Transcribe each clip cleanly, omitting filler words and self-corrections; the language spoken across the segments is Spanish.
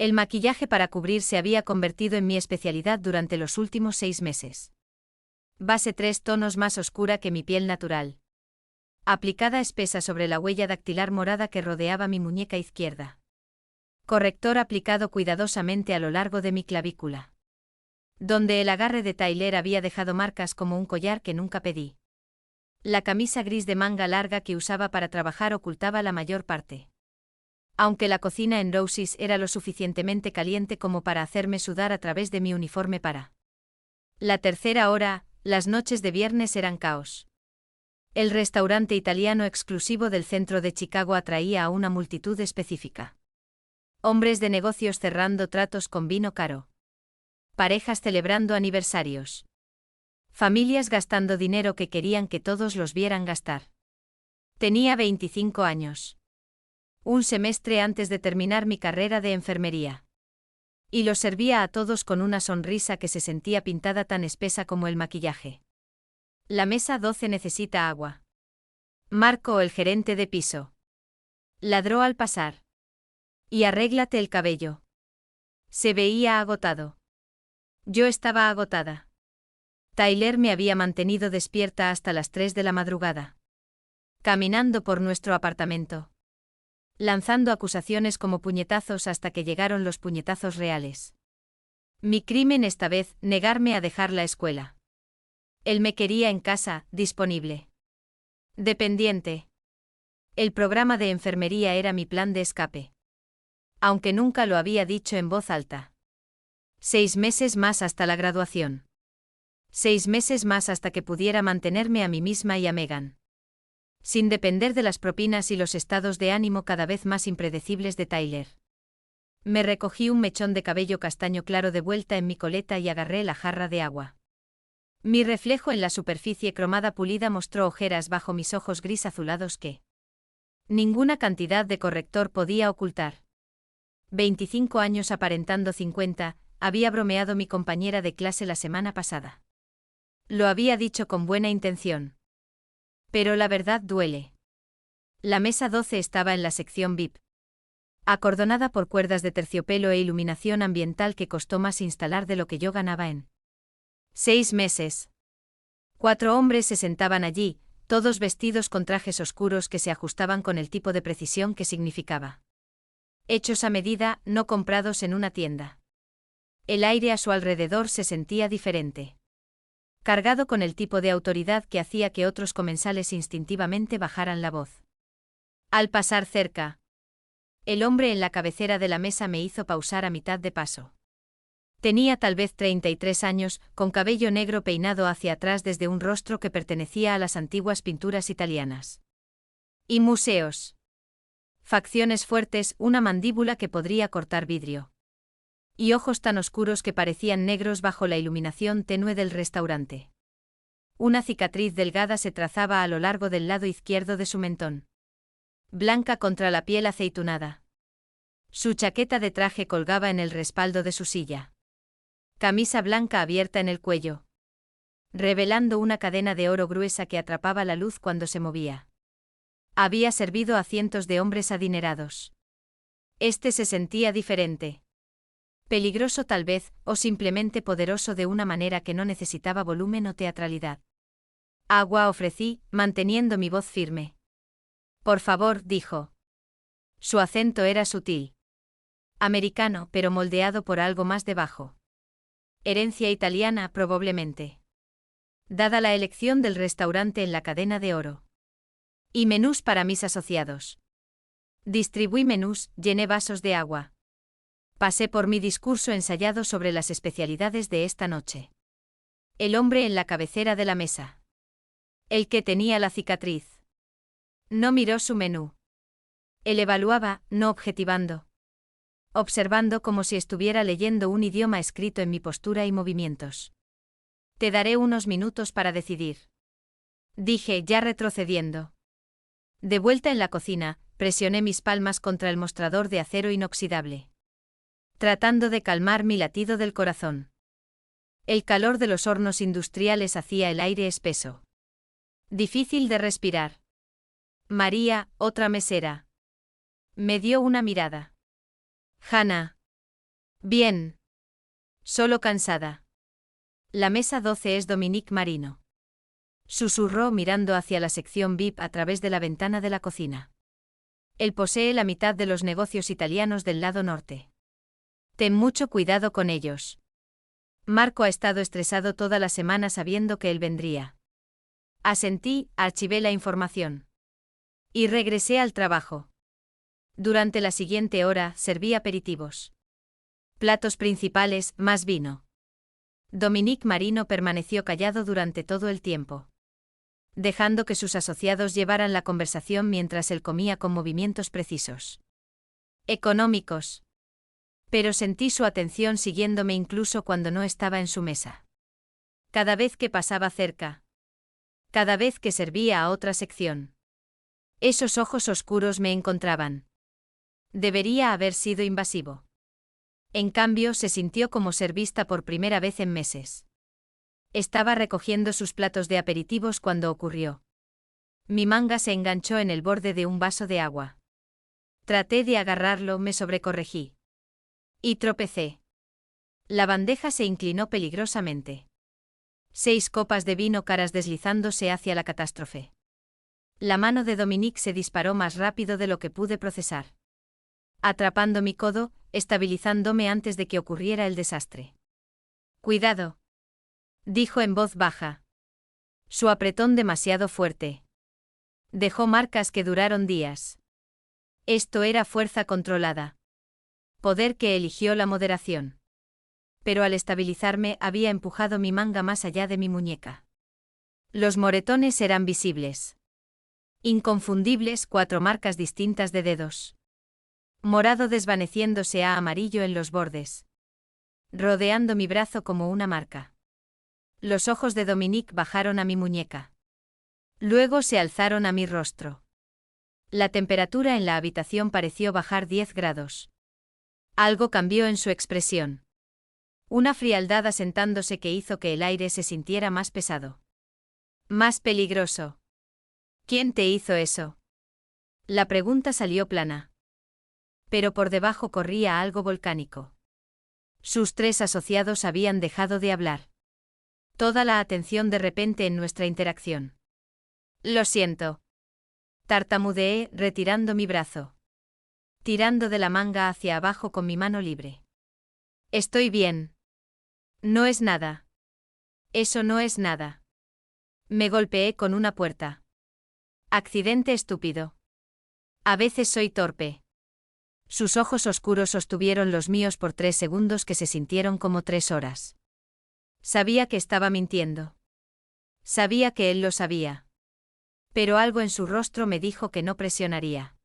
El maquillaje para cubrir se había convertido en mi especialidad durante los últimos 6 meses. Base 3 tonos más oscura que mi piel natural. Aplicada espesa sobre la huella dactilar morada que rodeaba mi muñeca izquierda. Corrector aplicado cuidadosamente a lo largo de mi clavícula. Donde el agarre de Tyler había dejado marcas como un collar que nunca pedí. La camisa gris de manga larga que usaba para trabajar ocultaba la mayor parte. Aunque la cocina en Rosie's era lo suficientemente caliente como para hacerme sudar a través de mi uniforme para la tercera hora, las noches de viernes eran caos. El restaurante italiano exclusivo del centro de Chicago atraía a una multitud específica. Hombres de negocios cerrando tratos con vino caro. Parejas celebrando aniversarios. Familias gastando dinero que querían que todos los vieran gastar. Tenía 25 años. Un semestre antes de terminar mi carrera de enfermería. Y los servía a todos con una sonrisa que se sentía pintada tan espesa como el maquillaje. La mesa 12 necesita agua. Marco, el gerente de piso. Ladró al pasar. Y arréglate el cabello. Se veía agotado. Yo estaba agotada. Tyler me había mantenido despierta hasta las 3 de la madrugada. Caminando por nuestro apartamento. Lanzando acusaciones como puñetazos hasta que llegaron los puñetazos reales. Mi crimen esta vez, negarme a dejar la escuela. Él me quería en casa, disponible. Dependiente. El programa de enfermería era mi plan de escape. Aunque nunca lo había dicho en voz alta. 6 meses más hasta la graduación. 6 meses más hasta que pudiera mantenerme a mí misma y a Megan. Sin depender de las propinas y los estados de ánimo cada vez más impredecibles de Tyler. Me recogí un mechón de cabello castaño claro de vuelta en mi coleta y agarré la jarra de agua. Mi reflejo en la superficie cromada pulida mostró ojeras bajo mis ojos gris azulados que ninguna cantidad de corrector podía ocultar. 25 años aparentando 50, había bromeado mi compañera de clase la semana pasada. Lo había dicho con buena intención. Pero la verdad duele. La mesa 12 estaba en la sección VIP. Acordonada por cuerdas de terciopelo e iluminación ambiental que costó más instalar de lo que yo ganaba en 6 meses. 4 hombres se sentaban allí, todos vestidos con trajes oscuros que se ajustaban con el tipo de precisión que significaba. Hechos a medida, no comprados en una tienda. El aire a su alrededor se sentía diferente. Cargado con el tipo de autoridad que hacía que otros comensales instintivamente bajaran la voz. Al pasar cerca, el hombre en la cabecera de la mesa me hizo pausar a mitad de paso. Tenía tal vez 33 años, con cabello negro peinado hacia atrás desde un rostro que pertenecía a las antiguas pinturas italianas. Y museos. Facciones fuertes, una mandíbula que podría cortar vidrio. Y ojos tan oscuros que parecían negros bajo la iluminación tenue del restaurante. Una cicatriz delgada se trazaba a lo largo del lado izquierdo de su mentón. Blanca contra la piel aceitunada. Su chaqueta de traje colgaba en el respaldo de su silla. Camisa blanca abierta en el cuello. Revelando una cadena de oro gruesa que atrapaba la luz cuando se movía. Había servido a cientos de hombres adinerados. Este se sentía diferente. Peligroso tal vez, o simplemente poderoso de una manera que no necesitaba volumen o teatralidad. Agua ofrecí, manteniendo mi voz firme. Por favor, dijo. Su acento era sutil. Americano, pero moldeado por algo más debajo. Herencia italiana, probablemente. Dada la elección del restaurante en la cadena de oro. Y menús para mis asociados. Distribuí menús, llené vasos de agua. Pasé por mi discurso ensayado sobre las especialidades de esta noche. El hombre en la cabecera de la mesa. El que tenía la cicatriz. No miró su menú. Él evaluaba, no objetivando. Observando como si estuviera leyendo un idioma escrito en mi postura y movimientos. Te daré unos minutos para decidir. Dije, ya retrocediendo. De vuelta en la cocina, presioné mis palmas contra el mostrador de acero inoxidable. Tratando de calmar mi latido del corazón. El calor de los hornos industriales hacía el aire espeso. Difícil de respirar. María, otra mesera. Me dio una mirada. Hannah. Bien. Solo cansada. La mesa 12 es Dominique Marino. Susurró mirando hacia la sección VIP a través de la ventana de la cocina. Él posee la mitad de los negocios italianos del lado norte. Ten mucho cuidado con ellos. Marco ha estado estresado toda la semana sabiendo que él vendría. Asentí, archivé la información. Y regresé al trabajo. Durante la siguiente hora, serví aperitivos. Platos principales, más vino. Dominique Marino permaneció callado durante todo el tiempo, dejando que sus asociados llevaran la conversación mientras él comía con movimientos precisos. Económicos. Pero sentí su atención siguiéndome incluso cuando no estaba en su mesa. Cada vez que pasaba cerca. Cada vez que servía a otra sección. Esos ojos oscuros me encontraban. Debería haber sido invasivo. En cambio, se sintió como ser vista por primera vez en meses. Estaba recogiendo sus platos de aperitivos cuando ocurrió. Mi manga se enganchó en el borde de un vaso de agua. Traté de agarrarlo, me sobrecorregí. Y tropecé. La bandeja se inclinó peligrosamente. 6 copas de vino caras deslizándose hacia la catástrofe. La mano de Dominique se disparó más rápido de lo que pude procesar. Atrapando mi codo, estabilizándome antes de que ocurriera el desastre. «Cuidado», dijo en voz baja. Su apretón demasiado fuerte. Dejó marcas que duraron días. Esto era fuerza controlada. Poder que eligió la moderación. Pero al estabilizarme había empujado mi manga más allá de mi muñeca. Los moretones eran visibles. Inconfundibles, 4 marcas distintas de dedos. Morado desvaneciéndose a amarillo en los bordes. Rodeando mi brazo como una marca. Los ojos de Dominique bajaron a mi muñeca. Luego se alzaron a mi rostro. La temperatura en la habitación pareció bajar 10 grados. Algo cambió en su expresión. Una frialdad asentándose que hizo que el aire se sintiera más pesado. Más peligroso. ¿Quién te hizo eso? La pregunta salió plana. Pero por debajo corría algo volcánico. Sus 3 asociados habían dejado de hablar. Toda la atención de repente en nuestra interacción. Lo siento. Tartamudeé, retirando mi brazo. Tirando de la manga hacia abajo con mi mano libre. Estoy bien. No es nada. Eso no es nada. Me golpeé con una puerta. Accidente estúpido. A veces soy torpe. Sus ojos oscuros sostuvieron los míos por 3 segundos que se sintieron como 3 horas. Sabía que estaba mintiendo. Sabía que él lo sabía. Pero algo en su rostro me dijo que no presionaría.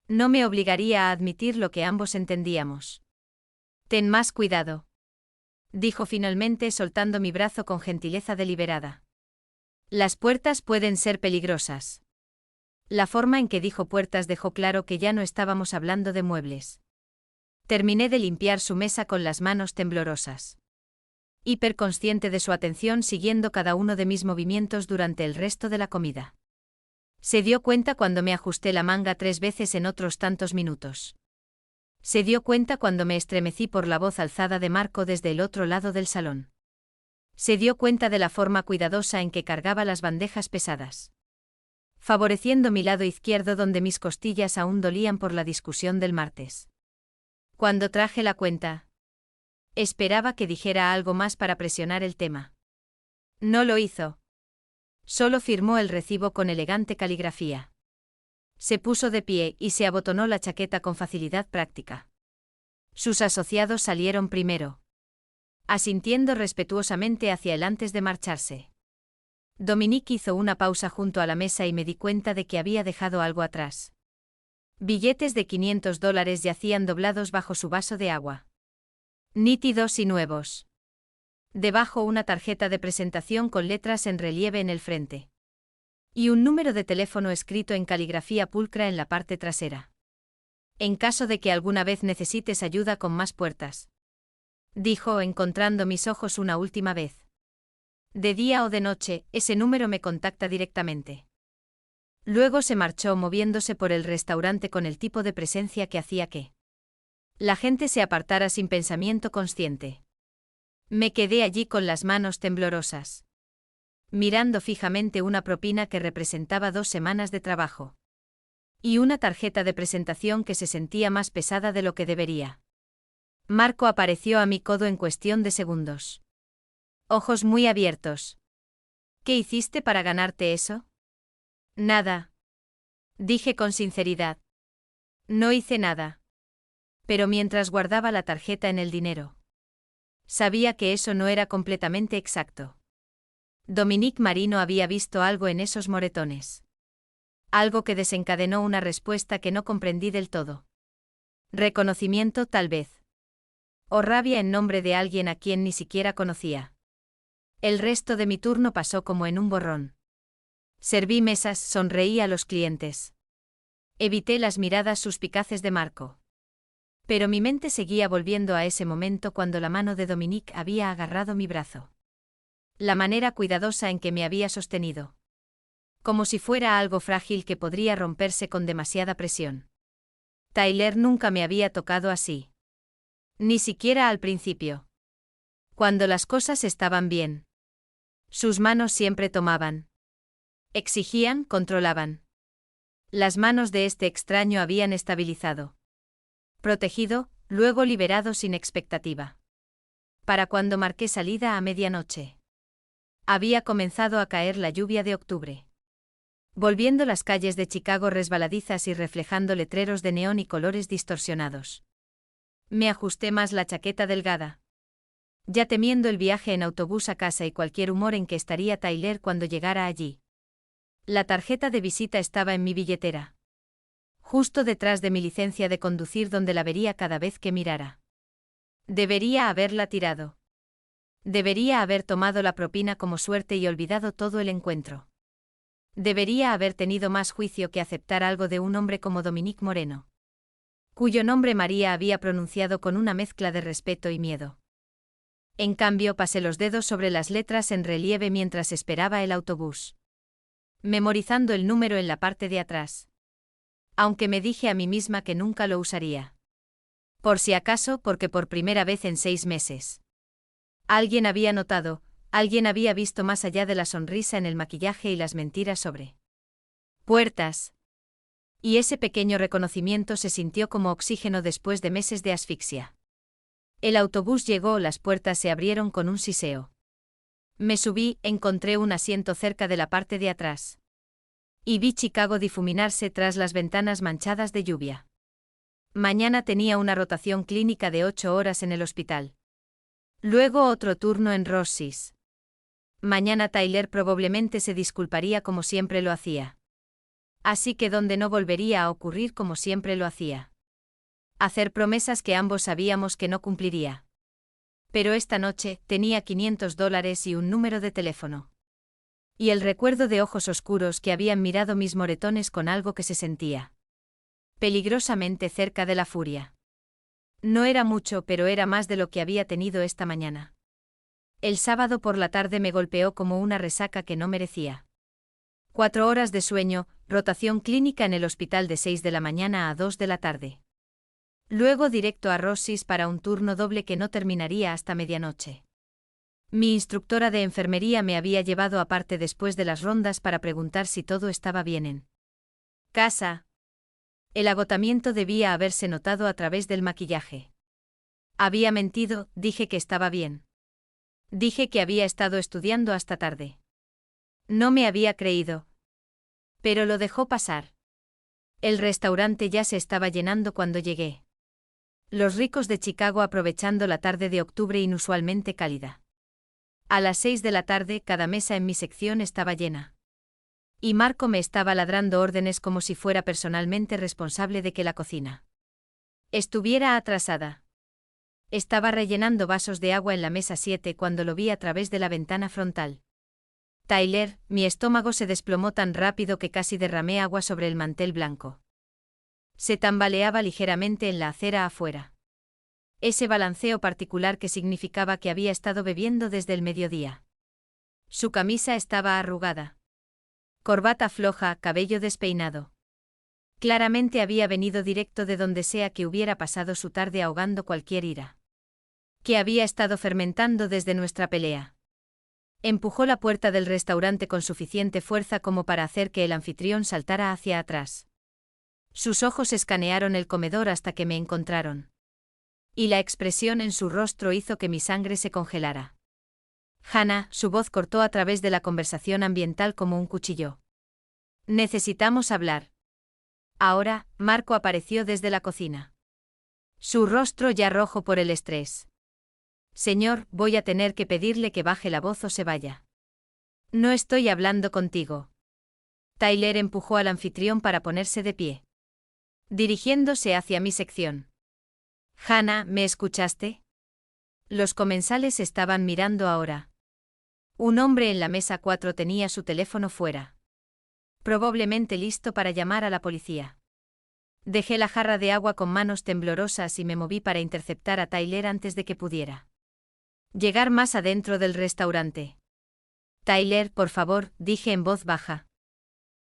No me obligaría a admitir lo que ambos entendíamos. Ten más cuidado, dijo finalmente soltando mi brazo con gentileza deliberada. Las puertas pueden ser peligrosas. La forma en que dijo puertas dejó claro que ya no estábamos hablando de muebles. Terminé de limpiar su mesa con las manos temblorosas. Hiperconsciente de su atención siguiendo cada uno de mis movimientos durante el resto de la comida. Se dio cuenta cuando me ajusté la manga 3 veces en otros tantos minutos. Se dio cuenta cuando me estremecí por la voz alzada de Marco desde el otro lado del salón. Se dio cuenta de la forma cuidadosa en que cargaba las bandejas pesadas. Favoreciendo mi lado izquierdo donde mis costillas aún dolían por la discusión del martes. Cuando traje la cuenta, esperaba que dijera algo más para presionar el tema. No lo hizo. Solo firmó el recibo con elegante caligrafía. Se puso de pie y se abotonó la chaqueta con facilidad práctica. Sus asociados salieron primero. Asintiendo respetuosamente hacia él antes de marcharse. Dominique hizo una pausa junto a la mesa y me di cuenta de que había dejado algo atrás. Billetes de $500 yacían doblados bajo su vaso de agua. Nítidos y nuevos. Debajo una tarjeta de presentación con letras en relieve en el frente. Y un número de teléfono escrito en caligrafía pulcra en la parte trasera. En caso de que alguna vez necesites ayuda con más puertas. Dijo encontrando mis ojos una última vez. De día o de noche, ese número me contacta directamente. Luego se marchó moviéndose por el restaurante con el tipo de presencia que hacía que La gente se apartara sin pensamiento consciente. Me quedé allí con las manos temblorosas, mirando fijamente una propina que representaba 2 semanas de trabajo. Y una tarjeta de presentación que se sentía más pesada de lo que debería. Marco apareció a mi codo en cuestión de segundos. Ojos muy abiertos. ¿Qué hiciste para ganarte eso? Nada. Dije con sinceridad. No hice nada. Pero mientras guardaba la tarjeta en el dinero. Sabía que eso no era completamente exacto. Dominique Marino había visto algo en esos moretones. Algo que desencadenó una respuesta que no comprendí del todo. Reconocimiento, tal vez. O rabia en nombre de alguien a quien ni siquiera conocía. El resto de mi turno pasó como en un borrón. Serví mesas, sonreí a los clientes. Evité las miradas suspicaces de Marco. Pero mi mente seguía volviendo a ese momento cuando la mano de Dominique había agarrado mi brazo. La manera cuidadosa en que me había sostenido. Como si fuera algo frágil que podría romperse con demasiada presión. Tyler nunca me había tocado así. Ni siquiera al principio. Cuando las cosas estaban bien. Sus manos siempre tomaban. Exigían, controlaban. Las manos de este extraño habían estabilizado. Protegido, luego liberado sin expectativa. Para cuando marqué salida a medianoche. Había comenzado a caer la lluvia de octubre. Volviendo las calles de Chicago resbaladizas y reflejando letreros de neón y colores distorsionados. Me ajusté más la chaqueta delgada. Ya temiendo el viaje en autobús a casa y cualquier humor en que estaría Tyler cuando llegara allí. La tarjeta de visita estaba en mi billetera. Justo detrás de mi licencia de conducir donde la vería cada vez que mirara. Debería haberla tirado. Debería haber tomado la propina como suerte y olvidado todo el encuentro. Debería haber tenido más juicio que aceptar algo de un hombre como Dominique Moreno. Cuyo nombre María había pronunciado con una mezcla de respeto y miedo. En cambio pasé los dedos sobre las letras en relieve mientras esperaba el autobús. Memorizando el número en la parte de atrás. Aunque me dije a mí misma que nunca lo usaría. Por si acaso, porque por primera vez en 6 meses. Alguien había notado, alguien había visto más allá de la sonrisa en el maquillaje y las mentiras sobre puertas. Y ese pequeño reconocimiento se sintió como oxígeno después de meses de asfixia. El autobús llegó, las puertas se abrieron con un siseo. Me subí, encontré un asiento cerca de la parte de atrás. Y vi Chicago difuminarse tras las ventanas manchadas de lluvia. Mañana tenía una rotación clínica de 8 horas en el hospital. Luego otro turno en Ross's. Mañana Tyler probablemente se disculparía como siempre lo hacía. Así que donde no volvería a ocurrir como siempre lo hacía. Hacer promesas que ambos sabíamos que no cumpliría. Pero esta noche tenía $500 y un número de teléfono. Y el recuerdo de ojos oscuros que habían mirado mis moretones con algo que se sentía peligrosamente cerca de la furia. No era mucho, pero era más de lo que había tenido esta mañana. El sábado por la tarde me golpeó como una resaca que no merecía. 4 horas de sueño, rotación clínica en el hospital de 6 de la mañana a 2 de la tarde. Luego directo a Ross's para un turno doble que no terminaría hasta medianoche. Mi instructora de enfermería me había llevado aparte después de las rondas para preguntar si todo estaba bien en casa. El agotamiento debía haberse notado a través del maquillaje. Había mentido, dije que estaba bien. Dije que había estado estudiando hasta tarde. No me había creído. Pero lo dejó pasar. El restaurante ya se estaba llenando cuando llegué. Los ricos de Chicago aprovechando la tarde de octubre inusualmente cálida. A las 6 de la tarde cada mesa en mi sección estaba llena. Y Marco me estaba ladrando órdenes como si fuera personalmente responsable de que la cocina estuviera atrasada. Estaba rellenando vasos de agua en la mesa 7 cuando lo vi a través de la ventana frontal. Tyler, mi estómago se desplomó tan rápido que casi derramé agua sobre el mantel blanco. Se tambaleaba ligeramente en la acera afuera. Ese balanceo particular que significaba que había estado bebiendo desde el mediodía. Su camisa estaba arrugada. Corbata floja, cabello despeinado. Claramente había venido directo de donde sea que hubiera pasado su tarde ahogando cualquier ira. Que había estado fermentando desde nuestra pelea. Empujó la puerta del restaurante con suficiente fuerza como para hacer que el anfitrión saltara hacia atrás. Sus ojos escanearon el comedor hasta que me encontraron. Y la expresión en su rostro hizo que mi sangre se congelara. Hannah, su voz cortó a través de la conversación ambiental como un cuchillo. Necesitamos hablar. Ahora, Marco apareció desde la cocina. Su rostro ya rojo por el estrés. Señor, voy a tener que pedirle que baje la voz o se vaya. No estoy hablando contigo. Tyler empujó al anfitrión para ponerse de pie. Dirigiéndose hacia mi sección. Hannah, ¿me escuchaste? Los comensales estaban mirando ahora. Un hombre en la mesa 4 tenía su teléfono fuera. Probablemente listo para llamar a la policía. Dejé la jarra de agua con manos temblorosas y me moví para interceptar a Tyler antes de que pudiera llegar más adentro del restaurante. Tyler, por favor, dije en voz baja.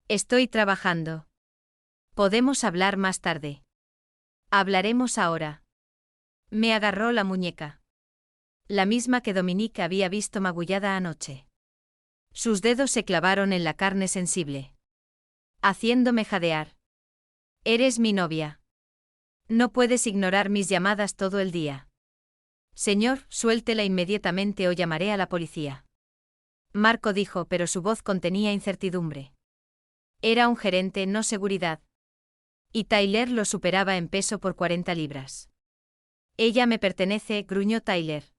Estoy trabajando. Podemos hablar más tarde. Hablaremos ahora. Me agarró la muñeca. La misma que Dominique había visto magullada anoche. Sus dedos se clavaron en la carne sensible, haciéndome jadear. Eres mi novia. No puedes ignorar mis llamadas todo el día. Señor, suéltela inmediatamente o llamaré a la policía. Marco dijo, pero su voz contenía incertidumbre. Era un gerente, no seguridad. Y Tyler lo superaba en peso por 40 libras. Ella me pertenece, gruñó Tyler.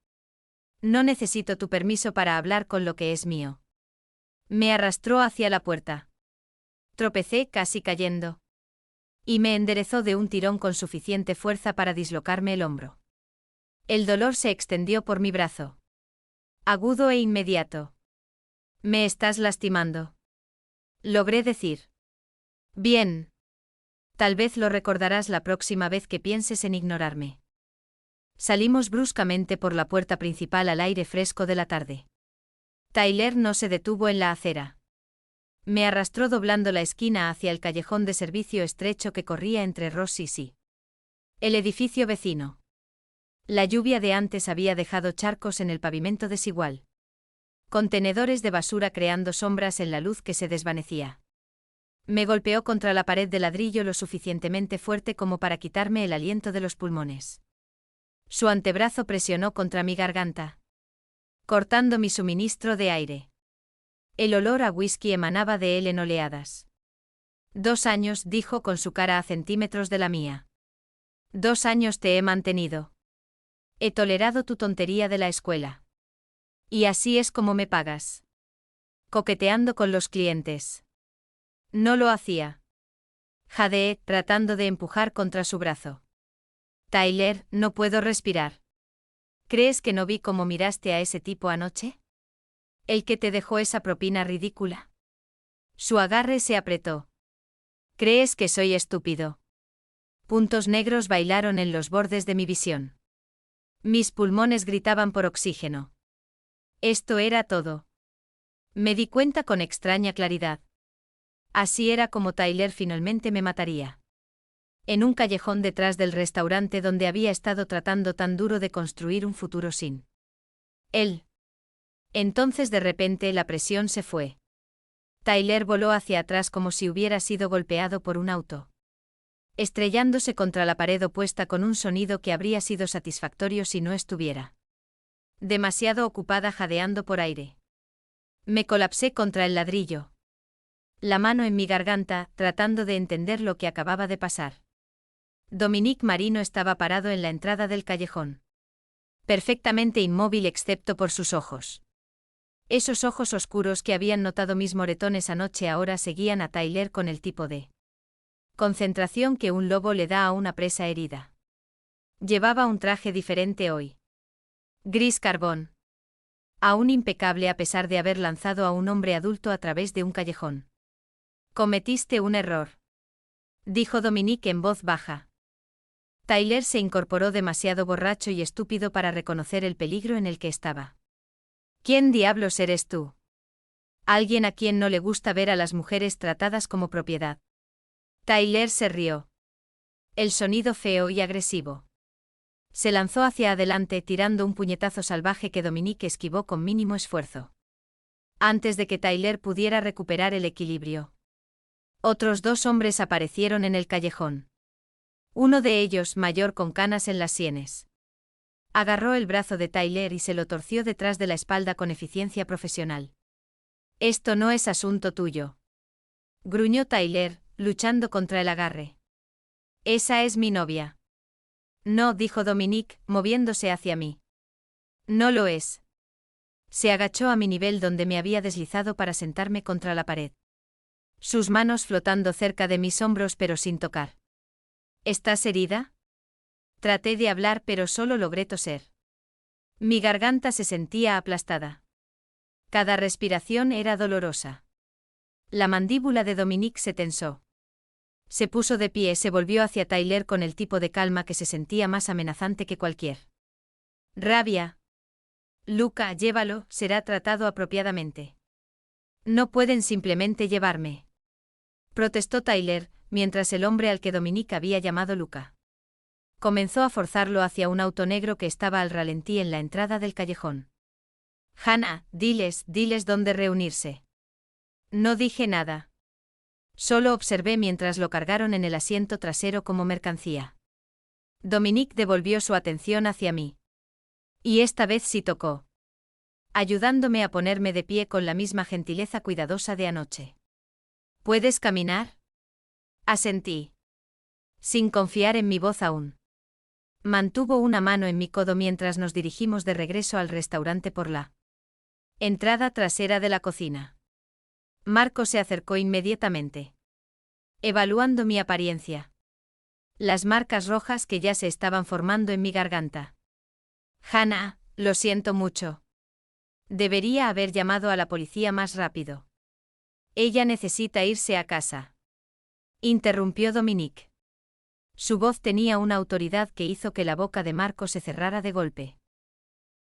No necesito tu permiso para hablar con lo que es mío. Me arrastró hacia la puerta. Tropecé casi cayendo. Y me enderezó de un tirón con suficiente fuerza para dislocarme el hombro. El dolor se extendió por mi brazo. Agudo e inmediato. Me estás lastimando. Logré decir. Bien. Tal vez lo recordarás la próxima vez que pienses en ignorarme. Salimos bruscamente por la puerta principal al aire fresco de la tarde. Tyler no se detuvo en la acera. Me arrastró doblando la esquina hacia el callejón de servicio estrecho que corría entre Ross y Sí. El edificio vecino. La lluvia de antes había dejado charcos en el pavimento desigual. Contenedores de basura creando sombras en la luz que se desvanecía. Me golpeó contra la pared de ladrillo lo suficientemente fuerte como para quitarme el aliento de los pulmones. Su antebrazo presionó contra mi garganta, cortando mi suministro de aire. El olor a whisky emanaba de él en oleadas. 2 años, dijo con su cara a centímetros de la mía. 2 años te he mantenido. He tolerado tu tontería de la escuela. Y así es como me pagas. Coqueteando con los clientes. No lo hacía. Jadeé, tratando de empujar contra su brazo. Tyler, no puedo respirar. ¿Crees que no vi cómo miraste a ese tipo anoche? ¿El que te dejó esa propina ridícula? Su agarre se apretó. ¿Crees que soy estúpido? Puntos negros bailaron en los bordes de mi visión. Mis pulmones gritaban por oxígeno. Esto era todo. Me di cuenta con extraña claridad. Así era como Tyler finalmente me mataría. En un callejón detrás del restaurante donde había estado tratando tan duro de construir un futuro sin él. Entonces de repente la presión se fue. Tyler voló hacia atrás como si hubiera sido golpeado por un auto, estrellándose contra la pared opuesta con un sonido que habría sido satisfactorio si no estuviera demasiado ocupada jadeando por aire. Me colapsé contra el ladrillo. La mano en mi garganta, tratando de entender lo que acababa de pasar. Dominique Marino estaba parado en la entrada del callejón. Perfectamente inmóvil excepto por sus ojos. Esos ojos oscuros que habían notado mis moretones anoche ahora seguían a Tyler con el tipo de concentración que un lobo le da a una presa herida. Llevaba un traje diferente hoy. Gris carbón. Aún impecable a pesar de haber lanzado a un hombre adulto a través de un callejón. Cometiste un error, dijo Dominique en voz baja. Tyler se incorporó demasiado borracho y estúpido para reconocer el peligro en el que estaba. ¿Quién diablos eres tú? Alguien a quien no le gusta ver a las mujeres tratadas como propiedad. Tyler se rió. El sonido feo y agresivo. Se lanzó hacia adelante tirando un puñetazo salvaje que Dominique esquivó con mínimo esfuerzo. Antes de que Tyler pudiera recuperar el equilibrio. Otros 2 hombres aparecieron en el callejón. Uno de ellos, mayor con canas en las sienes. Agarró el brazo de Tyler y se lo torció detrás de la espalda con eficiencia profesional. Esto no es asunto tuyo. Gruñó Tyler, luchando contra el agarre. Esa es mi novia. No, dijo Dominique, moviéndose hacia mí. No lo es. Se agachó a mi nivel donde me había deslizado para sentarme contra la pared. Sus manos flotando cerca de mis hombros pero sin tocar. ¿Estás herida? Traté de hablar pero solo logré toser. Mi garganta se sentía aplastada. Cada respiración era dolorosa. La mandíbula de Dominique se tensó. Se puso de pie, se volvió hacia Tyler con el tipo de calma que se sentía más amenazante que cualquier rabia. Luca, llévalo, será tratado apropiadamente. No pueden simplemente llevarme. Protestó Tyler, mientras el hombre al que Dominique había llamado Luca comenzó a forzarlo hacia un auto negro que estaba al ralentí en la entrada del callejón. Hannah, diles dónde reunirse. No dije nada. Solo observé mientras lo cargaron en el asiento trasero como mercancía. Dominique devolvió su atención hacia mí. Y esta vez sí tocó. Ayudándome a ponerme de pie con la misma gentileza cuidadosa de anoche. ¿Puedes caminar? Asentí. Sin confiar en mi voz aún. Mantuvo una mano en mi codo mientras nos dirigimos de regreso al restaurante por la entrada trasera de la cocina. Marco se acercó inmediatamente. Evaluando mi apariencia. Las marcas rojas que ya se estaban formando en mi garganta. Hannah, lo siento mucho. Debería haber llamado a la policía más rápido. Ella necesita irse a casa. Interrumpió Dominique. Su voz tenía una autoridad que hizo que la boca de Marco se cerrara de golpe.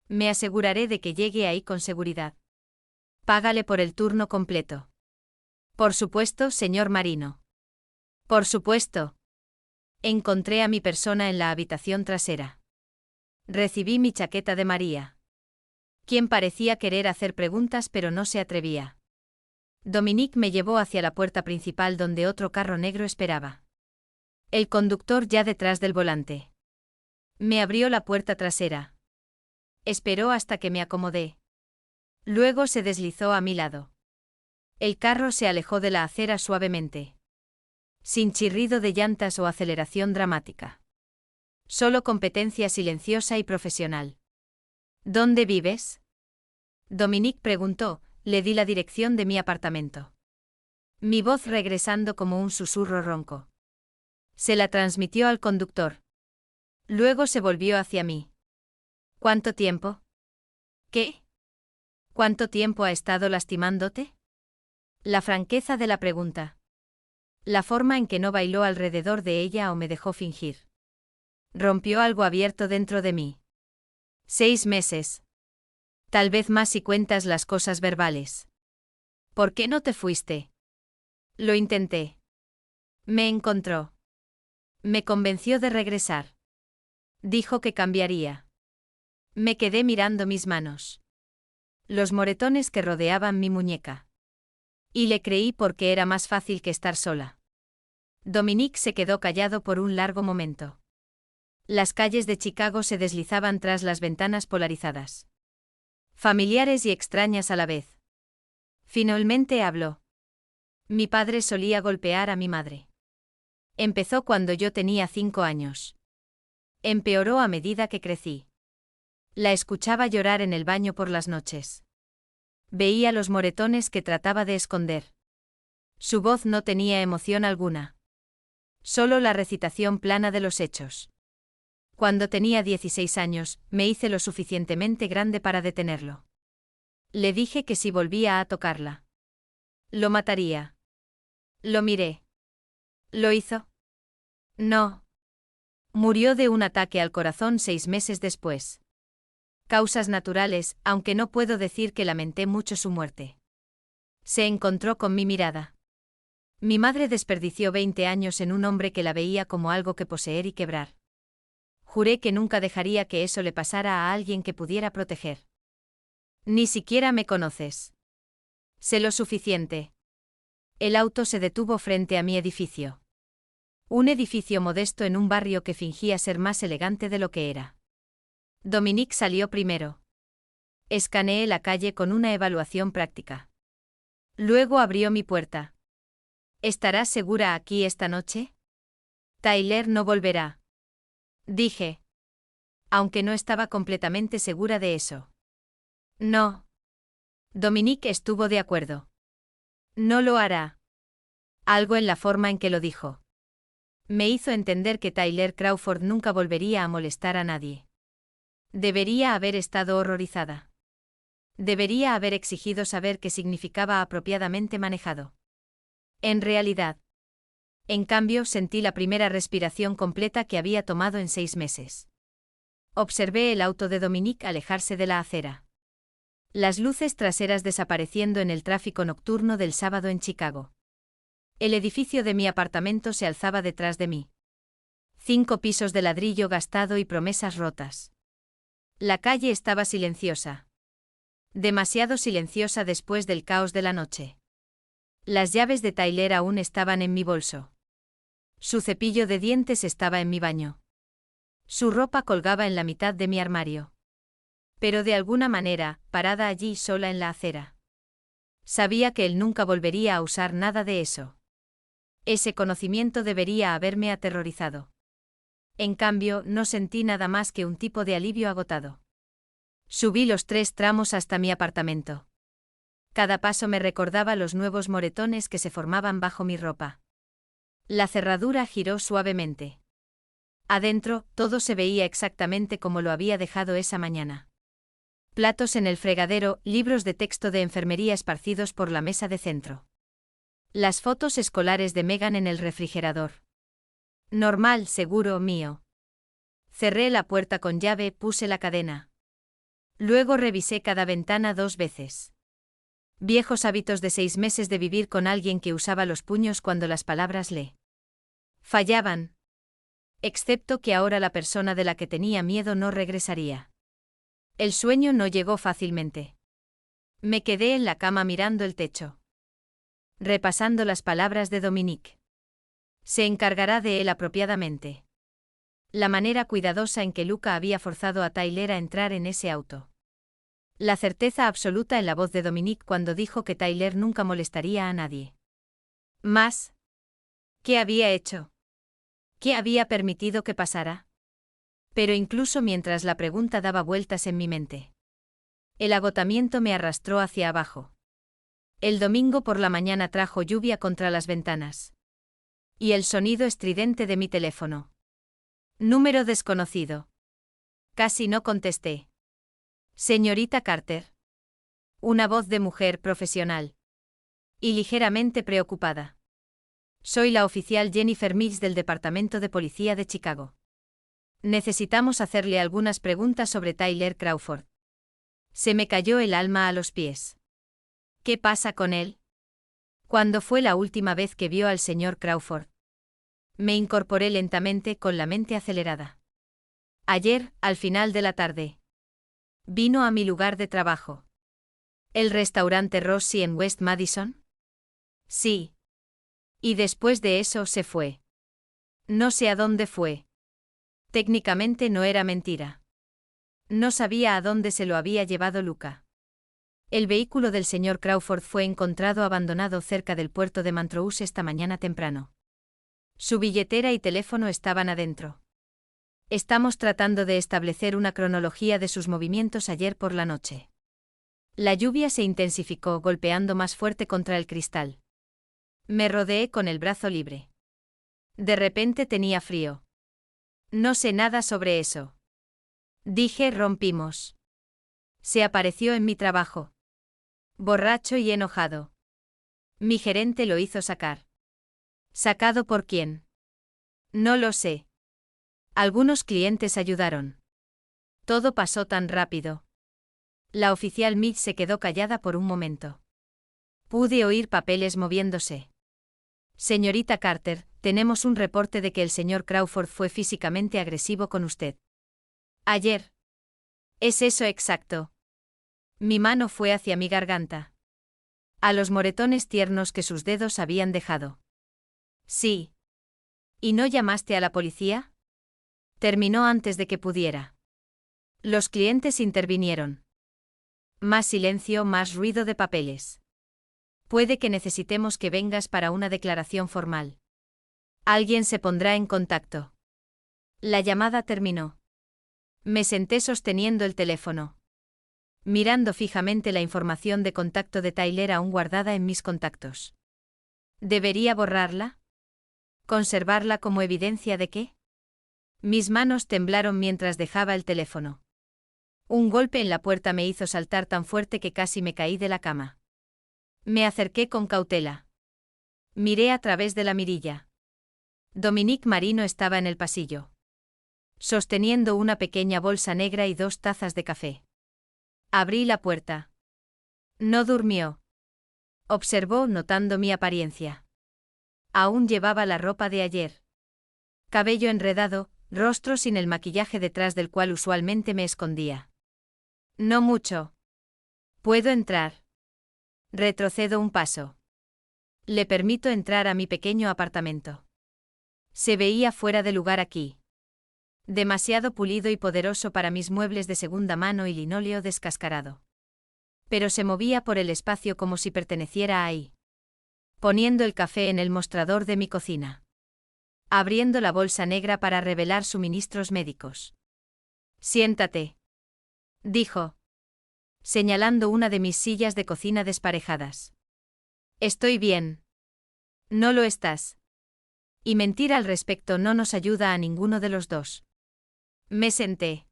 Me aseguraré de que llegue ahí con seguridad. Págale por el turno completo. Por supuesto, señor Marino. Por supuesto. Encontré a mi persona en la habitación trasera. Recibí mi chaqueta de María. Quien parecía querer hacer preguntas pero no se atrevía. Dominique me llevó hacia la puerta principal donde otro carro negro esperaba. El conductor ya detrás del volante. Me abrió la puerta trasera. Esperó hasta que me acomodé. Luego se deslizó a mi lado. El carro se alejó de la acera suavemente. Sin chirrido de llantas o aceleración dramática. Solo competencia silenciosa y profesional. ¿Dónde vives? Dominique preguntó, le di la dirección de mi apartamento. Mi voz regresando como un susurro ronco. Se la transmitió al conductor. Luego se volvió hacia mí. ¿Cuánto tiempo? ¿Qué? ¿Cuánto tiempo ha estado lastimándote? La franqueza de la pregunta. La forma en que no bailó alrededor de ella o me dejó fingir. Rompió algo abierto dentro de mí. 6 meses. Tal vez más si cuentas las cosas verbales. ¿Por qué no te fuiste? Lo intenté. Me encontró. Me convenció de regresar. Dijo que cambiaría. Me quedé mirando mis manos. Los moretones que rodeaban mi muñeca. Y le creí porque era más fácil que estar sola. Dominique se quedó callado por un largo momento. Las calles de Chicago se deslizaban tras las ventanas polarizadas. Familiares y extrañas a la vez. Finalmente habló. Mi padre solía golpear a mi madre. Empezó cuando yo tenía 5 años. Empeoró a medida que crecí. La escuchaba llorar en el baño por las noches. Veía los moretones que trataba de esconder. Su voz no tenía emoción alguna. Solo la recitación plana de los hechos. Cuando tenía 16 años, me hice lo suficientemente grande para detenerlo. Le dije que si volvía a tocarla, lo mataría. Lo miré. ¿Lo hizo? No. Murió de un ataque al corazón 6 meses después. Causas naturales, aunque no puedo decir que lamenté mucho su muerte. Se encontró con mi mirada. Mi madre desperdició 20 años en un hombre que la veía como algo que poseer y quebrar. Juré que nunca dejaría que eso le pasara a alguien que pudiera proteger. Ni siquiera me conoces. Sé lo suficiente. El auto se detuvo frente a mi edificio. Un edificio modesto en un barrio que fingía ser más elegante de lo que era. Dominique salió primero. Escaneé la calle con una evaluación práctica. Luego abrió mi puerta. ¿Estarás segura aquí esta noche? Tyler no volverá. Dije. Aunque no estaba completamente segura de eso. No. Dominique estuvo de acuerdo. No lo hará. Algo en la forma en que lo dijo me hizo entender que Tyler Crawford nunca volvería a molestar a nadie. Debería haber estado horrorizada. Debería haber exigido saber qué significaba apropiadamente manejado. En realidad. En cambio, sentí la primera respiración completa que había tomado en 6 meses. Observé el auto de Dominique alejarse de la acera. Las luces traseras desapareciendo en el tráfico nocturno del sábado en Chicago. El edificio de mi apartamento se alzaba detrás de mí. 5 pisos de ladrillo gastado y promesas rotas. La calle estaba silenciosa. Demasiado silenciosa después del caos de la noche. Las llaves de Tyler aún estaban en mi bolso. Su cepillo de dientes estaba en mi baño. Su ropa colgaba en la mitad de mi armario. Pero de alguna manera, parada allí sola en la acera. Sabía que él nunca volvería a usar nada de eso. Ese conocimiento debería haberme aterrorizado. En cambio, no sentí nada más que un tipo de alivio agotado. Subí los 3 tramos hasta mi apartamento. Cada paso me recordaba los nuevos moretones que se formaban bajo mi ropa. La cerradura giró suavemente. Adentro, todo se veía exactamente como lo había dejado esa mañana. Platos en el fregadero, libros de texto de enfermería esparcidos por la mesa de centro. Las fotos escolares de Megan en el refrigerador. Normal, seguro, mío. Cerré la puerta con llave, puse la cadena. Luego revisé cada ventana 2 veces. Viejos hábitos de 6 meses de vivir con alguien que usaba los puños cuando las palabras le fallaban. Excepto que ahora la persona de la que tenía miedo no regresaría. El sueño no llegó fácilmente. Me quedé en la cama mirando el techo. Repasando las palabras de Dominique. Se encargará de él apropiadamente. La manera cuidadosa en que Luca había forzado a Tyler a entrar en ese auto. La certeza absoluta en la voz de Dominique cuando dijo que Tyler nunca molestaría a nadie. ¿Más? ¿Qué había hecho? ¿Qué había permitido que pasara? Pero incluso mientras la pregunta daba vueltas en mi mente. El agotamiento me arrastró hacia abajo. El domingo por la mañana trajo lluvia contra las ventanas. Y el sonido estridente de mi teléfono. Número desconocido. Casi no contesté. Señorita Carter. Una voz de mujer profesional. Y ligeramente preocupada. Soy la oficial Jennifer Mills del Departamento de Policía de Chicago. Necesitamos hacerle algunas preguntas sobre Tyler Crawford. Se me cayó el alma a los pies. ¿Qué pasa con él? ¿Cuándo fue la última vez que vio al señor Crawford? Me incorporé lentamente con la mente acelerada. Ayer, al final de la tarde. Vino a mi lugar de trabajo. ¿El restaurante Rossi en West Madison? Sí. Y después de eso se fue. No sé a dónde fue. Técnicamente no era mentira. No sabía a dónde se lo había llevado Luca. El vehículo del señor Crawford fue encontrado abandonado cerca del puerto de Montrose esta mañana temprano. Su billetera y teléfono estaban adentro. Estamos tratando de establecer una cronología de sus movimientos ayer por la noche. La lluvia se intensificó, golpeando más fuerte contra el cristal. Me rodeé con el brazo libre. De repente tenía frío. No sé nada sobre eso. Dije, rompimos. Se apareció en mi trabajo. Borracho y enojado. Mi gerente lo hizo sacar. ¿Sacado por quién? No lo sé. Algunos clientes ayudaron. Todo pasó tan rápido. La oficial Mitch se quedó callada por un momento. Pude oír papeles moviéndose. Señorita Carter, tenemos un reporte de que el señor Crawford fue físicamente agresivo con usted. Ayer. ¿Es eso exacto? Mi mano fue hacia mi garganta. A los moretones tiernos que sus dedos habían dejado. Sí. ¿Y no llamaste a la policía? Terminó antes de que pudiera. Los clientes intervinieron. Más silencio, más ruido de papeles. Puede que necesitemos que vengas para una declaración formal. Alguien se pondrá en contacto. La llamada terminó. Me senté sosteniendo el teléfono, mirando fijamente la información de contacto de Tyler aún guardada en mis contactos. ¿Debería borrarla? ¿Conservarla como evidencia de qué? Mis manos temblaron mientras dejaba el teléfono. Un golpe en la puerta me hizo saltar tan fuerte que casi me caí de la cama. Me acerqué con cautela. Miré a través de la mirilla. Dominique Marino estaba en el pasillo, sosteniendo una pequeña bolsa negra y 2 tazas de café. Abrí la puerta. No durmió. Observó notando mi apariencia. Aún llevaba la ropa de ayer. Cabello enredado, rostro sin el maquillaje detrás del cual usualmente me escondía. No mucho. ¿Puedo entrar? Retrocedo un paso. Le permito entrar a mi pequeño apartamento. Se veía fuera de lugar aquí. Demasiado pulido y poderoso para mis muebles de segunda mano y linóleo descascarado. Pero se movía por el espacio como si perteneciera ahí. Poniendo el café en el mostrador de mi cocina. Abriendo la bolsa negra para revelar suministros médicos. Siéntate, dijo, señalando una de mis sillas de cocina desparejadas. Estoy bien. No lo estás. Y mentir al respecto no nos ayuda a ninguno de los dos. Me senté.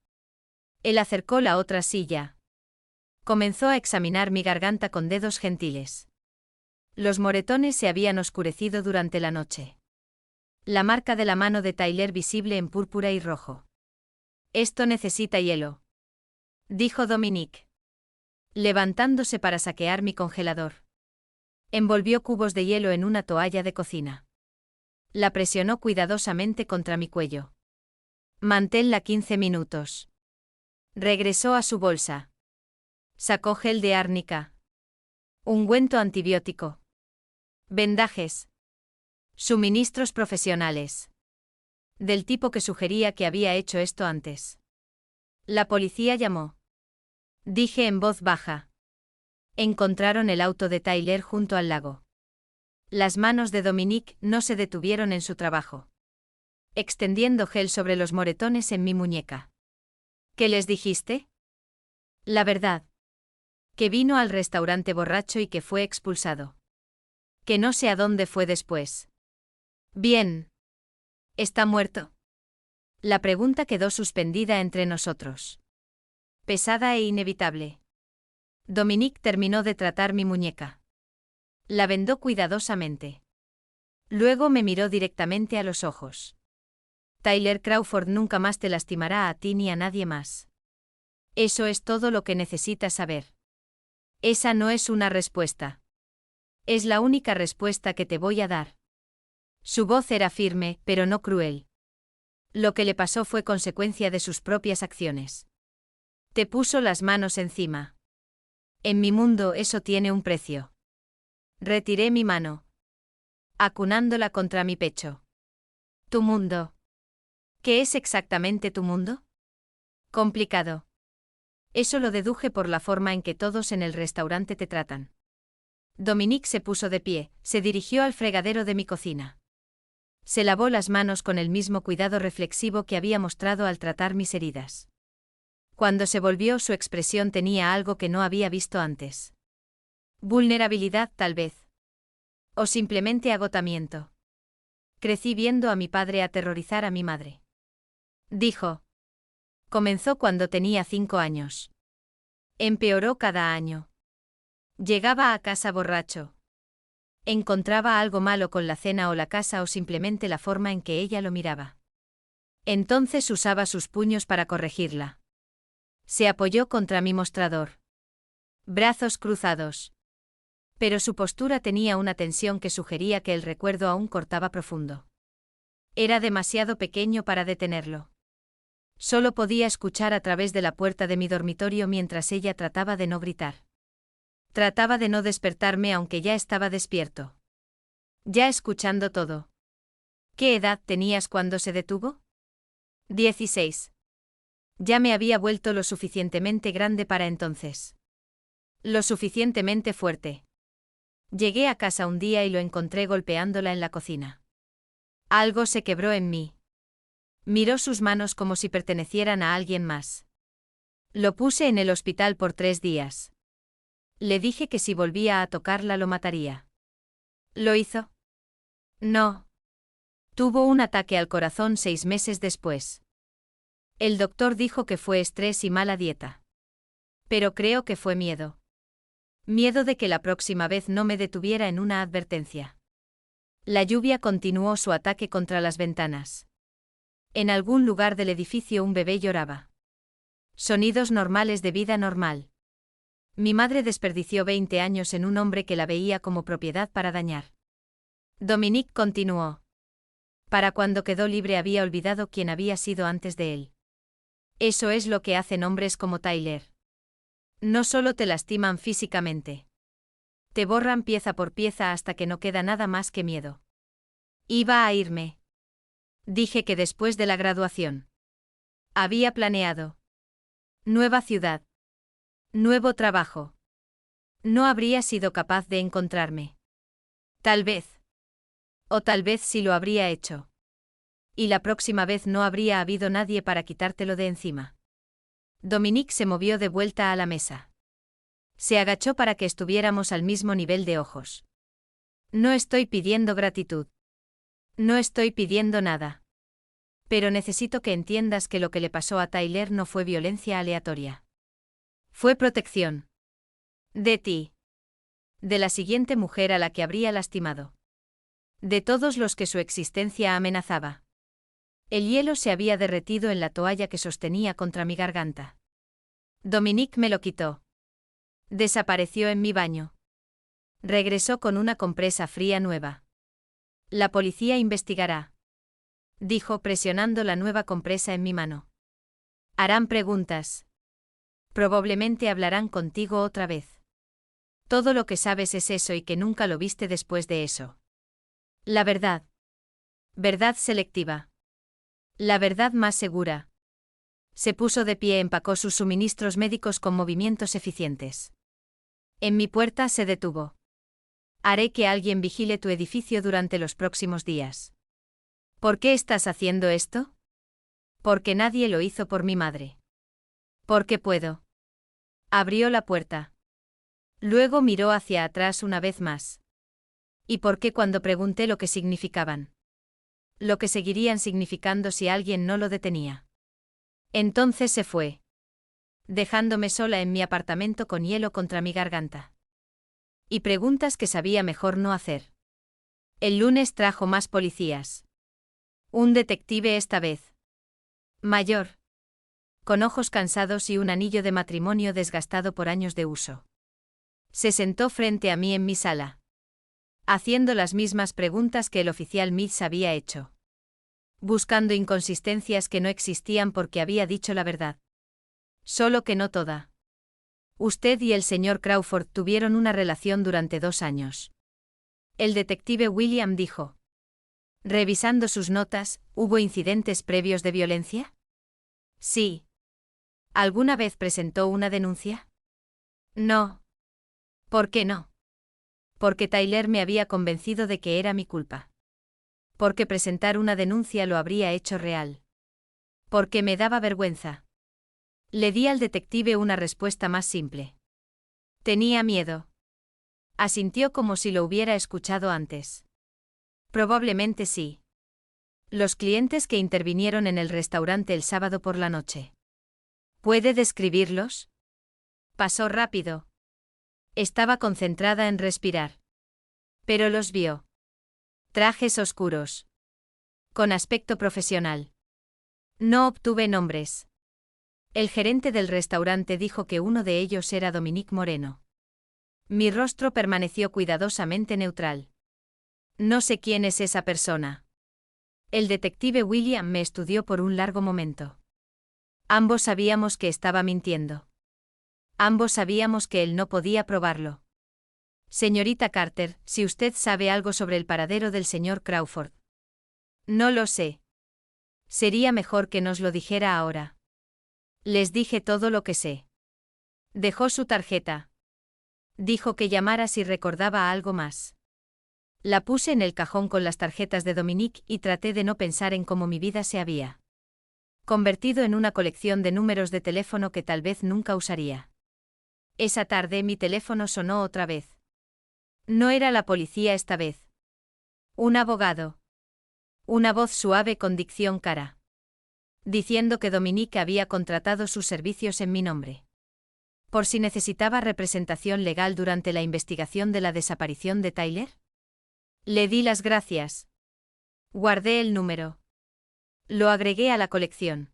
Él acercó la otra silla. Comenzó a examinar mi garganta con dedos gentiles. Los moretones se habían oscurecido durante la noche. La marca de la mano de Tyler visible en púrpura y rojo. Esto necesita hielo, dijo Dominique, levantándose para saquear mi congelador. Envolvió cubos de hielo en una toalla de cocina. La presionó cuidadosamente contra mi cuello. Manténla 15 minutos. Regresó a su bolsa. Sacó gel de árnica. Ungüento antibiótico. Vendajes. Suministros profesionales. Del tipo que sugería que había hecho esto antes. La policía llamó. Dije en voz baja. Encontraron el auto de Tyler junto al lago. Las manos de Dominique no se detuvieron en su trabajo, extendiendo gel sobre los moretones en mi muñeca. ¿Qué les dijiste? La verdad. Que vino al restaurante borracho y que fue expulsado. Que no sé a dónde fue después. Bien. ¿Está muerto? La pregunta quedó suspendida entre nosotros. Pesada e inevitable. Dominique terminó de tratar mi muñeca. La vendó cuidadosamente. Luego me miró directamente a los ojos. Tyler Crawford nunca más te lastimará a ti ni a nadie más. Eso es todo lo que necesitas saber. Esa no es una respuesta. Es la única respuesta que te voy a dar. Su voz era firme, pero no cruel. Lo que le pasó fue consecuencia de sus propias acciones. Te puso las manos encima. En mi mundo eso tiene un precio. Retiré mi mano, acunándola contra mi pecho. Tu mundo. ¿Qué es exactamente tu mundo? Complicado. Eso lo deduje por la forma en que todos en el restaurante te tratan. Dominique se puso de pie, se dirigió al fregadero de mi cocina. Se lavó las manos con el mismo cuidado reflexivo que había mostrado al tratar mis heridas. Cuando se volvió, su expresión tenía algo que no había visto antes. Vulnerabilidad, tal vez. O simplemente agotamiento. Crecí viendo a mi padre aterrorizar a mi madre. Dijo. Comenzó cuando tenía 5 años. Empeoró cada año. Llegaba a casa borracho. Encontraba algo malo con la cena o la casa o simplemente la forma en que ella lo miraba. Entonces usaba sus puños para corregirla. Se apoyó contra mi mostrador. Brazos cruzados. Pero su postura tenía una tensión que sugería que el recuerdo aún cortaba profundo. Era demasiado pequeño para detenerlo. Solo podía escuchar a través de la puerta de mi dormitorio mientras ella trataba de no gritar. Trataba de no despertarme aunque ya estaba despierto. Ya escuchando todo. ¿Qué edad tenías cuando se detuvo? 16. Ya me había vuelto lo suficientemente grande para entonces. Lo suficientemente fuerte. Llegué a casa un día y lo encontré golpeándola en la cocina. Algo se quebró en mí. Miró sus manos como si pertenecieran a alguien más. Lo puse en el hospital por 3 días. Le dije que si volvía a tocarla lo mataría. ¿Lo hizo? No. Tuvo un ataque al corazón 6 meses después. El doctor dijo que fue estrés y mala dieta. Pero creo que fue miedo. Miedo de que la próxima vez no me detuviera en una advertencia. La lluvia continuó su ataque contra las ventanas. En algún lugar del edificio un bebé lloraba. Sonidos normales de vida normal. Mi madre desperdició 20 años en un hombre que la veía como propiedad para dañar. Dominique continuó. Para cuando quedó libre había olvidado quién había sido antes de él. Eso es lo que hacen hombres como Tyler. No solo te lastiman físicamente. Te borran pieza por pieza hasta que no queda nada más que miedo. Iba a irme. Dije que después de la graduación. Había planeado. Nueva ciudad. Nuevo trabajo. No habría sido capaz de encontrarme. Tal vez. O tal vez sí lo habría hecho. Y la próxima vez no habría habido nadie para quitártelo de encima. Dominique se movió de vuelta a la mesa. Se agachó para que estuviéramos al mismo nivel de ojos. No estoy pidiendo gratitud. No estoy pidiendo nada. Pero necesito que entiendas que lo que le pasó a Tyler no fue violencia aleatoria. Fue protección. De ti. De la siguiente mujer a la que habría lastimado. De todos los que su existencia amenazaba. El hielo se había derretido en la toalla que sostenía contra mi garganta. Dominique me lo quitó. Desapareció en mi baño. Regresó con una compresa fría nueva. La policía investigará. Dijo presionando la nueva compresa en mi mano. Harán preguntas. Probablemente hablarán contigo otra vez. Todo lo que sabes es eso y que nunca lo viste después de eso. La verdad. Verdad selectiva. La verdad más segura. Se puso de pie, empacó sus suministros médicos con movimientos eficientes. En mi puerta se detuvo. Haré que alguien vigile tu edificio durante los próximos días. ¿Por qué estás haciendo esto? Porque nadie lo hizo por mi madre. Porque puedo. Abrió la puerta. Luego miró hacia atrás una vez más. ¿Y por qué cuando pregunté lo que significaban? Lo que seguirían significando si alguien no lo detenía. Entonces se fue. Dejándome sola en mi apartamento con hielo contra mi garganta. Y preguntas que sabía mejor no hacer. El lunes trajo más policías. Un detective esta vez. Mayor. Con ojos cansados y un anillo de matrimonio desgastado por años de uso. Se sentó frente a mí en mi sala. Haciendo las mismas preguntas que el oficial Mitz había hecho. Buscando inconsistencias que no existían porque había dicho la verdad. Solo que no toda. Usted y el señor Crawford tuvieron una relación durante 2 años. El detective William dijo. Revisando sus notas, ¿hubo incidentes previos de violencia? Sí. ¿Alguna vez presentó una denuncia? No. ¿Por qué no? Porque Tyler me había convencido de que era mi culpa. Porque presentar una denuncia lo habría hecho real. Porque me daba vergüenza. Le di al detective una respuesta más simple. Tenía miedo. Asintió como si lo hubiera escuchado antes. Probablemente sí. Los clientes que intervinieron en el restaurante el sábado por la noche. ¿Puede describirlos? Pasó rápido. Estaba concentrada en respirar. Pero los vio. Trajes oscuros. Con aspecto profesional. No obtuve nombres. El gerente del restaurante dijo que uno de ellos era Dominique Moreno. Mi rostro permaneció cuidadosamente neutral. No sé quién es esa persona. El detective William me estudió por un largo momento. Ambos sabíamos que estaba mintiendo. Ambos sabíamos que él no podía probarlo. Señorita Carter, si usted sabe algo sobre el paradero del señor Crawford. No lo sé. Sería mejor que nos lo dijera ahora. Les dije todo lo que sé. Dejó su tarjeta. Dijo que llamara si recordaba algo más. La puse en el cajón con las tarjetas de Dominique y traté de no pensar en cómo mi vida se había convertido en una colección de números de teléfono que tal vez nunca usaría. Esa tarde mi teléfono sonó otra vez. No era la policía esta vez. Un abogado. Una voz suave con dicción cara. Diciendo que Dominique había contratado sus servicios en mi nombre. Por si necesitaba representación legal durante la investigación de la desaparición de Tyler. Le di las gracias. Guardé el número. Lo agregué a la colección.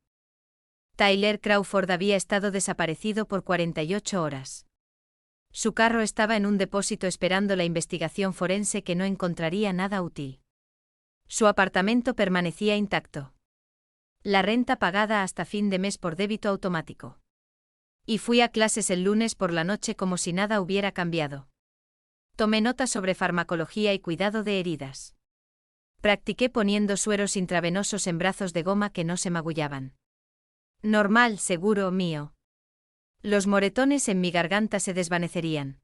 Tyler Crawford había estado desaparecido por 48 horas. Su carro estaba en un depósito esperando la investigación forense que no encontraría nada útil. Su apartamento permanecía intacto. La renta pagada hasta fin de mes por débito automático. Y fui a clases el lunes por la noche como si nada hubiera cambiado. Tomé notas sobre farmacología y cuidado de heridas. Practiqué poniendo sueros intravenosos en brazos de goma que no se magullaban. Normal, seguro, mío. Los moretones en mi garganta se desvanecerían.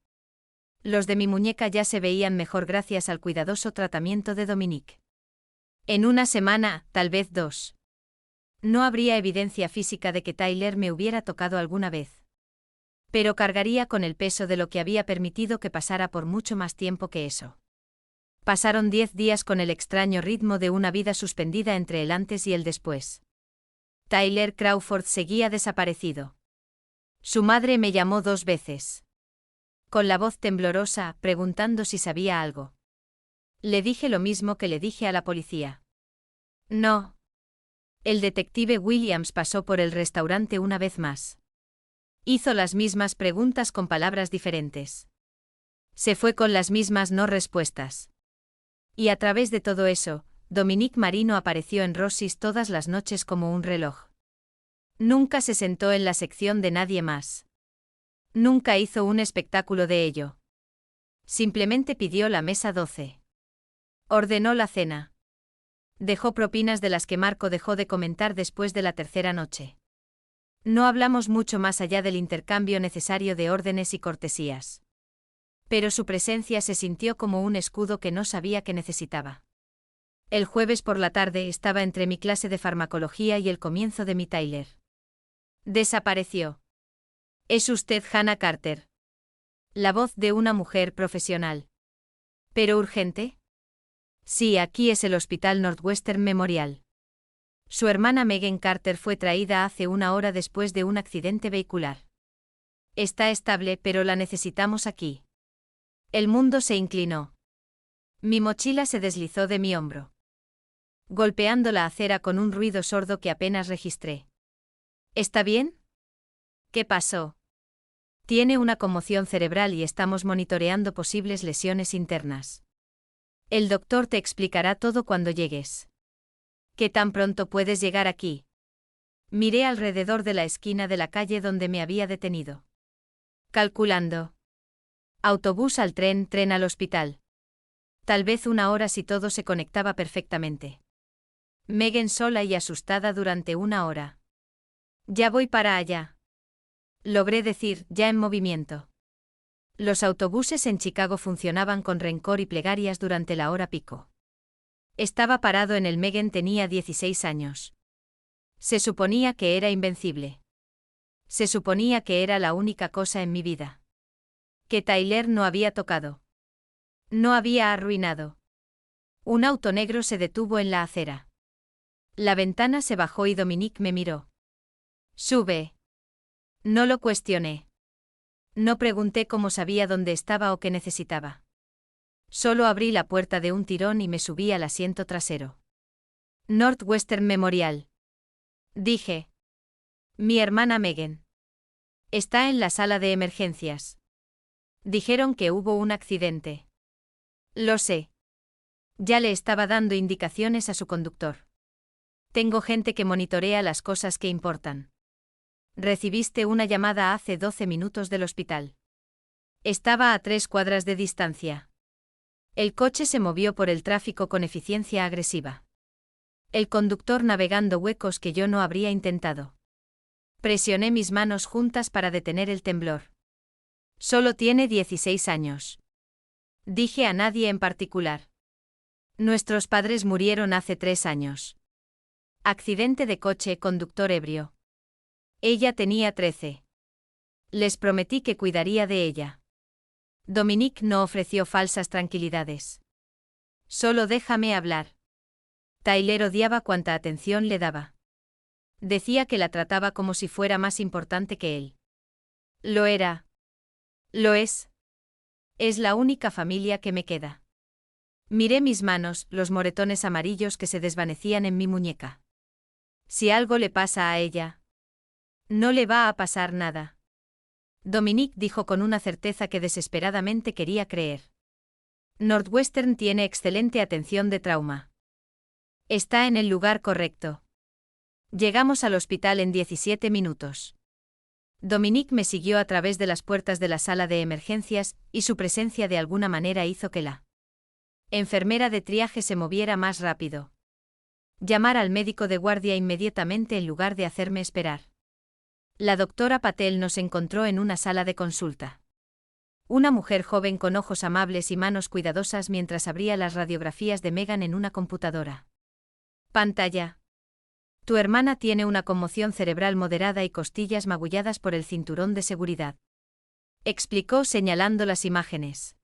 Los de mi muñeca ya se veían mejor gracias al cuidadoso tratamiento de Dominique. En una semana, tal vez 2. No habría evidencia física de que Tyler me hubiera tocado alguna vez. Pero cargaría con el peso de lo que había permitido que pasara por mucho más tiempo que eso. Pasaron 10 días con el extraño ritmo de una vida suspendida entre el antes y el después. Tyler Crawford seguía desaparecido. Su madre me llamó 2 veces. Con la voz temblorosa, preguntando si sabía algo. Le dije lo mismo que le dije a la policía. No. El detective Williams pasó por el restaurante una vez más. Hizo las mismas preguntas con palabras diferentes. Se fue con las mismas no respuestas. Y a través de todo eso, Dominique Marino apareció en Ross's todas las noches como un reloj. Nunca se sentó en la sección de nadie más. Nunca hizo un espectáculo de ello. Simplemente pidió la mesa 12. Ordenó la cena. Dejó propinas de las que Marco dejó de comentar después de la tercera noche. No hablamos mucho más allá del intercambio necesario de órdenes y cortesías. Pero su presencia se sintió como un escudo que no sabía que necesitaba. El jueves por la tarde estaba entre mi clase de farmacología y el comienzo de mi Tyler. Desapareció. ¿Es usted Hannah Carter? La voz de una mujer profesional. ¿Pero urgente? Sí, aquí es el Hospital Northwestern Memorial. Su hermana Megan Carter fue traída hace 1 hora después de un accidente vehicular. Está estable, pero la necesitamos aquí. El mundo se inclinó. Mi mochila se deslizó de mi hombro, golpeando la acera con un ruido sordo que apenas registré. ¿Está bien? ¿Qué pasó? Tiene una conmoción cerebral y estamos monitoreando posibles lesiones internas. El doctor te explicará todo cuando llegues. ¿Qué tan pronto puedes llegar aquí? Miré alrededor de la esquina de la calle donde me había detenido. Calculando. Autobús al tren, tren al hospital. Tal vez 1 hora si todo se conectaba perfectamente. Megan sola y asustada durante 1 hora. Ya voy para allá. Logré decir, ya en movimiento. Los autobuses en Chicago funcionaban con rencor y plegarias durante la hora pico. Estaba parado en el Megan tenía 16 años. Se suponía que era invencible. Se suponía que era la única cosa en mi vida. Que Tyler no había tocado. No había arruinado. Un auto negro se detuvo en la acera. La ventana se bajó y Dominique me miró. Sube. No lo cuestioné. No pregunté cómo sabía dónde estaba o qué necesitaba. Solo abrí la puerta de un tirón y me subí al asiento trasero. Northwestern Memorial. Dije. Mi hermana Megan. Está en la sala de emergencias. Dijeron que hubo un accidente. Lo sé. Ya le estaba dando indicaciones a su conductor. Tengo gente que monitorea las cosas que importan. Recibiste una llamada hace 12 minutos del hospital. Estaba a 3 cuadras de distancia. El coche se movió por el tráfico con eficiencia agresiva. El conductor navegando huecos que yo no habría intentado. Presioné mis manos juntas para detener el temblor. Solo tiene 16 años. Dije a nadie en particular. Nuestros padres murieron hace 3 años. Accidente de coche, conductor ebrio. Ella tenía 13. Les prometí que cuidaría de ella. Dominique no ofreció falsas tranquilidades. Solo déjame hablar. Tyler odiaba cuanta atención le daba. Decía que la trataba como si fuera más importante que él. Lo era. Lo es. Es la única familia que me queda. Miré mis manos, los moretones amarillos que se desvanecían en mi muñeca. Si algo le pasa a ella, no le va a pasar nada. Dominique dijo con una certeza que desesperadamente quería creer. Northwestern tiene excelente atención de trauma. Está en el lugar correcto. Llegamos al hospital en 17 minutos. Dominique me siguió a través de las puertas de la sala de emergencias, y su presencia de alguna manera hizo que la enfermera de triaje se moviera más rápido. Llamar al médico de guardia inmediatamente en lugar de hacerme esperar. La doctora Patel nos encontró en una sala de consulta. Una mujer joven con ojos amables y manos cuidadosas mientras abría las radiografías de Megan en una computadora. Pantalla. Tu hermana tiene una conmoción cerebral moderada y costillas magulladas por el cinturón de seguridad. Explicó señalando las imágenes.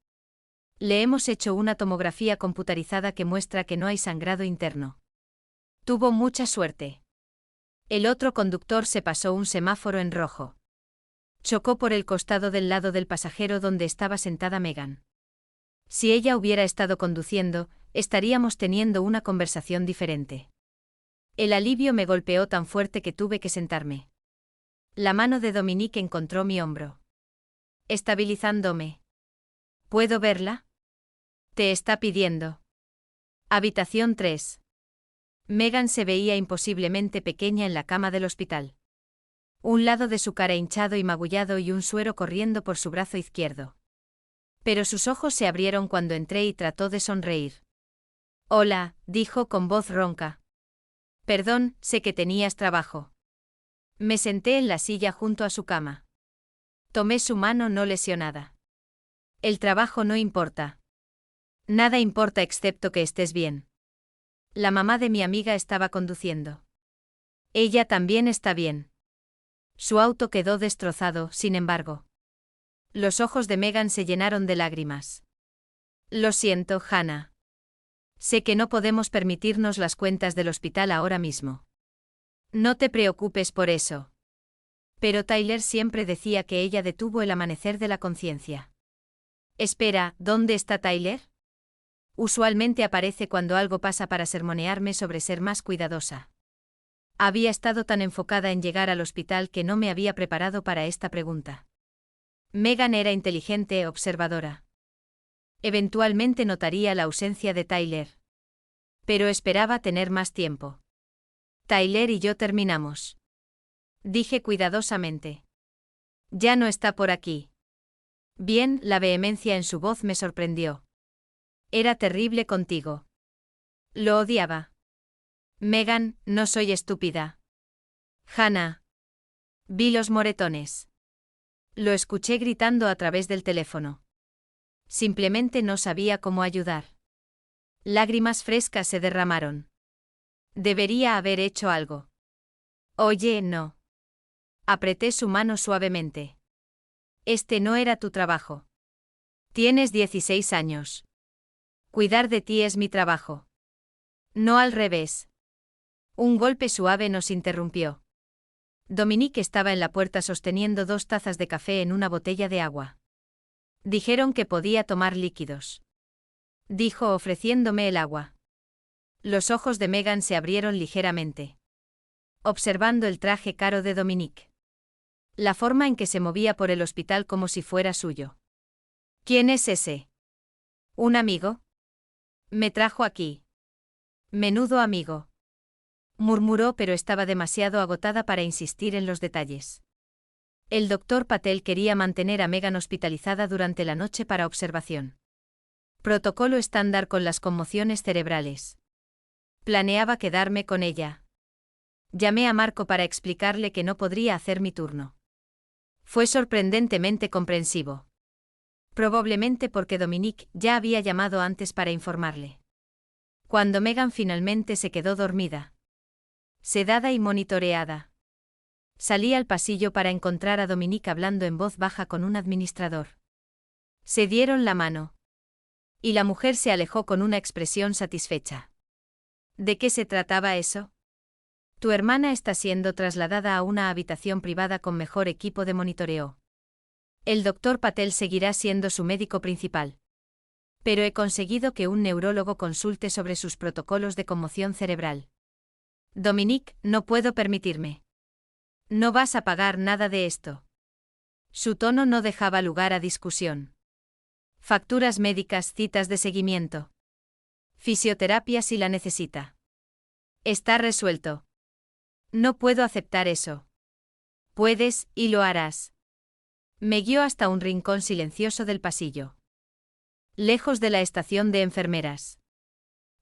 Le hemos hecho una tomografía computarizada que muestra que no hay sangrado interno. Tuvo mucha suerte. El otro conductor se pasó un semáforo en rojo. Chocó por el costado del lado del pasajero donde estaba sentada Megan. Si ella hubiera estado conduciendo, estaríamos teniendo una conversación diferente. El alivio me golpeó tan fuerte que tuve que sentarme. La mano de Dominique encontró mi hombro. Estabilizándome. ¿Puedo verla? Te está pidiendo. Habitación 3. Megan se veía imposiblemente pequeña en la cama del hospital. Un lado de su cara hinchado y magullado y un suero corriendo por su brazo izquierdo. Pero sus ojos se abrieron cuando entré y trató de sonreír. Hola, dijo con voz ronca. Perdón, sé que tenías trabajo. Me senté en la silla junto a su cama. Tomé su mano no lesionada. El trabajo no importa. Nada importa excepto que estés bien. La mamá de mi amiga estaba conduciendo. Ella también está bien. Su auto quedó destrozado, sin embargo. Los ojos de Megan se llenaron de lágrimas. Lo siento, Hannah. Sé que no podemos permitirnos las cuentas del hospital ahora mismo. No te preocupes por eso. Pero Tyler siempre decía que ella detuvo el amanecer de la conciencia. Espera, ¿dónde está Tyler? Usualmente aparece cuando algo pasa para sermonearme sobre ser más cuidadosa. Había estado tan enfocada en llegar al hospital que no me había preparado para esta pregunta. Megan era inteligente, observadora. Eventualmente notaría la ausencia de Tyler. Pero esperaba tener más tiempo. Tyler y yo terminamos. Dije cuidadosamente. Ya no está por aquí. Bien, la vehemencia en su voz me sorprendió. Era terrible contigo. Lo odiaba. Megan, no soy estúpida. Hannah. Vi los moretones. Lo escuché gritando a través del teléfono. Simplemente no sabía cómo ayudar. Lágrimas frescas se derramaron. Debería haber hecho algo. Oye, no. Apreté su mano suavemente. Este no era tu trabajo. Tienes 16 años. Cuidar de ti es mi trabajo. No al revés. Un golpe suave nos interrumpió. Dominique estaba en la puerta sosteniendo 2 tazas de café en una botella de agua. Dijeron que podía tomar líquidos. Dijo ofreciéndome el agua. Los ojos de Megan se abrieron ligeramente. Observando el traje caro de Dominique. La forma en que se movía por el hospital como si fuera suyo. ¿Quién es ese? ¿Un amigo? Me trajo aquí. Menudo amigo. Murmuró, pero estaba demasiado agotada para insistir en los detalles. El doctor Patel quería mantener a Megan hospitalizada durante la noche para observación. Protocolo estándar con las conmociones cerebrales. Planeaba quedarme con ella. Llamé a Marco para explicarle que no podría hacer mi turno. Fue sorprendentemente comprensivo. Probablemente porque Dominique ya había llamado antes para informarle. Cuando Megan finalmente se quedó dormida, sedada y monitoreada, salí al pasillo para encontrar a Dominique hablando en voz baja con un administrador. Se dieron la mano. Y la mujer se alejó con una expresión satisfecha. ¿De qué se trataba eso? Tu hermana está siendo trasladada a una habitación privada con mejor equipo de monitoreo. El doctor Patel seguirá siendo su médico principal. Pero he conseguido que un neurólogo consulte sobre sus protocolos de conmoción cerebral. Dominique, no puedo permitirme. No vas a pagar nada de esto. Su tono no dejaba lugar a discusión. Facturas médicas, citas de seguimiento. Fisioterapia si la necesita. Está resuelto. No puedo aceptar eso. Puedes, y lo harás. Me guió hasta un rincón silencioso del pasillo. Lejos de la estación de enfermeras.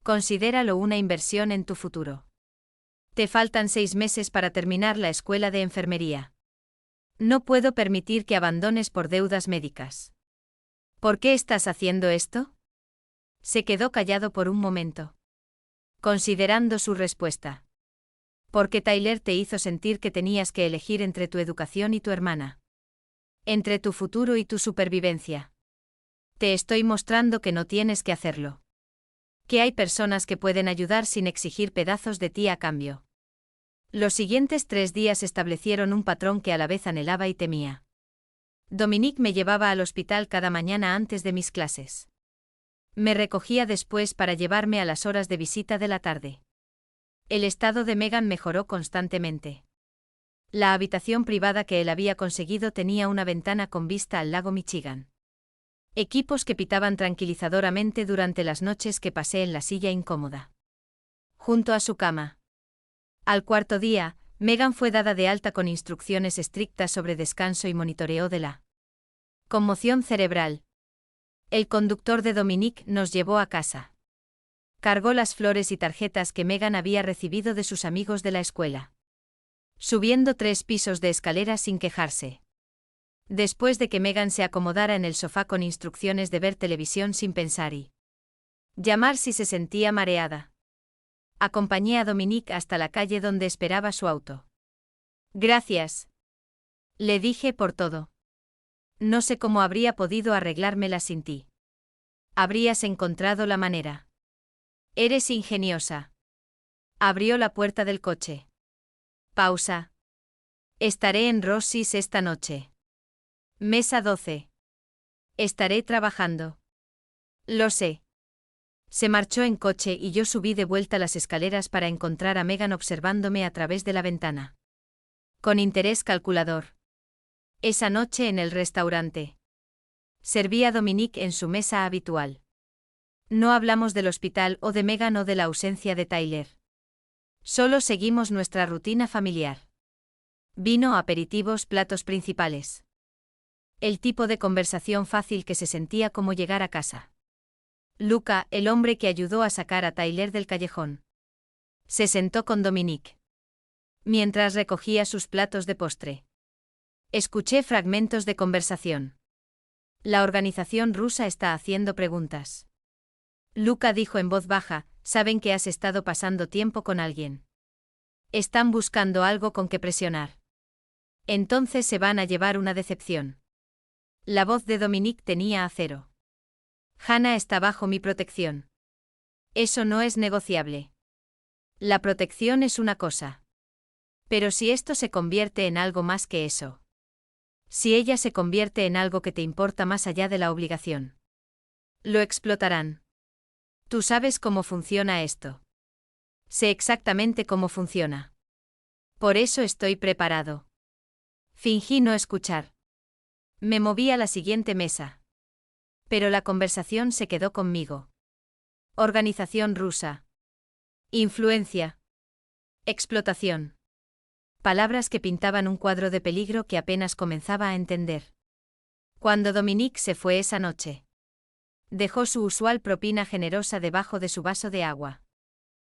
Considéralo una inversión en tu futuro. Te faltan 6 meses para terminar la escuela de enfermería. No puedo permitir que abandones por deudas médicas. ¿Por qué estás haciendo esto? Se quedó callado por un momento, considerando su respuesta. Porque Tyler te hizo sentir que tenías que elegir entre tu educación y tu hermana. Entre tu futuro y tu supervivencia. Te estoy mostrando que no tienes que hacerlo. Que hay personas que pueden ayudar sin exigir pedazos de ti a cambio. Los siguientes 3 días establecieron un patrón que a la vez anhelaba y temía. Dominique me llevaba al hospital cada mañana antes de mis clases. Me recogía después para llevarme a las horas de visita de la tarde. El estado de Megan mejoró constantemente. La habitación privada que él había conseguido tenía una ventana con vista al lago Michigan. Equipos que pitaban tranquilizadoramente durante las noches que pasé en la silla incómoda. Junto a su cama. Al 4.º día, Megan fue dada de alta con instrucciones estrictas sobre descanso y monitoreo de la conmoción cerebral. El conductor de Dominique nos llevó a casa. Cargó las flores y tarjetas que Megan había recibido de sus amigos de la escuela. Subiendo 3 pisos de escalera sin quejarse. Después de que Megan se acomodara en el sofá con instrucciones de ver televisión sin pensar y llamar si se sentía mareada. Acompañé a Dominique hasta la calle donde esperaba su auto. Gracias. Le dije por todo. No sé cómo habría podido arreglármela sin ti. Habrías encontrado la manera. Eres ingeniosa. Abrió la puerta del coche. Pausa. Estaré en Rossi's esta noche. Mesa 12. Estaré trabajando. Lo sé. Se marchó en coche y yo subí de vuelta las escaleras para encontrar a Megan observándome a través de la ventana. Con interés calculador. Esa noche en el restaurante. Serví a Dominique en su mesa habitual. No hablamos del hospital o de Megan o de la ausencia de Tyler. Solo seguimos nuestra rutina familiar. Vino, aperitivos, platos principales. El tipo de conversación fácil que se sentía como llegar a casa. Luca, el hombre que ayudó a sacar a Tyler del callejón. Se sentó con Dominique. Mientras recogía sus platos de postre. Escuché fragmentos de conversación. La organización rusa está haciendo preguntas. Luca dijo en voz baja, saben que has estado pasando tiempo con alguien. Están buscando algo con que presionar. Entonces se van a llevar una decepción. La voz de Dominique tenía acero. Hannah está bajo mi protección. Eso no es negociable. La protección es una cosa. Pero si esto se convierte en algo más que eso. Si ella se convierte en algo que te importa más allá de la obligación. Lo explotarán. Tú sabes cómo funciona esto. Sé exactamente cómo funciona. Por eso estoy preparado. Fingí no escuchar. Me moví a la siguiente mesa. Pero la conversación se quedó conmigo. Organización rusa. Influencia. Explotación. Palabras que pintaban un cuadro de peligro que apenas comenzaba a entender. Cuando Dominique se fue esa noche, dejó su usual propina generosa debajo de su vaso de agua.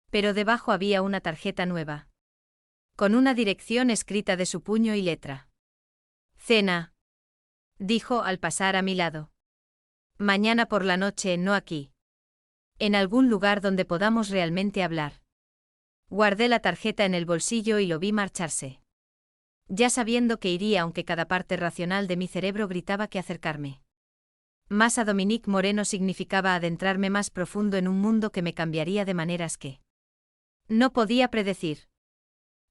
Pero debajo había una tarjeta nueva, con una dirección escrita de su puño y letra. Cena, dijo al pasar a mi lado. Mañana por la noche, no aquí. En algún lugar donde podamos realmente hablar. Guardé la tarjeta en el bolsillo y lo vi marcharse. Ya sabiendo que iría, aunque cada parte racional de mi cerebro gritaba que acercarme más a Dominique Moreno significaba adentrarme más profundo en un mundo que me cambiaría de maneras que no podía predecir.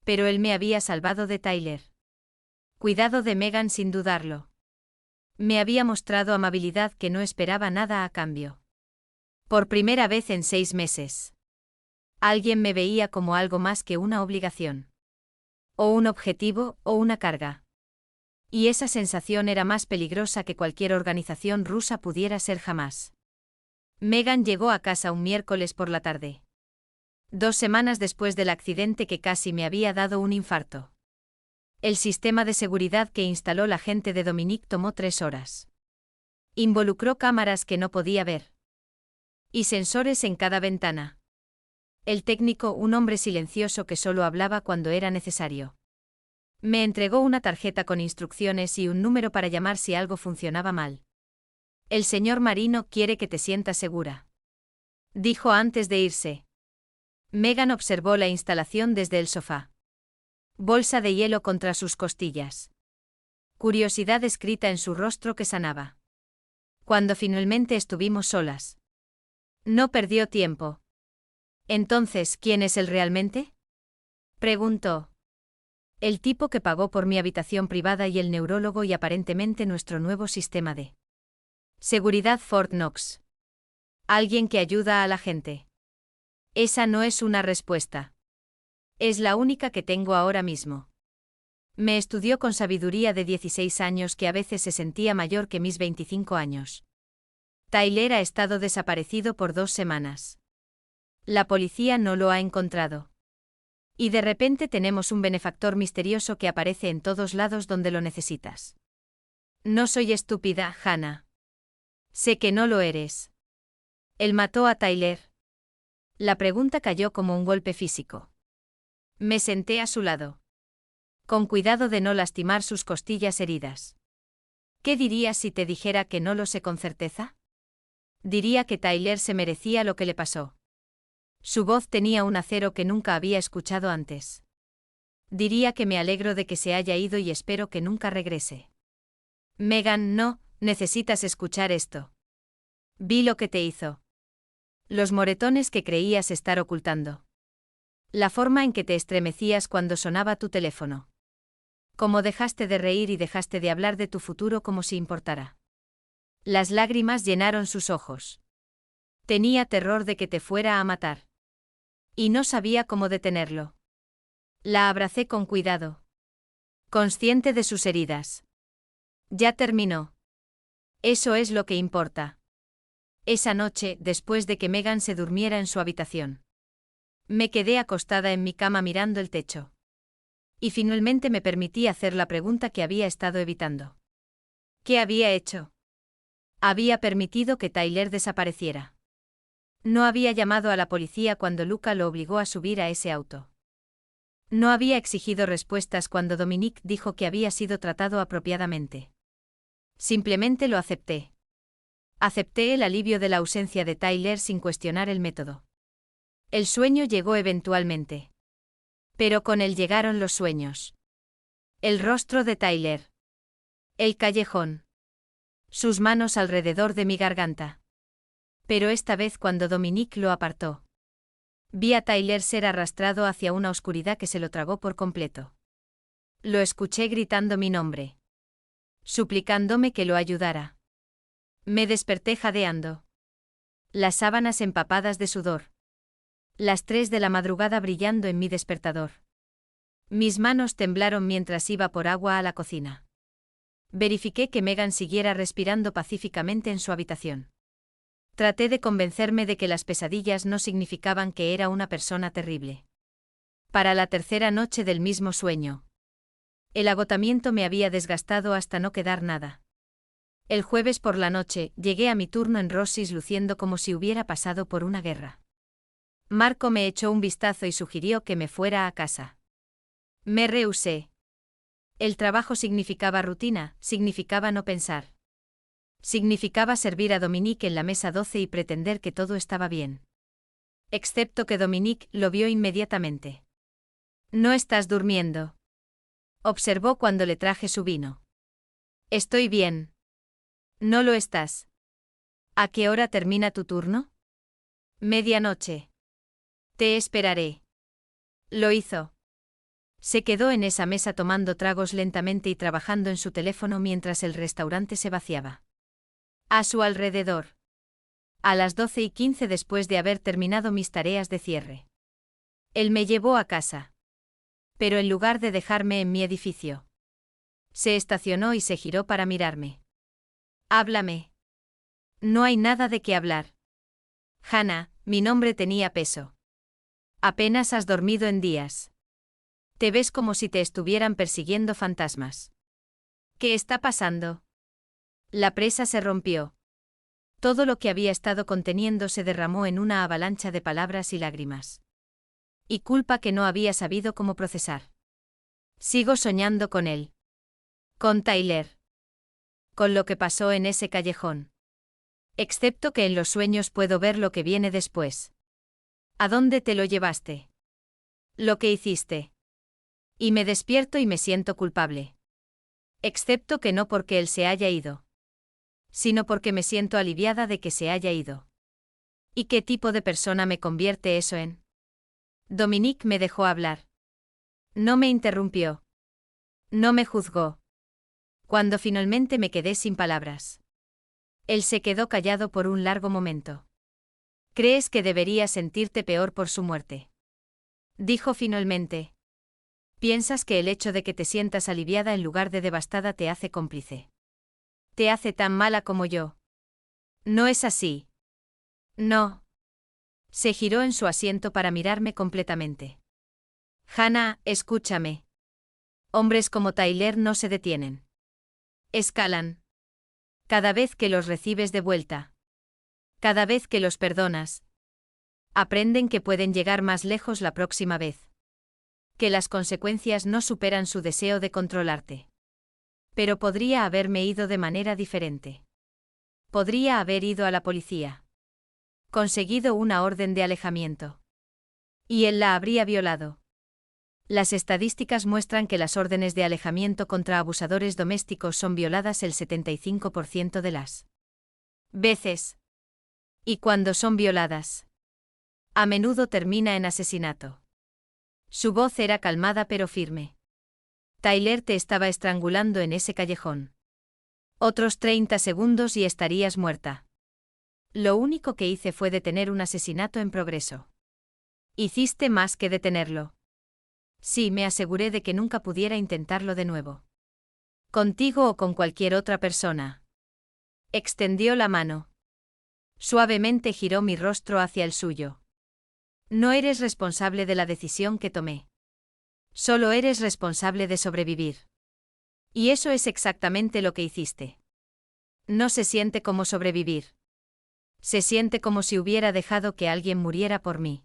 Pero él me había salvado de Tyler. Cuidado de Megan sin dudarlo. Me había mostrado amabilidad que no esperaba nada a cambio. Por primera vez en 6 meses. Alguien me veía como algo más que una obligación. O un objetivo, o una carga. Y esa sensación era más peligrosa que cualquier organización rusa pudiera ser jamás. Megan llegó a casa un miércoles por la tarde. 2 semanas después del accidente que casi me había dado un infarto. El sistema de seguridad que instaló la gente de Dominique tomó 3 horas. Involucró cámaras que no podía ver. Y sensores en cada ventana. El técnico, un hombre silencioso que solo hablaba cuando era necesario. Me entregó una tarjeta con instrucciones y un número para llamar si algo funcionaba mal. El señor Marino quiere que te sientas segura, dijo antes de irse. Megan observó la instalación desde el sofá. Bolsa de hielo contra sus costillas. Curiosidad escrita en su rostro que sanaba. Cuando finalmente estuvimos solas. No perdió tiempo. Entonces, ¿quién es él realmente? Preguntó. El tipo que pagó por mi habitación privada y el neurólogo y aparentemente nuestro nuevo sistema de seguridad Fort Knox. Alguien que ayuda a la gente. Esa no es una respuesta. Es la única que tengo ahora mismo. Me estudió con sabiduría de 16 años que a veces se sentía mayor que mis 25 años. Tyler ha estado desaparecido por 2 semanas. La policía no lo ha encontrado. Y de repente tenemos un benefactor misterioso que aparece en todos lados donde lo necesitas. No soy estúpida, Hannah. Sé que no lo eres. ¿Él mató a Tyler? La pregunta cayó como un golpe físico. Me senté a su lado. Con cuidado de no lastimar sus costillas heridas. ¿Qué dirías si te dijera que no lo sé con certeza? Diría que Tyler se merecía lo que le pasó. Su voz tenía un acero que nunca había escuchado antes. Diría que me alegro de que se haya ido y espero que nunca regrese. Megan, no, necesitas escuchar esto. Vi lo que te hizo. Los moretones que creías estar ocultando. La forma en que te estremecías cuando sonaba tu teléfono. Cómo dejaste de reír y dejaste de hablar de tu futuro como si importara. Las lágrimas llenaron sus ojos. Tenía terror de que te fuera a matar. Y no sabía cómo detenerlo. La abracé con cuidado. Consciente de sus heridas. Ya terminó. Eso es lo que importa. Esa noche, después de que Megan se durmiera en su habitación. Me quedé acostada en mi cama mirando el techo. Y finalmente me permití hacer la pregunta que había estado evitando. ¿Qué había hecho? Había permitido que Tyler desapareciera. No había llamado a la policía cuando Luca lo obligó a subir a ese auto. No había exigido respuestas cuando Dominique dijo que había sido tratado apropiadamente. Simplemente lo acepté. Acepté el alivio de la ausencia de Tyler sin cuestionar el método. El sueño llegó eventualmente. Pero con él llegaron los sueños. El rostro de Tyler. El callejón. Sus manos alrededor de mi garganta. Pero esta vez cuando Dominique lo apartó. Vi a Tyler ser arrastrado hacia una oscuridad que se lo tragó por completo. Lo escuché gritando mi nombre. Suplicándome que lo ayudara. Me desperté jadeando. Las sábanas empapadas de sudor. Las 3 de la madrugada brillando en mi despertador. Mis manos temblaron mientras iba por agua a la cocina. Verifiqué que Megan siguiera respirando pacíficamente en su habitación. Traté de convencerme de que las pesadillas no significaban que era una persona terrible. Para la tercera noche del mismo sueño. El agotamiento me había desgastado hasta no quedar nada. El jueves por la noche, llegué a mi turno en Ross's luciendo como si hubiera pasado por una guerra. Marco me echó un vistazo y sugirió que me fuera a casa. Me rehusé. El trabajo significaba rutina, significaba no pensar. Significaba servir a Dominique en la mesa 12 y pretender que todo estaba bien. Excepto que Dominique lo vio inmediatamente. «No estás durmiendo», observó cuando le traje su vino. «Estoy bien». «No lo estás». «¿A qué hora termina tu turno?» «Medianoche». «Te esperaré». Lo hizo. Se quedó en esa mesa tomando tragos lentamente y trabajando en su teléfono mientras el restaurante se vaciaba. A su alrededor. A las 12:15 después de haber terminado mis tareas de cierre. Él me llevó a casa. Pero en lugar de dejarme en mi edificio. Se estacionó y se giró para mirarme. Háblame. No hay nada de qué hablar. Hannah, mi nombre tenía peso. Apenas has dormido en días. Te ves como si te estuvieran persiguiendo fantasmas. ¿Qué está pasando? La presa se rompió. Todo lo que había estado conteniendo se derramó en una avalancha de palabras y lágrimas. Y culpa que no había sabido cómo procesar. Sigo soñando con él. Con Tyler. Con lo que pasó en ese callejón. Excepto que en los sueños puedo ver lo que viene después. ¿A dónde te lo llevaste? Lo que hiciste. Y me despierto y me siento culpable. Excepto que no porque él se haya ido. Sino porque me siento aliviada de que se haya ido. ¿Y qué tipo de persona me convierte eso en? Dominique me dejó hablar. No me interrumpió. No me juzgó. Cuando finalmente me quedé sin palabras. Él se quedó callado por un largo momento. ¿Crees que deberías sentirte peor por su muerte? Dijo finalmente. ¿Piensas que el hecho de que te sientas aliviada en lugar de devastada te hace cómplice? ¿Te hace tan mala como yo? No es así. No. Se giró en su asiento para mirarme completamente. Hannah, escúchame. Hombres como Tyler no se detienen. Escalan. Cada vez que los recibes de vuelta. Cada vez que los perdonas. Aprenden que pueden llegar más lejos la próxima vez. Que las consecuencias no superan su deseo de controlarte. Pero podría haberme ido de manera diferente. Podría haber ido a la policía. Conseguido una orden de alejamiento. Y él la habría violado. Las estadísticas muestran que las órdenes de alejamiento contra abusadores domésticos son violadas el 75% de las veces. Y cuando son violadas, a menudo termina en asesinato. Su voz era calmada pero firme. Tyler te estaba estrangulando en ese callejón. Otros 30 segundos y estarías muerta. Lo único que hice fue detener un asesinato en progreso. Hiciste más que detenerlo. Sí, me aseguré de que nunca pudiera intentarlo de nuevo. Contigo o con cualquier otra persona. Extendió la mano. Suavemente giró mi rostro hacia el suyo. No eres responsable de la decisión que tomé. Solo eres responsable de sobrevivir. Y eso es exactamente lo que hiciste. No se siente como sobrevivir. Se siente como si hubiera dejado que alguien muriera por mí.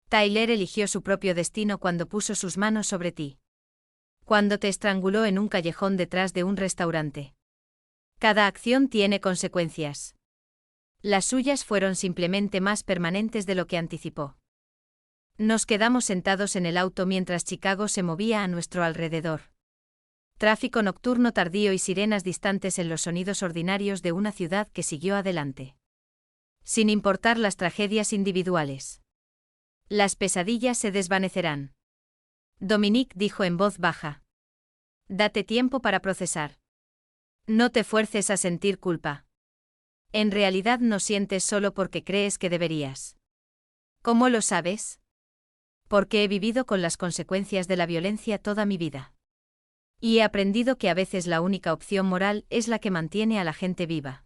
Tyler eligió su propio destino cuando puso sus manos sobre ti. Cuando te estranguló en un callejón detrás de un restaurante. Cada acción tiene consecuencias. Las suyas fueron simplemente más permanentes de lo que anticipó. Nos quedamos sentados en el auto mientras Chicago se movía a nuestro alrededor. Tráfico nocturno tardío y sirenas distantes en los sonidos ordinarios de una ciudad que siguió adelante. Sin importar las tragedias individuales. Las pesadillas se desvanecerán. Dominique dijo en voz baja. Date tiempo para procesar. No te fuerces a sentir culpa. En realidad no sientes solo porque crees que deberías. ¿Cómo lo sabes? Porque he vivido con las consecuencias de la violencia toda mi vida. Y he aprendido que a veces la única opción moral es la que mantiene a la gente viva.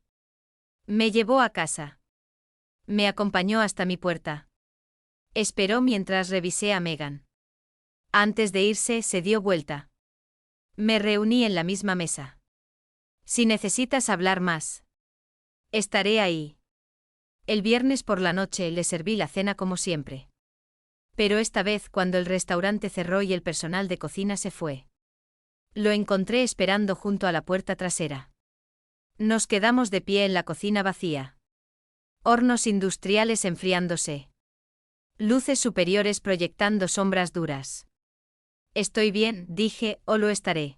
Me llevó a casa. Me acompañó hasta mi puerta. Esperó mientras revisé a Megan. Antes de irse, se dio vuelta. Me reuní en la misma mesa. Si necesitas hablar más, estaré ahí. El viernes por la noche le serví la cena como siempre. Pero esta vez, cuando el restaurante cerró y el personal de cocina se fue, lo encontré esperando junto a la puerta trasera. Nos quedamos de pie en la cocina vacía. Hornos industriales enfriándose. Luces superiores proyectando sombras duras. Estoy bien, dije, o lo estaré.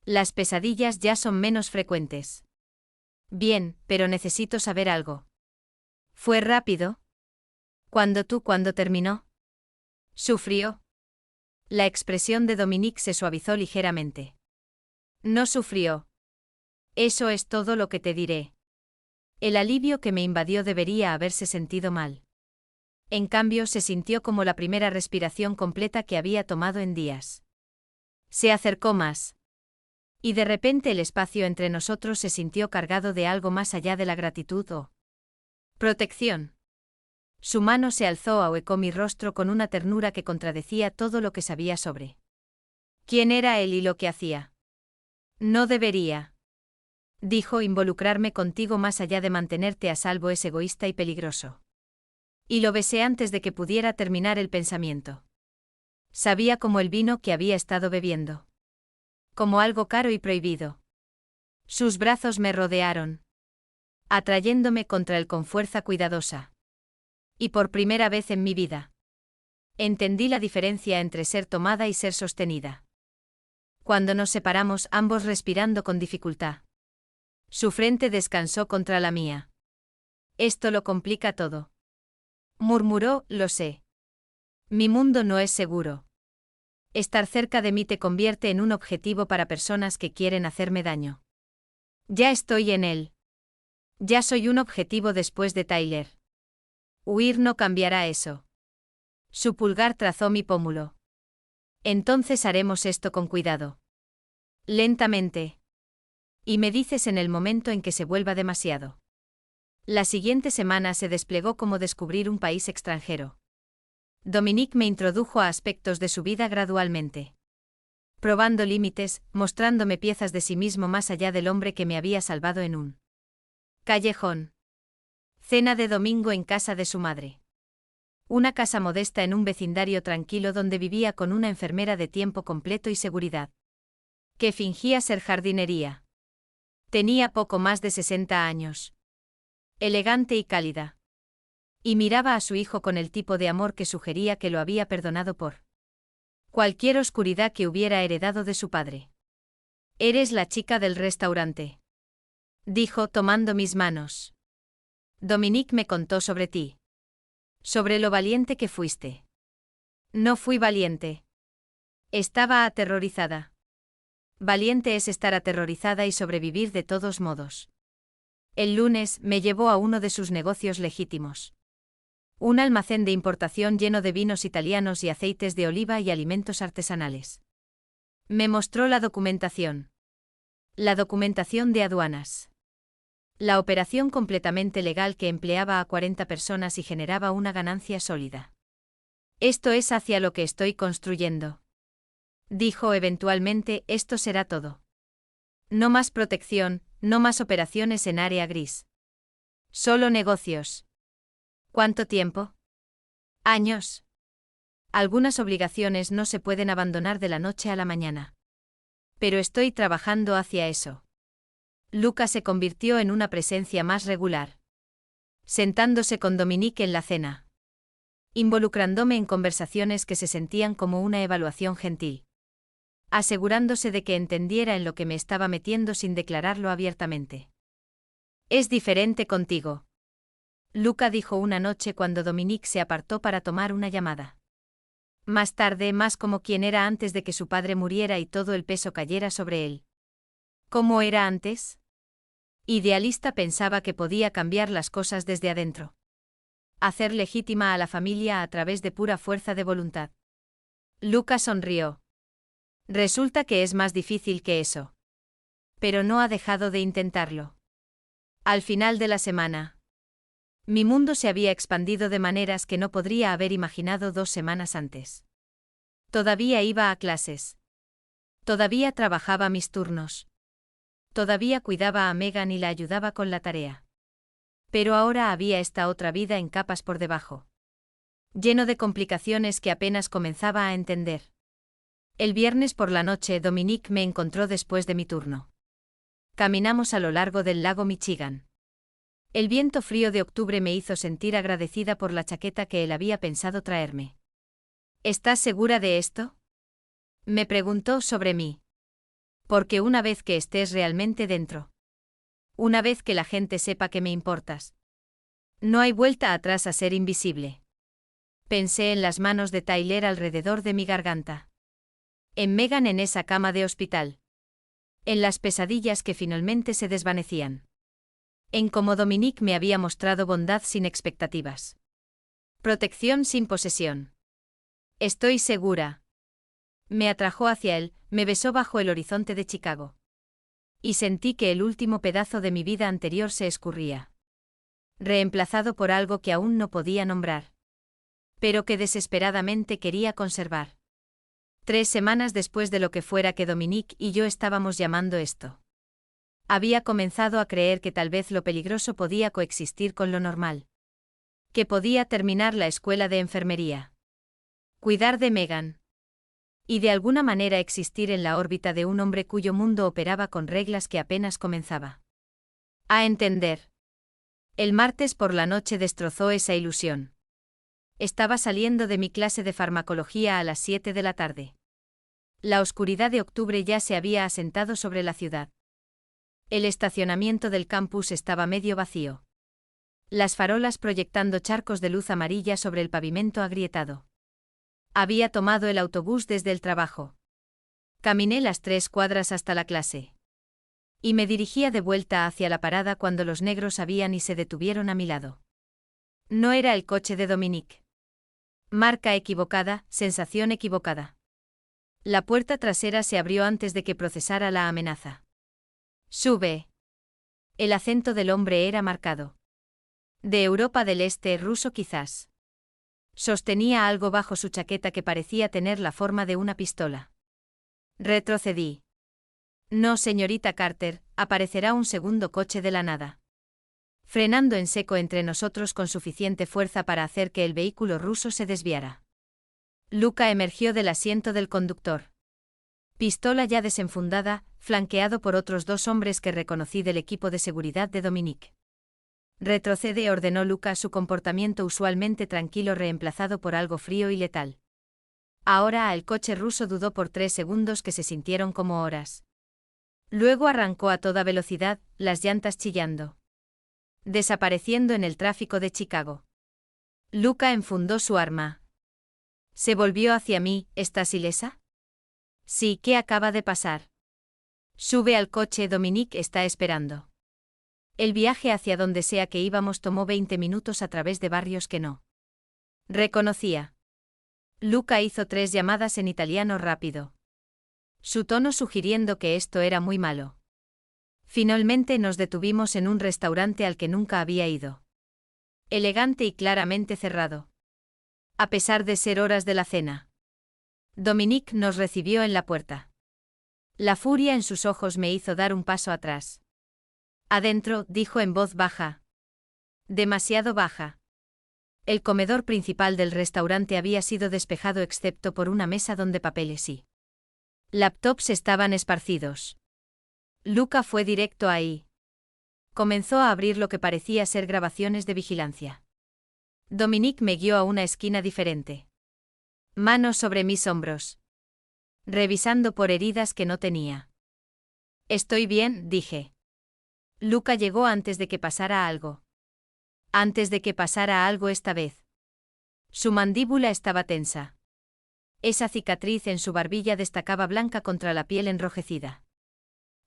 Las pesadillas ya son menos frecuentes. Bien, pero necesito saber algo. ¿Fue rápido? ¿Cuándo terminó? ¿Sufrió? La expresión de Dominique se suavizó ligeramente. No sufrió. Eso es todo lo que te diré. El alivio que me invadió debería haberse sentido mal. En cambio, se sintió como la primera respiración completa que había tomado en días. Se acercó más. Y de repente el espacio entre nosotros se sintió cargado de algo más allá de la gratitud o protección. Su mano se alzó, ahuecó mi rostro con una ternura que contradecía todo lo que sabía sobre quién era él y lo que hacía. No debería, dijo, involucrarme contigo más allá de mantenerte a salvo es egoísta y peligroso. Y lo besé antes de que pudiera terminar el pensamiento. Sabía como el vino que había estado bebiendo. Como algo caro y prohibido. Sus brazos me rodearon, atrayéndome contra él con fuerza cuidadosa. Y por primera vez en mi vida, entendí la diferencia entre ser tomada y ser sostenida. Cuando nos separamos, ambos respirando con dificultad. Su frente descansó contra la mía. Esto lo complica todo. Murmuró, lo sé. Mi mundo no es seguro. Estar cerca de mí te convierte en un objetivo para personas que quieren hacerme daño. Ya estoy en él. Ya soy un objetivo después de Tyler. Huir no cambiará eso. Su pulgar trazó mi pómulo. Entonces haremos esto con cuidado. Lentamente. Y me dices en el momento en que se vuelva demasiado. La siguiente semana se desplegó como descubrir un país extranjero. Dominique me introdujo a aspectos de su vida gradualmente. Probando límites, mostrándome piezas de sí mismo más allá del hombre que me había salvado en un callejón. Cena de domingo en casa de su madre. Una casa modesta en un vecindario tranquilo donde vivía con una enfermera de tiempo completo y seguridad. Que fingía ser jardinería. Tenía poco más de 60 años. Elegante y cálida. Y miraba a su hijo con el tipo de amor que sugería que lo había perdonado por cualquier oscuridad que hubiera heredado de su padre. Eres la chica del restaurante, dijo tomando mis manos. Dominique me contó sobre ti. Sobre lo valiente que fuiste. No fui valiente. Estaba aterrorizada. Valiente es estar aterrorizada y sobrevivir de todos modos. El lunes me llevó a uno de sus negocios legítimos. Un almacén de importación lleno de vinos italianos y aceites de oliva y alimentos artesanales. Me mostró la documentación. La documentación de aduanas. La operación completamente legal que empleaba a 40 personas y generaba una ganancia sólida. Esto es hacia lo que estoy construyendo. Dijo eventualmente, esto será todo. No más protección, no más operaciones en área gris. Solo negocios. ¿Cuánto tiempo? Años. Algunas obligaciones no se pueden abandonar de la noche a la mañana. Pero estoy trabajando hacia eso. Luca se convirtió en una presencia más regular. Sentándose con Dominique en la cena. Involucrándome en conversaciones que se sentían como una evaluación gentil. Asegurándose de que entendiera en lo que me estaba metiendo sin declararlo abiertamente. Es diferente contigo. Luca dijo una noche cuando Dominique se apartó para tomar una llamada. Más tarde, más como quien era antes de que su padre muriera y todo el peso cayera sobre él. ¿Cómo era antes? Idealista, pensaba que podía cambiar las cosas desde adentro. Hacer legítima a la familia a través de pura fuerza de voluntad. Luca sonrió. Resulta que es más difícil que eso. Pero no ha dejado de intentarlo. Al final de la semana, mi mundo se había expandido de maneras que no podría haber imaginado 2 semanas antes. Todavía iba a clases. Todavía trabajaba mis turnos. Todavía cuidaba a Megan y la ayudaba con la tarea. Pero ahora había esta otra vida en capas por debajo. Lleno de complicaciones que apenas comenzaba a entender. El viernes por la noche Dominique me encontró después de mi turno. Caminamos a lo largo del lago Michigan. El viento frío de octubre me hizo sentir agradecida por la chaqueta que él había pensado traerme. ¿Estás segura de esto? Me preguntó sobre mí. Porque una vez que estés realmente dentro. Una vez que la gente sepa que me importas. No hay vuelta atrás a ser invisible. Pensé en las manos de Tyler alrededor de mi garganta. En Megan en esa cama de hospital. En las pesadillas que finalmente se desvanecían. En cómo Dominique me había mostrado bondad sin expectativas. Protección sin posesión. Estoy segura. Me atrajo hacia él, me besó bajo el horizonte de Chicago. Y sentí que el último pedazo de mi vida anterior se escurría. Reemplazado por algo que aún no podía nombrar. Pero que desesperadamente quería conservar. 3 semanas después de lo que fuera que Dominique y yo estábamos llamando esto. Había comenzado a creer que tal vez lo peligroso podía coexistir con lo normal. Que podía terminar la escuela de enfermería. Cuidar de Megan. Y de alguna manera existir en la órbita de un hombre cuyo mundo operaba con reglas que apenas comenzaba a entender. El martes por la noche destrozó esa ilusión. Estaba saliendo de mi clase de farmacología a las 7 de la tarde. La oscuridad de octubre ya se había asentado sobre la ciudad. El estacionamiento del campus estaba medio vacío. Las farolas proyectando charcos de luz amarilla sobre el pavimento agrietado. Había tomado el autobús desde el trabajo. Caminé las 3 cuadras hasta la clase. Y me dirigía de vuelta hacia la parada cuando los negros habían y se detuvieron a mi lado. No era el coche de Dominique. Marca equivocada, sensación equivocada. La puerta trasera se abrió antes de que procesara la amenaza. Sube. El acento del hombre era marcado. De Europa del Este, ruso quizás. Sostenía algo bajo su chaqueta que parecía tener la forma de una pistola. Retrocedí. No, señorita Carter, aparecerá un segundo coche de la nada. Frenando en seco entre nosotros con suficiente fuerza para hacer que el vehículo ruso se desviara. Luca emergió del asiento del conductor. Pistola ya desenfundada, flanqueado por otros 2 hombres que reconocí del equipo de seguridad de Dominique. Retrocede, ordenó Luca, su comportamiento usualmente tranquilo reemplazado por algo frío y letal. Ahora el coche ruso dudó por 3 segundos que se sintieron como horas. Luego arrancó a toda velocidad, las llantas chillando. Desapareciendo en el tráfico de Chicago. Luca enfundó su arma. Se volvió hacia mí. ¿Estás ilesa? Sí, ¿qué acaba de pasar? Sube al coche, Dominique está esperando. El viaje hacia donde sea que íbamos tomó 20 minutos a través de barrios que no reconocía. Luca hizo 3 llamadas en italiano rápido. Su tono sugiriendo que esto era muy malo. Finalmente nos detuvimos en un restaurante al que nunca había ido. Elegante y claramente cerrado. A pesar de ser horas de la cena. Dominique nos recibió en la puerta. La furia en sus ojos me hizo dar un paso atrás. Adentro, dijo en voz baja. Demasiado baja. El comedor principal del restaurante había sido despejado excepto por una mesa donde papeles y laptops estaban esparcidos. Luca fue directo ahí. Comenzó a abrir lo que parecía ser grabaciones de vigilancia. Dominique me guió a una esquina diferente. Manos sobre mis hombros. Revisando por heridas que no tenía. Estoy bien, dije. Luca llegó antes de que pasara algo. Antes de que pasara algo esta vez. Su mandíbula estaba tensa. Esa cicatriz en su barbilla destacaba blanca contra la piel enrojecida.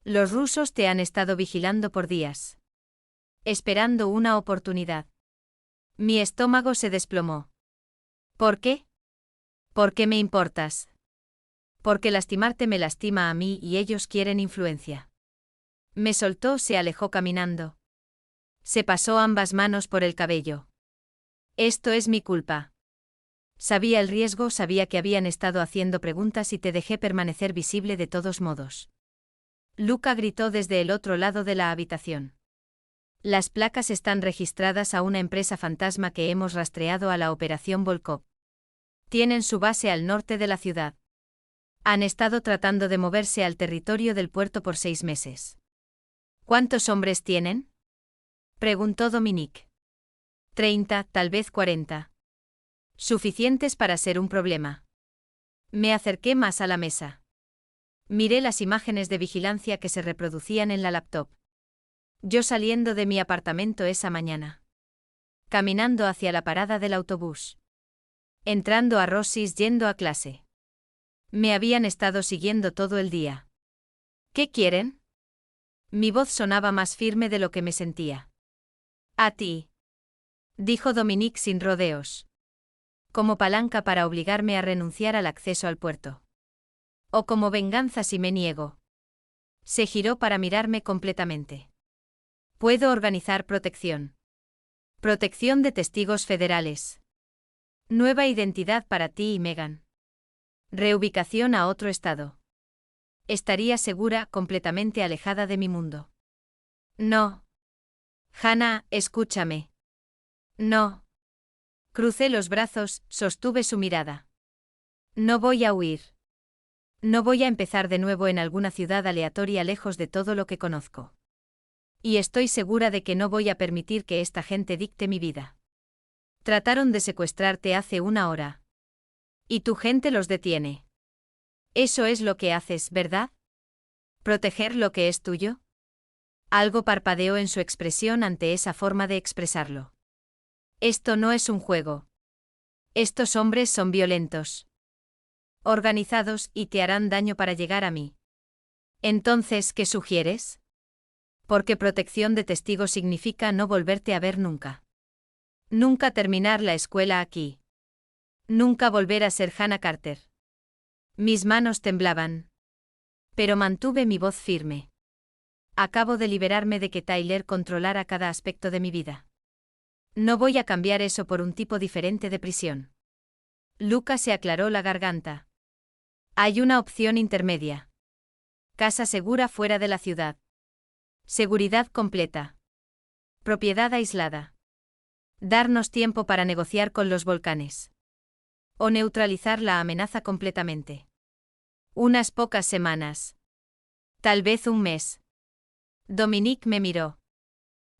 Los rusos te han estado vigilando por días. Esperando una oportunidad. Mi estómago se desplomó. ¿Por qué? ¿Por qué me importas? Porque lastimarte me lastima a mí y ellos quieren influencia. Me soltó, se alejó caminando. Se pasó ambas manos por el cabello. Esto es mi culpa. Sabía el riesgo, sabía que habían estado haciendo preguntas y te dejé permanecer visible de todos modos. Luca gritó desde el otro lado de la habitación. Las placas están registradas a una empresa fantasma que hemos rastreado a la Operación Volkov. Tienen su base al norte de la ciudad. Han estado tratando de moverse al territorio del puerto por 6 meses. ¿Cuántos hombres tienen? Preguntó Dominique. 30, tal vez 40. Suficientes para ser un problema. Me acerqué más a la mesa. Miré las imágenes de vigilancia que se reproducían en la laptop. Yo saliendo de mi apartamento esa mañana. Caminando hacia la parada del autobús. Entrando a Rossi's yendo a clase. Me habían estado siguiendo todo el día. ¿Qué quieren? Mi voz sonaba más firme de lo que me sentía. A ti. Dijo Dominique sin rodeos. Como palanca para obligarme a renunciar al acceso al puerto. O como venganza si me niego. Se giró para mirarme completamente. Puedo organizar protección. Protección de testigos federales. Nueva identidad para ti y Megan. Reubicación a otro estado. Estaría segura, completamente alejada de mi mundo. No. Hannah, escúchame. No. Crucé los brazos, sostuve su mirada. No voy a huir. No voy a empezar de nuevo en alguna ciudad aleatoria lejos de todo lo que conozco. Y estoy segura de que no voy a permitir que esta gente dicte mi vida. Trataron de secuestrarte hace 1 hora. Y tu gente los detiene. Eso es lo que haces, ¿verdad? ¿Proteger lo que es tuyo? Algo parpadeó en su expresión ante esa forma de expresarlo. Esto no es un juego. Estos hombres son violentos. Organizados y te harán daño para llegar a mí. Entonces, ¿qué sugieres? Porque protección de testigos significa no volverte a ver nunca. Nunca terminar la escuela aquí. Nunca volver a ser Hannah Carter. Mis manos temblaban. Pero mantuve mi voz firme. Acabo de liberarme de que Tyler controlara cada aspecto de mi vida. No voy a cambiar eso por un tipo diferente de prisión. Luca se aclaró la garganta. Hay una opción intermedia. Casa segura fuera de la ciudad. Seguridad completa. Propiedad aislada. Darnos tiempo para negociar con los volcanes. O neutralizar la amenaza completamente. Unas pocas semanas. Tal vez 1 mes. Dominique me miró.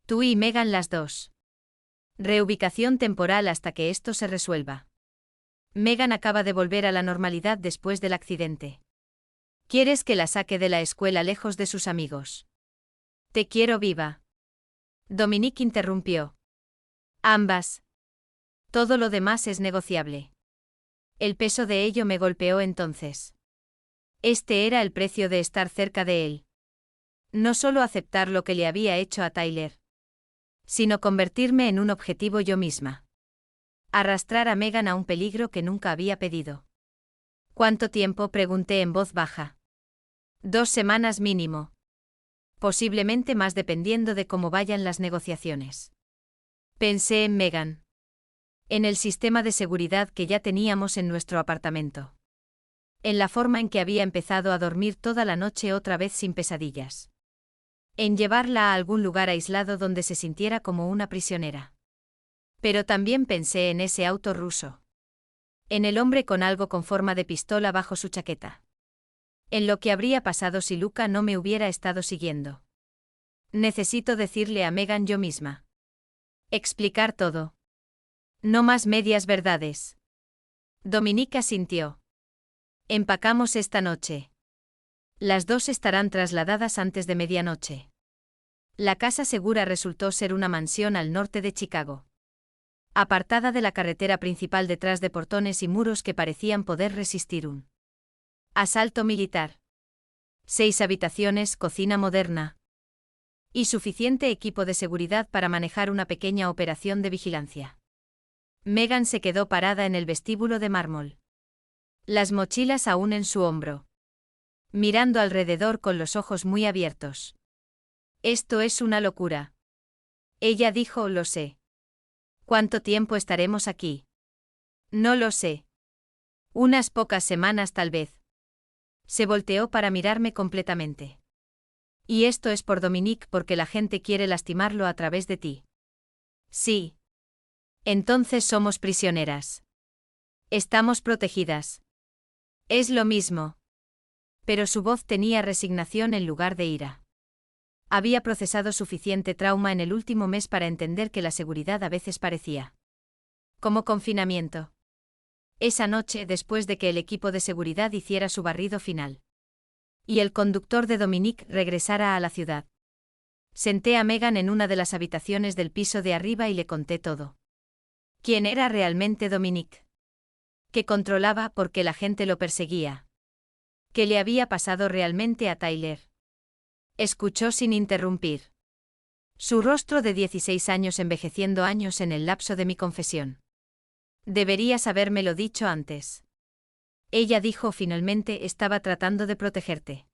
Tú y Megan las dos. Reubicación temporal hasta que esto se resuelva. Megan acaba de volver a la normalidad después del accidente. ¿Quieres que la saque de la escuela lejos de sus amigos? Te quiero viva. Dominique interrumpió. Ambas. Todo lo demás es negociable. El peso de ello me golpeó entonces. Este era el precio de estar cerca de él. No solo aceptar lo que le había hecho a Tyler, sino convertirme en un objetivo yo misma. Arrastrar a Megan a un peligro que nunca había pedido. ¿Cuánto tiempo? Pregunté en voz baja. 2 semanas mínimo. Posiblemente más dependiendo de cómo vayan las negociaciones. Pensé en Megan. En el sistema de seguridad que ya teníamos en nuestro apartamento. En la forma en que había empezado a dormir toda la noche otra vez sin pesadillas. En llevarla a algún lugar aislado donde se sintiera como una prisionera. Pero también pensé en ese auto ruso. En el hombre con algo con forma de pistola bajo su chaqueta. En lo que habría pasado si Luca no me hubiera estado siguiendo. Necesito decirle a Megan yo misma. Explicar todo. No más medias verdades. Dominica asintió. Empacamos esta noche. Las dos estarán trasladadas antes de medianoche. La casa segura resultó ser una mansión al norte de Chicago. Apartada de la carretera principal detrás de portones y muros que parecían poder resistir un asalto militar. 6 habitaciones, cocina moderna. Y suficiente equipo de seguridad para manejar una pequeña operación de vigilancia. Megan se quedó parada en el vestíbulo de mármol. las mochilas aún en su hombro. Mirando alrededor con los ojos muy abiertos. Esto es una locura. Ella dijo, lo sé. ¿Cuánto tiempo estaremos aquí? No lo sé. Unas pocas semanas tal vez. Se volteó para mirarme completamente. Y esto es por Dominique porque la gente quiere lastimarlo a través de ti. Sí. Entonces somos prisioneras. Estamos protegidas. Es lo mismo. Pero su voz tenía resignación en lugar de ira. Había procesado suficiente trauma en el último mes para entender que la seguridad a veces parecía como confinamiento. Esa noche, después de que el equipo de seguridad hiciera su barrido final y el conductor de Dominique regresara a la ciudad, senté a Megan en una de las habitaciones del piso de arriba y le conté todo. ¿Quién era realmente Dominique? ¿Qué controlaba porque la gente lo perseguía? ¿Qué le había pasado realmente a Tyler? Escuchó sin interrumpir. Su rostro de 16 años envejeciendo años en el lapso de mi confesión. Deberías habérmelo dicho antes. Ella dijo finalmente, estaba tratando de protegerte.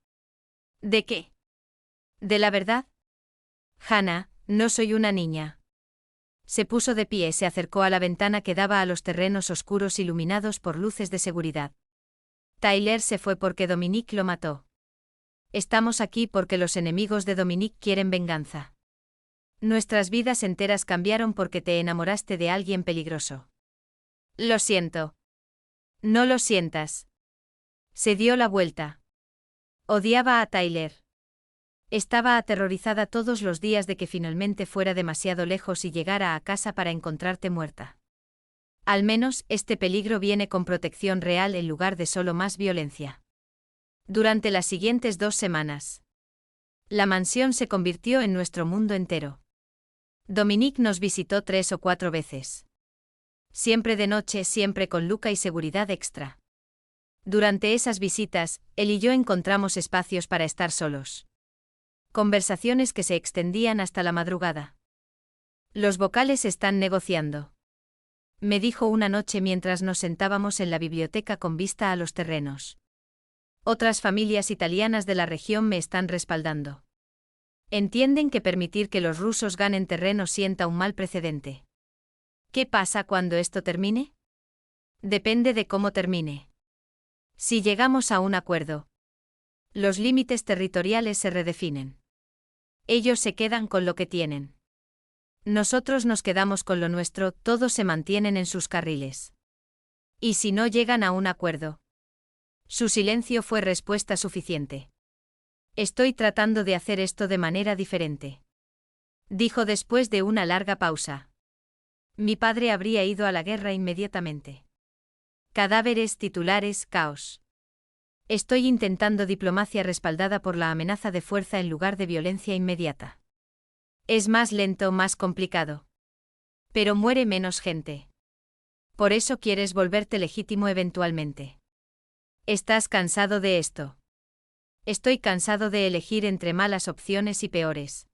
¿De qué? ¿De la verdad? Hannah, no soy una niña. Se puso de pie y se acercó a la ventana que daba a los terrenos oscuros iluminados por luces de seguridad. Tyler se fue porque Dominique lo mató. Estamos aquí porque los enemigos de Dominique quieren venganza. Nuestras vidas enteras cambiaron porque te enamoraste de alguien peligroso. Lo siento. No lo sientas. Se dio la vuelta. Odiaba a Tyler. Estaba aterrorizada todos los días de que finalmente fuera demasiado lejos y llegara a casa para encontrarte muerta. Al menos, este peligro viene con protección real en lugar de solo más violencia. Durante las siguientes 2 semanas, la mansión se convirtió en nuestro mundo entero. Dominique nos visitó 3 o 4 veces. Siempre de noche, siempre con Luca y seguridad extra. Durante esas visitas, él y yo encontramos espacios para estar solos. Conversaciones que se extendían hasta la madrugada. Los vocales están negociando. Me dijo una noche mientras nos sentábamos en la biblioteca con vista a los terrenos. Otras familias italianas de la región me están respaldando. Entienden que permitir que los rusos ganen terreno sienta un mal precedente. ¿Qué pasa cuando esto termine? Depende de cómo termine. Si llegamos a un acuerdo, los límites territoriales se redefinen. Ellos se quedan con lo que tienen. Nosotros nos quedamos con lo nuestro, todos se mantienen en sus carriles. ¿Y si no llegan a un acuerdo? Su silencio fue respuesta suficiente. Estoy tratando de hacer esto de manera diferente. Dijo después de una larga pausa. Mi padre habría ido a la guerra inmediatamente. Cadáveres, titulares, caos. Estoy intentando diplomacia respaldada por la amenaza de fuerza en lugar de violencia inmediata. Es más lento, más complicado. Pero muere menos gente. Por eso quieres volverte legítimo eventualmente. ¿Estás cansado de esto? Estoy cansado de elegir entre malas opciones y peores.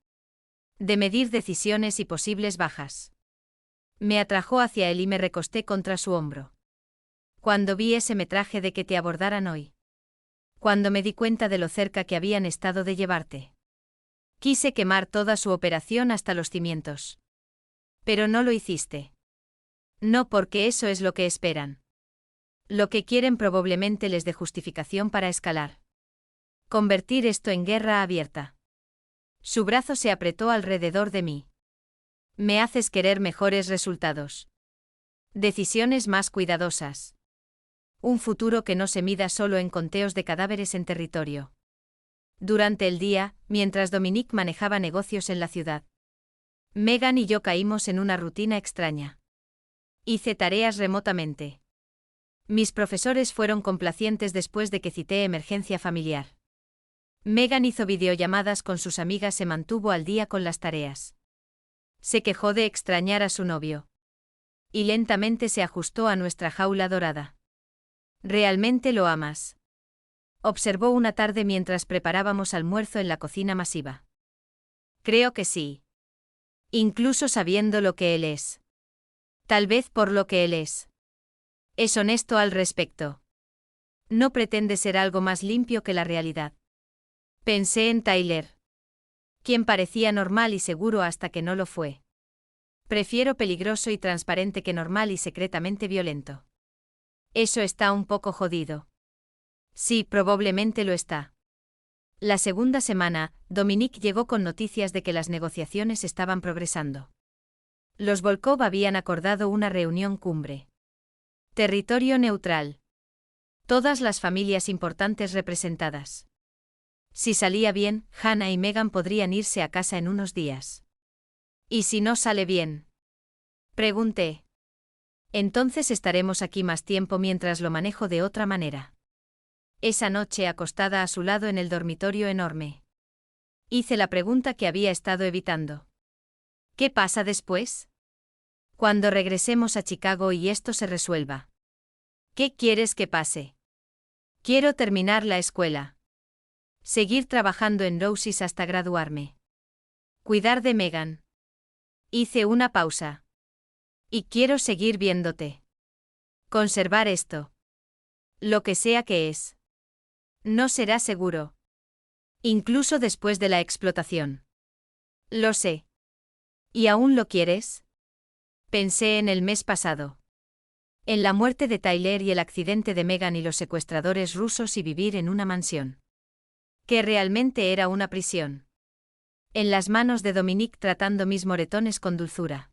De medir decisiones y posibles bajas. Me atrajo hacia él y me recosté contra su hombro. Cuando vi ese metraje de que te abordaran hoy. Cuando me di cuenta de lo cerca que habían estado de llevarte. Quise quemar toda su operación hasta los cimientos. Pero no lo hiciste. No porque eso es lo que esperan. Lo que quieren probablemente les dé justificación para escalar. Convertir esto en guerra abierta. Su brazo se apretó alrededor de mí. Me haces querer mejores resultados. Decisiones más cuidadosas. Un futuro que no se mida solo en conteos de cadáveres en territorio. Durante el día, mientras Dominique manejaba negocios en la ciudad, Megan y yo caímos en una rutina extraña. Hice tareas remotamente. Mis profesores fueron complacientes después de que cité emergencia familiar. Megan hizo videollamadas con sus amigas, se mantuvo al día con las tareas. Se quejó de extrañar a su novio. Y lentamente se ajustó a nuestra jaula dorada. ¿Realmente lo amas? Observó una tarde mientras preparábamos almuerzo en la cocina masiva. Creo que sí. Incluso sabiendo lo que él es. Tal vez por lo que él es. Es honesto al respecto. No pretende ser algo más limpio que la realidad. Pensé en Tyler, quien parecía normal y seguro hasta que no lo fue. Prefiero peligroso y transparente que normal y secretamente violento. Eso está un poco jodido. Sí, probablemente lo está. La segunda semana, Dominic llegó con noticias de que las negociaciones estaban progresando. Los Volkov habían acordado una reunión cumbre. Territorio neutral. Todas las familias importantes representadas. Si salía bien, Hannah y Meghan podrían irse a casa en unos días. ¿Y si no sale bien? Pregunté. Entonces estaremos aquí más tiempo mientras lo manejo de otra manera. Esa noche acostada a su lado en el dormitorio enorme. Hice la pregunta que había estado evitando. ¿Qué pasa después? Cuando regresemos a Chicago y esto se resuelva. ¿Qué quieres que pase? Quiero terminar la escuela. Seguir trabajando en Rosie's hasta graduarme. Cuidar de Meghan. Hice una pausa. Y quiero seguir viéndote. Conservar esto. Lo que sea que es. No será seguro. Incluso después de la explotación. Lo sé. ¿Y aún lo quieres? Pensé en el mes pasado. En la muerte de Tyler y el accidente de Meghan y los secuestradores rusos y vivir en una mansión. Que realmente era una prisión. En las manos de Dominic tratando mis moretones con dulzura.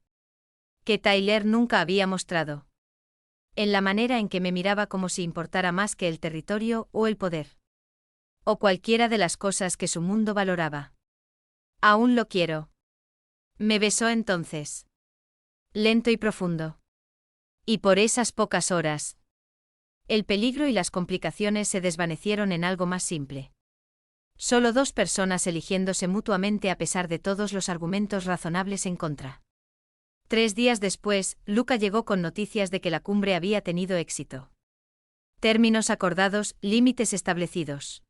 Que Tyler nunca había mostrado. En la manera en que me miraba como si importara más que el territorio o el poder. O cualquiera de las cosas que su mundo valoraba. Aún lo quiero. Me besó entonces. Lento y profundo. Y por esas pocas horas. El peligro y las complicaciones se desvanecieron en algo más simple. Solo dos personas eligiéndose mutuamente a pesar de todos los argumentos razonables en contra. 3 días después, Luca llegó con noticias de que la cumbre había tenido éxito. Términos acordados, límites establecidos.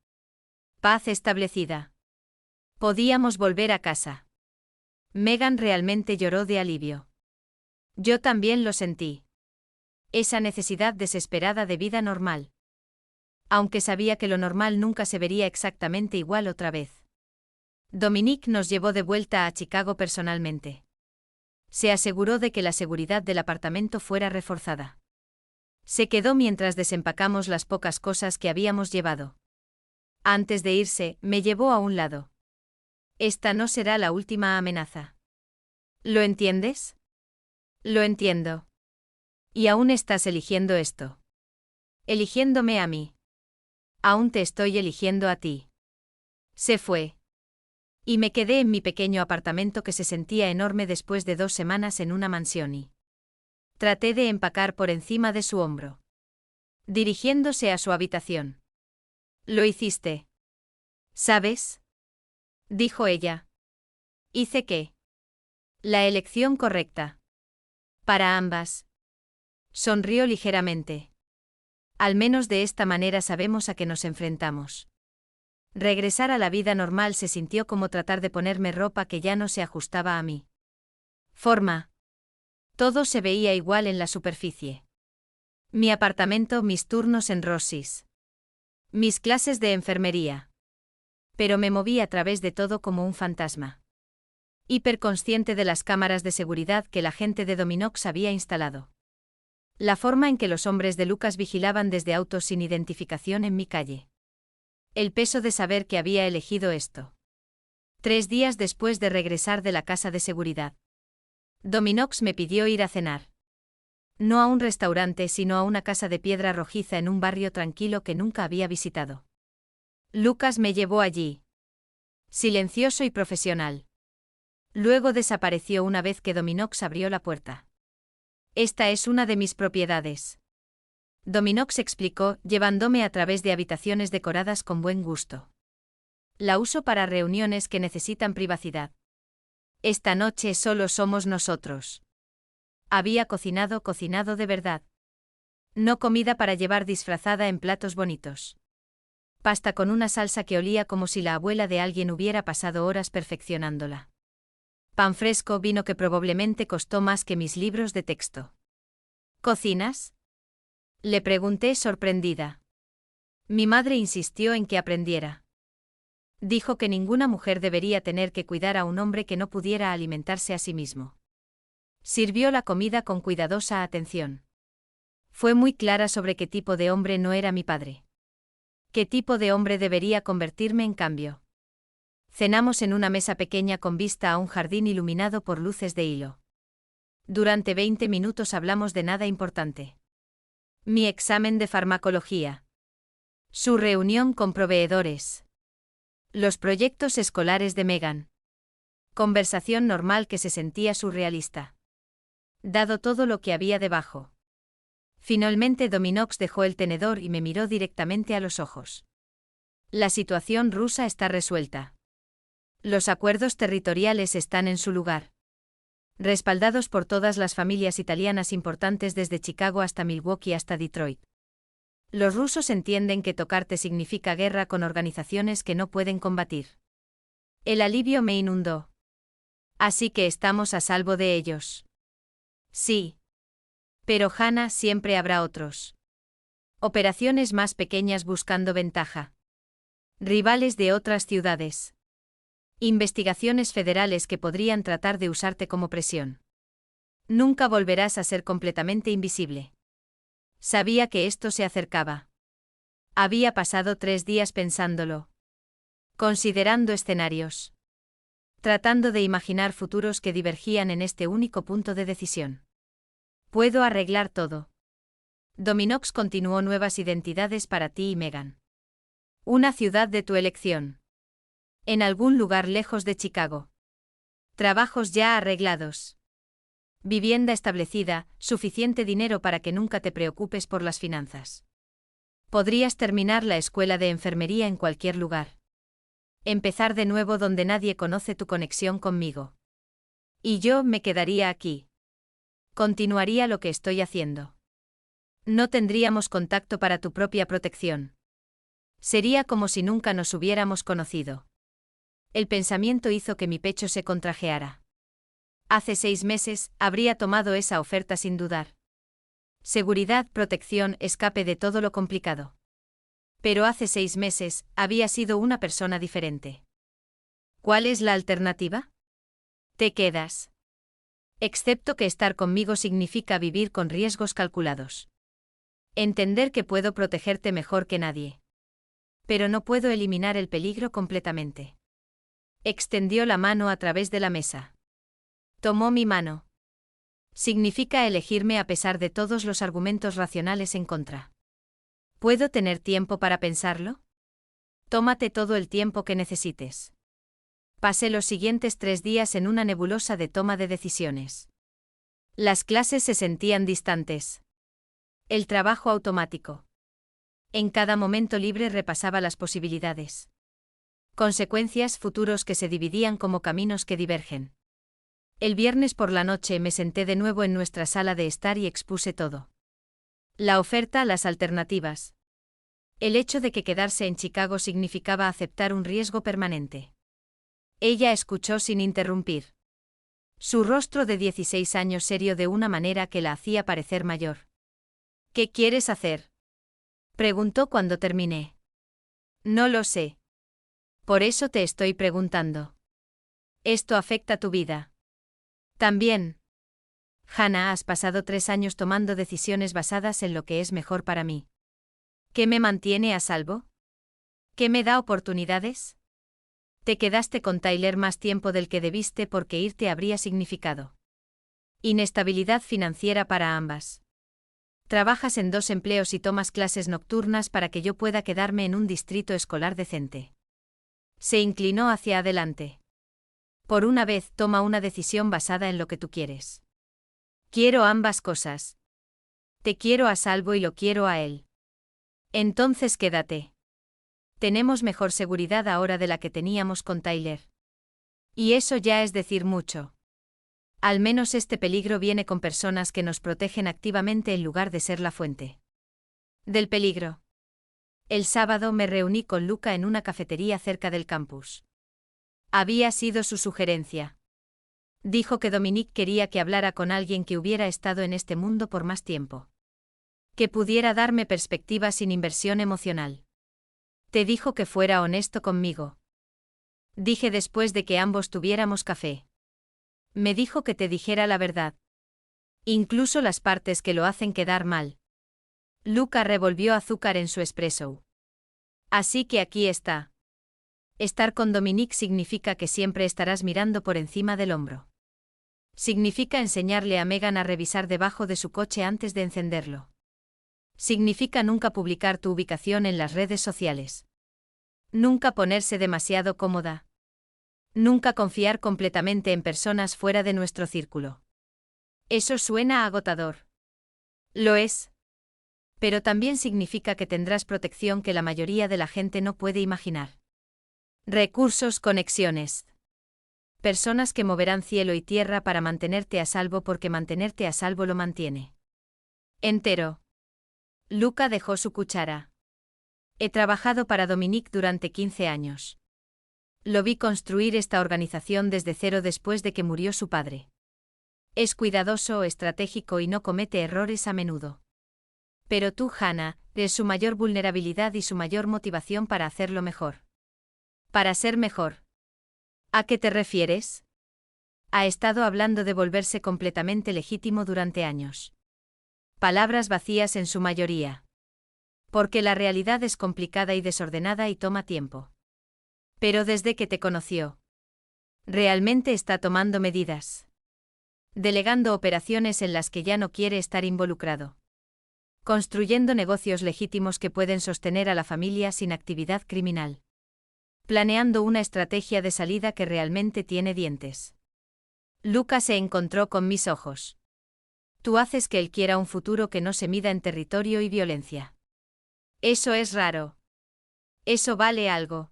Paz establecida. Podíamos volver a casa. Meghan realmente lloró de alivio. Yo también lo sentí. Esa necesidad desesperada de vida normal. Aunque sabía que lo normal nunca se vería exactamente igual otra vez. Dominic nos llevó de vuelta a Chicago personalmente. Se aseguró de que la seguridad del apartamento fuera reforzada. Se quedó mientras desempacamos las pocas cosas que habíamos llevado. Antes de irse, me llevó a un lado. Esta no será la última amenaza. ¿Lo entiendes? Lo entiendo. Y aún estás eligiendo esto. Eligiéndome a mí. Aún te estoy eligiendo a ti. Se fue. Y me quedé en mi pequeño apartamento que se sentía enorme después de 2 semanas en una mansión y traté de empacar por encima de su hombro. Dirigiéndose a su habitación. Lo hiciste. ¿Sabes? Dijo ella. ¿Hice qué? La elección correcta. Para ambas. Sonrió ligeramente. Al menos de esta manera sabemos a qué nos enfrentamos. Regresar a la vida normal se sintió como tratar de ponerme ropa que ya no se ajustaba a mí. Forma. Todo se veía igual en la superficie. Mi apartamento, mis turnos en Rosie's. Mis clases de enfermería. Pero me moví a través de todo como un fantasma. Hiperconsciente de las cámaras de seguridad que la gente de Dominox había instalado. La forma en que los hombres de Lucas vigilaban desde autos sin identificación en mi calle. El peso de saber que había elegido esto. 3 días después de regresar de la casa de seguridad. Dominox me pidió ir a cenar. No a un restaurante sino a una casa de piedra rojiza en un barrio tranquilo que nunca había visitado. Lucas me llevó allí. Silencioso y profesional. Luego desapareció una vez que Dominox abrió la puerta. Esta es una de mis propiedades. Dominox explicó, llevándome a través de habitaciones decoradas con buen gusto. La uso para reuniones que necesitan privacidad. Esta noche solo somos nosotros. Había cocinado de verdad. No comida para llevar disfrazada en platos bonitos. Pasta con una salsa que olía como si la abuela de alguien hubiera pasado horas perfeccionándola. Pan fresco, vino que probablemente costó más que mis libros de texto. ¿Cocinas? Le pregunté sorprendida. Mi madre insistió en que aprendiera. Dijo que ninguna mujer debería tener que cuidar a un hombre que no pudiera alimentarse a sí mismo. Sirvió la comida con cuidadosa atención. Fue muy clara sobre qué tipo de hombre no era mi padre. ¿Qué tipo de hombre debería convertirme en cambio? Cenamos en una mesa pequeña con vista a un jardín iluminado por luces de hilo. Durante 20 minutos hablamos de nada importante. Mi examen de farmacología. Su reunión con proveedores. Los proyectos escolares de Megan. Conversación normal que se sentía surrealista. Dado todo lo que había debajo. Finalmente Dominox dejó el tenedor y me miró directamente a los ojos. La situación rusa está resuelta. Los acuerdos territoriales están en su lugar. Respaldados por todas las familias italianas importantes desde Chicago hasta Milwaukee hasta Detroit. Los rusos entienden que tocarte significa guerra con organizaciones que no pueden combatir. El alivio me inundó. Así que estamos a salvo de ellos. Sí. Pero Hannah, siempre habrá otros. Operaciones más pequeñas buscando ventaja. Rivales de otras ciudades. Investigaciones federales que podrían tratar de usarte como presión. Nunca volverás a ser completamente invisible. Sabía que esto se acercaba. Había pasado 3 días pensándolo. Considerando escenarios. Tratando de imaginar futuros que divergían en este único punto de decisión. Puedo arreglar todo. Dominox continuó nuevas identidades para ti y Megan. Una ciudad de tu elección. En algún lugar lejos de Chicago. Trabajos ya arreglados. Vivienda establecida, suficiente dinero para que nunca te preocupes por las finanzas. Podrías terminar la escuela de enfermería en cualquier lugar. Empezar de nuevo donde nadie conoce tu conexión conmigo. Y yo me quedaría aquí. Continuaría lo que estoy haciendo. No tendríamos contacto para tu propia protección. Sería como si nunca nos hubiéramos conocido. El pensamiento hizo que mi pecho se contrajeara. Hace 6 meses, habría tomado esa oferta sin dudar. Seguridad, protección, escape de todo lo complicado. Pero hace 6 meses, había sido una persona diferente. ¿Cuál es la alternativa? Te quedas. Excepto que estar conmigo significa vivir con riesgos calculados. Entender que puedo protegerte mejor que nadie. Pero no puedo eliminar el peligro completamente. Extendió la mano a través de la mesa. Tomó mi mano. Significa elegirme a pesar de todos los argumentos racionales en contra. ¿Puedo tener tiempo para pensarlo? Tómate todo el tiempo que necesites. Pasé los siguientes 3 días en una nebulosa de toma de decisiones. Las clases se sentían distantes. El trabajo automático. En cada momento libre repasaba las posibilidades. Consecuencias, futuros que se dividían como caminos que divergen. El viernes por la noche me senté de nuevo en nuestra sala de estar y expuse todo. La oferta, las alternativas. El hecho de que quedarse en Chicago significaba aceptar un riesgo permanente. Ella escuchó sin interrumpir. Su rostro de 16 años serio de una manera que la hacía parecer mayor. ¿Qué quieres hacer? Preguntó cuando terminé. No lo sé. Por eso te estoy preguntando. Esto afecta tu vida. También. Hannah, has pasado 3 años tomando decisiones basadas en lo que es mejor para mí. ¿Qué me mantiene a salvo? ¿Qué me da oportunidades? Te quedaste con Tyler más tiempo del que debiste porque irte habría significado inestabilidad financiera para ambas. Trabajas en 2 empleos y tomas clases nocturnas para que yo pueda quedarme en un distrito escolar decente. Se inclinó hacia adelante. Por una vez, toma una decisión basada en lo que tú quieres. Quiero ambas cosas. Te quiero a salvo y lo quiero a él. Entonces quédate. Tenemos mejor seguridad ahora de la que teníamos con Tyler. Y eso ya es decir mucho. Al menos este peligro viene con personas que nos protegen activamente en lugar de ser la fuente del peligro. El sábado me reuní con Luca en una cafetería cerca del campus. Había sido su sugerencia. Dijo que Dominique quería que hablara con alguien que hubiera estado en este mundo por más tiempo. Que pudiera darme perspectiva sin inversión emocional. Te dijo que fuera honesto conmigo. Dije después de que ambos tuviéramos café. Me dijo que te dijera la verdad. Incluso las partes que lo hacen quedar mal. Luca revolvió azúcar en su espresso. Así que aquí está. Estar con Dominique significa que siempre estarás mirando por encima del hombro. Significa enseñarle a Megan a revisar debajo de su coche antes de encenderlo. Significa nunca publicar tu ubicación en las redes sociales. Nunca ponerse demasiado cómoda. Nunca confiar completamente en personas fuera de nuestro círculo. Eso suena agotador. Lo es. Pero también significa que tendrás protección que la mayoría de la gente no puede imaginar. Recursos, conexiones. Personas que moverán cielo y tierra para mantenerte a salvo porque mantenerte a salvo lo mantiene. Entero. Luca dejó su cuchara. He trabajado para Dominique durante 15 años. Lo vi construir esta organización desde cero después de que murió su padre. Es cuidadoso, estratégico y no comete errores a menudo. Pero tú, Hannah, eres su mayor vulnerabilidad y su mayor motivación para hacerlo mejor. Para ser mejor. ¿A qué te refieres? Ha estado hablando de volverse completamente legítimo durante años. Palabras vacías en su mayoría. Porque la realidad es complicada y desordenada y toma tiempo. Pero desde que te conoció, realmente está tomando medidas. Delegando operaciones en las que ya no quiere estar involucrado. Construyendo negocios legítimos que pueden sostener a la familia sin actividad criminal. Planeando una estrategia de salida que realmente tiene dientes. Luca se encontró con mis ojos. Tú haces que él quiera un futuro que no se mida en territorio y violencia. Eso es raro. Eso vale algo.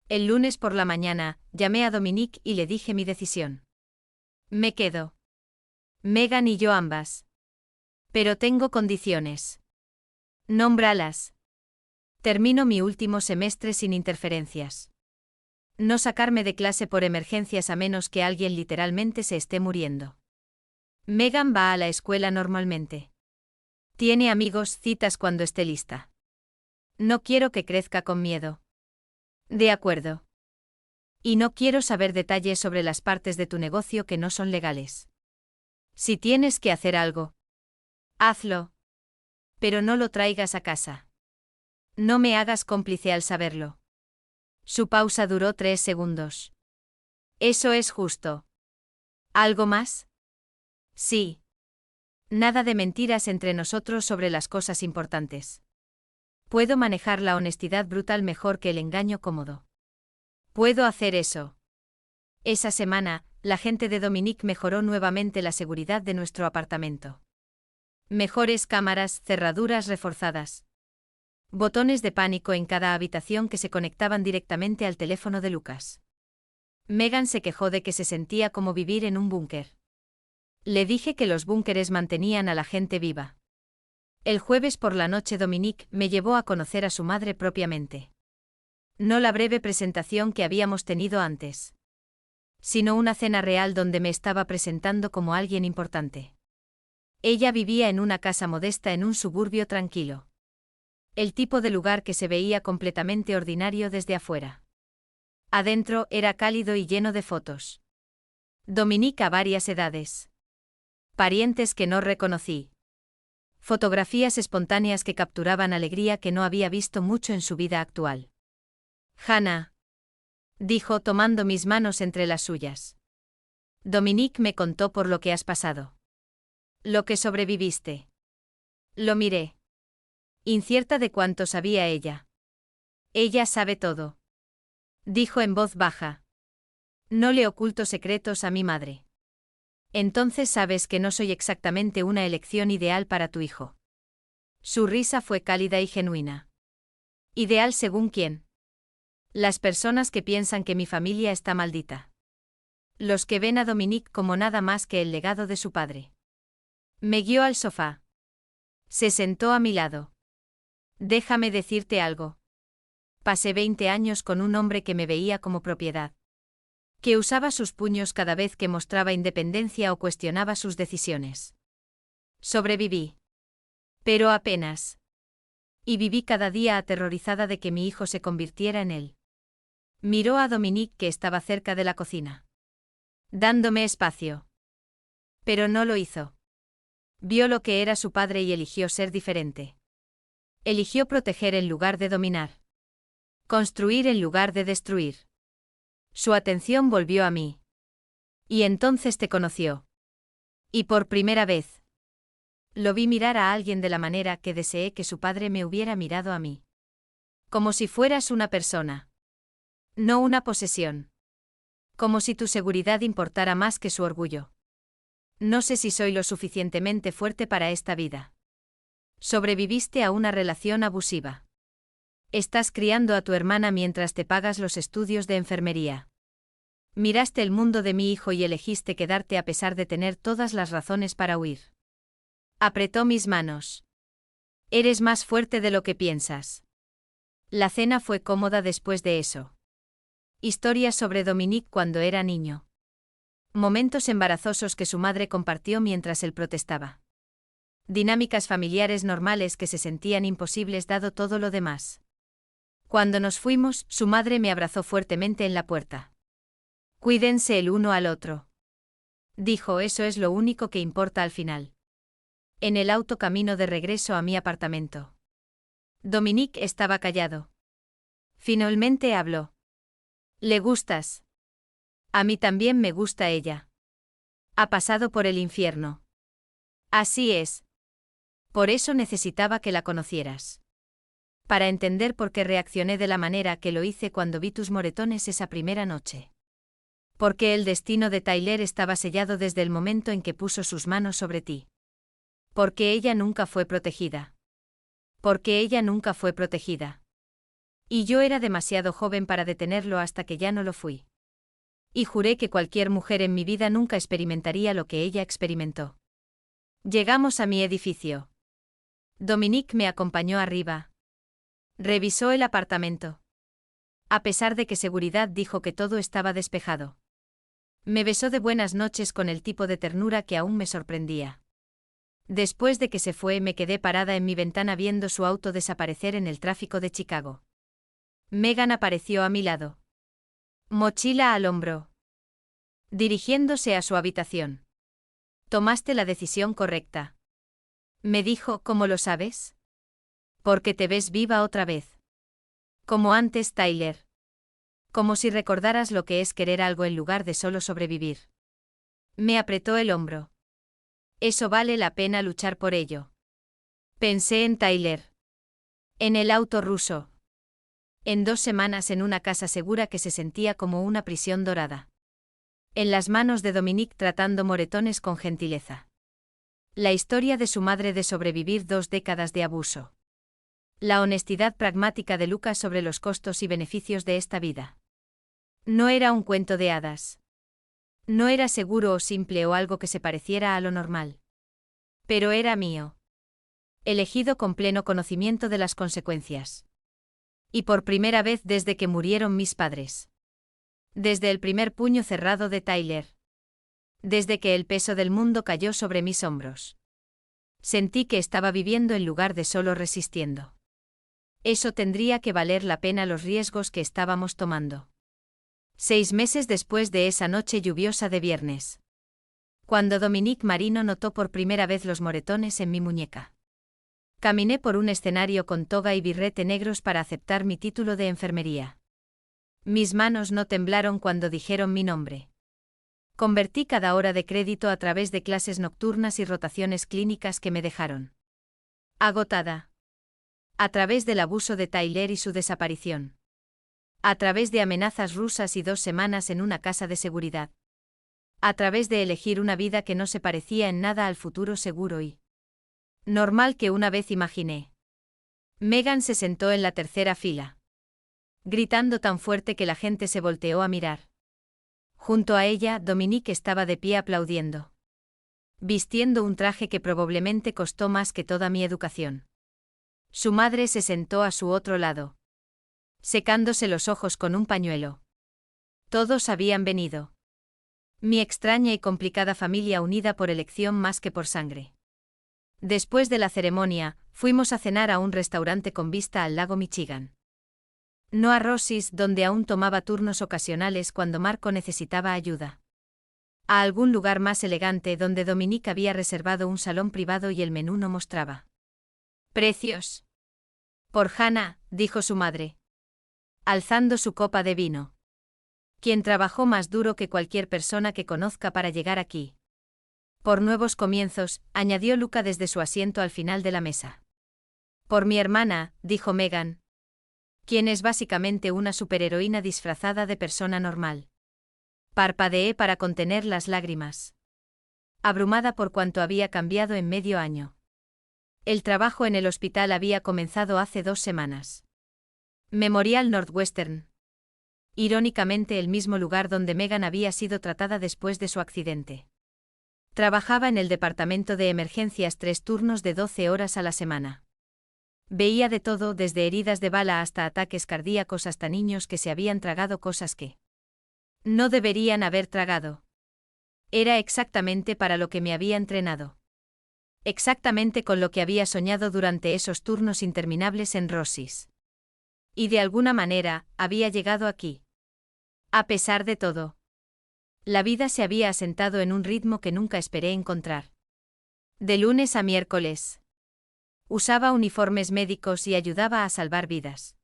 El lunes por la mañana, llamé a Dominique y le dije mi decisión. Me quedo. Megan y yo ambas. Pero tengo condiciones. Nómbralas. Termino mi último semestre sin interferencias. No sacarme de clase por emergencias a menos que alguien literalmente se esté muriendo. Megan va a la escuela normalmente. Tiene amigos, citas cuando esté lista. No quiero que crezca con miedo. De acuerdo. Y no quiero saber detalles sobre las partes de tu negocio que no son legales. Si tienes que hacer algo, hazlo. Pero no lo traigas a casa. No me hagas cómplice al saberlo. Su pausa duró 3 segundos. Eso es justo. ¿Algo más? Sí. Nada de mentiras entre nosotros sobre las cosas importantes. Puedo manejar la honestidad brutal mejor que el engaño cómodo. Puedo hacer eso. Esa semana, la gente de Dominique mejoró nuevamente la seguridad de nuestro apartamento. Mejores cámaras, cerraduras reforzadas. Botones de pánico en cada habitación que se conectaban directamente al teléfono de Lucas. Megan se quejó de que se sentía como vivir en un búnker. Le dije que los búnkeres mantenían a la gente viva. El jueves por la noche Dominique me llevó a conocer a su madre propiamente. No la breve presentación que habíamos tenido antes. Sino una cena real donde me estaba presentando como alguien importante. Ella vivía en una casa modesta en un suburbio tranquilo. El tipo de lugar que se veía completamente ordinario desde afuera. Adentro era cálido y lleno de fotos. Dominique a varias edades. Parientes que no reconocí. Fotografías espontáneas que capturaban alegría que no había visto mucho en su vida actual. Hannah, dijo tomando mis manos entre las suyas. Dominique me contó por lo que has pasado. Lo que sobreviviste. Lo miré. Incierta de cuánto sabía ella. Ella sabe todo. Dijo en voz baja. No le oculto secretos a mi madre. Entonces sabes que no soy exactamente una elección ideal para tu hijo. Su risa fue cálida y genuina. ¿Ideal según quién? Las personas que piensan que mi familia está maldita. Los que ven a Dominique como nada más que el legado de su padre. Me guió al sofá. Se sentó a mi lado. Déjame decirte algo. Pasé 20 años con un hombre que me veía como propiedad. Que usaba sus puños cada vez que mostraba independencia o cuestionaba sus decisiones. Sobreviví. Pero apenas. Y viví cada día aterrorizada de que mi hijo se convirtiera en él. Miró a Dominique, que estaba cerca de la cocina, dándome espacio. Pero no lo hizo. Vio lo que era su padre y eligió ser diferente. Eligió proteger en lugar de dominar. Construir en lugar de destruir. Su atención volvió a mí. Y entonces te conoció. Y por primera vez, lo vi mirar a alguien de la manera que deseé que su padre me hubiera mirado a mí. Como si fueras una persona. No una posesión. Como si tu seguridad importara más que su orgullo. No sé si soy lo suficientemente fuerte para esta vida. Sobreviviste a una relación abusiva. Estás criando a tu hermana mientras te pagas los estudios de enfermería. Miraste el mundo de mi hijo y elegiste quedarte a pesar de tener todas las razones para huir. Apretó mis manos. Eres más fuerte de lo que piensas. La cena fue cómoda después de eso. Historias sobre Dominique cuando era niño. Momentos embarazosos que su madre compartió mientras él protestaba. Dinámicas familiares normales que se sentían imposibles dado todo lo demás. Cuando nos fuimos, su madre me abrazó fuertemente en la puerta. Cuídense el uno al otro. Dijo, eso es lo único que importa al final. En el auto camino de regreso a mi apartamento. Dominique estaba callado. Finalmente habló. ¿Le gustas? A mí también me gusta ella. Ha pasado por el infierno. Así es. Por eso necesitaba que la conocieras. Para entender por qué reaccioné de la manera que lo hice cuando vi tus moretones esa primera noche. Porque el destino de Tyler estaba sellado desde el momento en que puso sus manos sobre ti. Porque ella nunca fue protegida. Porque ella nunca fue protegida. Y yo era demasiado joven para detenerlo hasta que ya no lo fui. Y juré que cualquier mujer en mi vida nunca experimentaría lo que ella experimentó. Llegamos a mi edificio. Dominique me acompañó arriba. Revisó el apartamento. A pesar de que seguridad dijo que todo estaba despejado. Me besó de buenas noches con el tipo de ternura que aún me sorprendía. Después de que se fue, me quedé parada en mi ventana viendo su auto desaparecer en el tráfico de Chicago. Megan apareció a mi lado. Mochila al hombro. Dirigiéndose a su habitación. Tomaste la decisión correcta. Me dijo, ¿cómo lo sabes? Porque te ves viva otra vez. Como antes, Tyler. Como si recordaras lo que es querer algo en lugar de solo sobrevivir. Me apretó el hombro. Eso vale la pena luchar por ello. Pensé en Tyler. En el auto ruso. En 2 semanas en una casa segura que se sentía como una prisión dorada. En las manos de Dominique tratando moretones con gentileza. La historia de su madre de sobrevivir 2 décadas de abuso. La honestidad pragmática de Lucas sobre los costos y beneficios de esta vida. No era un cuento de hadas. No era seguro o simple o algo que se pareciera a lo normal. Pero era mío. Elegido con pleno conocimiento de las consecuencias. Y por primera vez desde que murieron mis padres. Desde el primer puño cerrado de Tyler. Desde que el peso del mundo cayó sobre mis hombros. Sentí que estaba viviendo en lugar de solo resistiendo. Eso tendría que valer la pena los riesgos que estábamos tomando. 6 meses después de esa noche lluviosa de viernes. Cuando Dominique Marino notó por primera vez los moretones en mi muñeca. Caminé por un escenario con toga y birrete negros para aceptar mi título de enfermería. Mis manos no temblaron cuando dijeron mi nombre. Convertí cada hora de crédito a través de clases nocturnas y rotaciones clínicas que me dejaron agotada. A través del abuso de Tyler y su desaparición. A través de amenazas rusas y 2 semanas en una casa de seguridad. A través de elegir una vida que no se parecía en nada al futuro seguro y normal que una vez imaginé. Megan se sentó en la tercera fila. Gritando tan fuerte que la gente se volteó a mirar. Junto a ella, Dominique estaba de pie aplaudiendo. Vistiendo un traje que probablemente costó más que toda mi educación. Su madre se sentó a su otro lado. Secándose los ojos con un pañuelo. Todos habían venido. Mi extraña y complicada familia unida por elección más que por sangre. Después de la ceremonia, fuimos a cenar a un restaurante con vista al lago Michigan. No a Rossi's, donde aún tomaba turnos ocasionales cuando Marco necesitaba ayuda. A algún lugar más elegante donde Dominique había reservado un salón privado y el menú no mostraba precios. Por Hannah, dijo su madre, alzando su copa de vino. Quien trabajó más duro que cualquier persona que conozca para llegar aquí. Por nuevos comienzos, añadió Luca desde su asiento al final de la mesa. Por mi hermana, dijo Megan, quien es básicamente una superheroína disfrazada de persona normal. Parpadeé para contener las lágrimas. Abrumada por cuanto había cambiado en medio año. El trabajo en el hospital había comenzado hace 2 semanas. Memorial Northwestern. Irónicamente el mismo lugar donde Megan había sido tratada después de su accidente. Trabajaba en el departamento de emergencias 3 turnos de 12 horas a la semana. Veía de todo, desde heridas de bala hasta ataques cardíacos hasta niños que se habían tragado cosas que no deberían haber tragado. Era exactamente para lo que me había entrenado. Exactamente con lo que había soñado durante esos turnos interminables en Rossi's. Y de alguna manera, había llegado aquí. A pesar de todo. La vida se había asentado en un ritmo que nunca esperé encontrar. De lunes a miércoles. Usaba uniformes médicos y ayudaba a salvar vidas.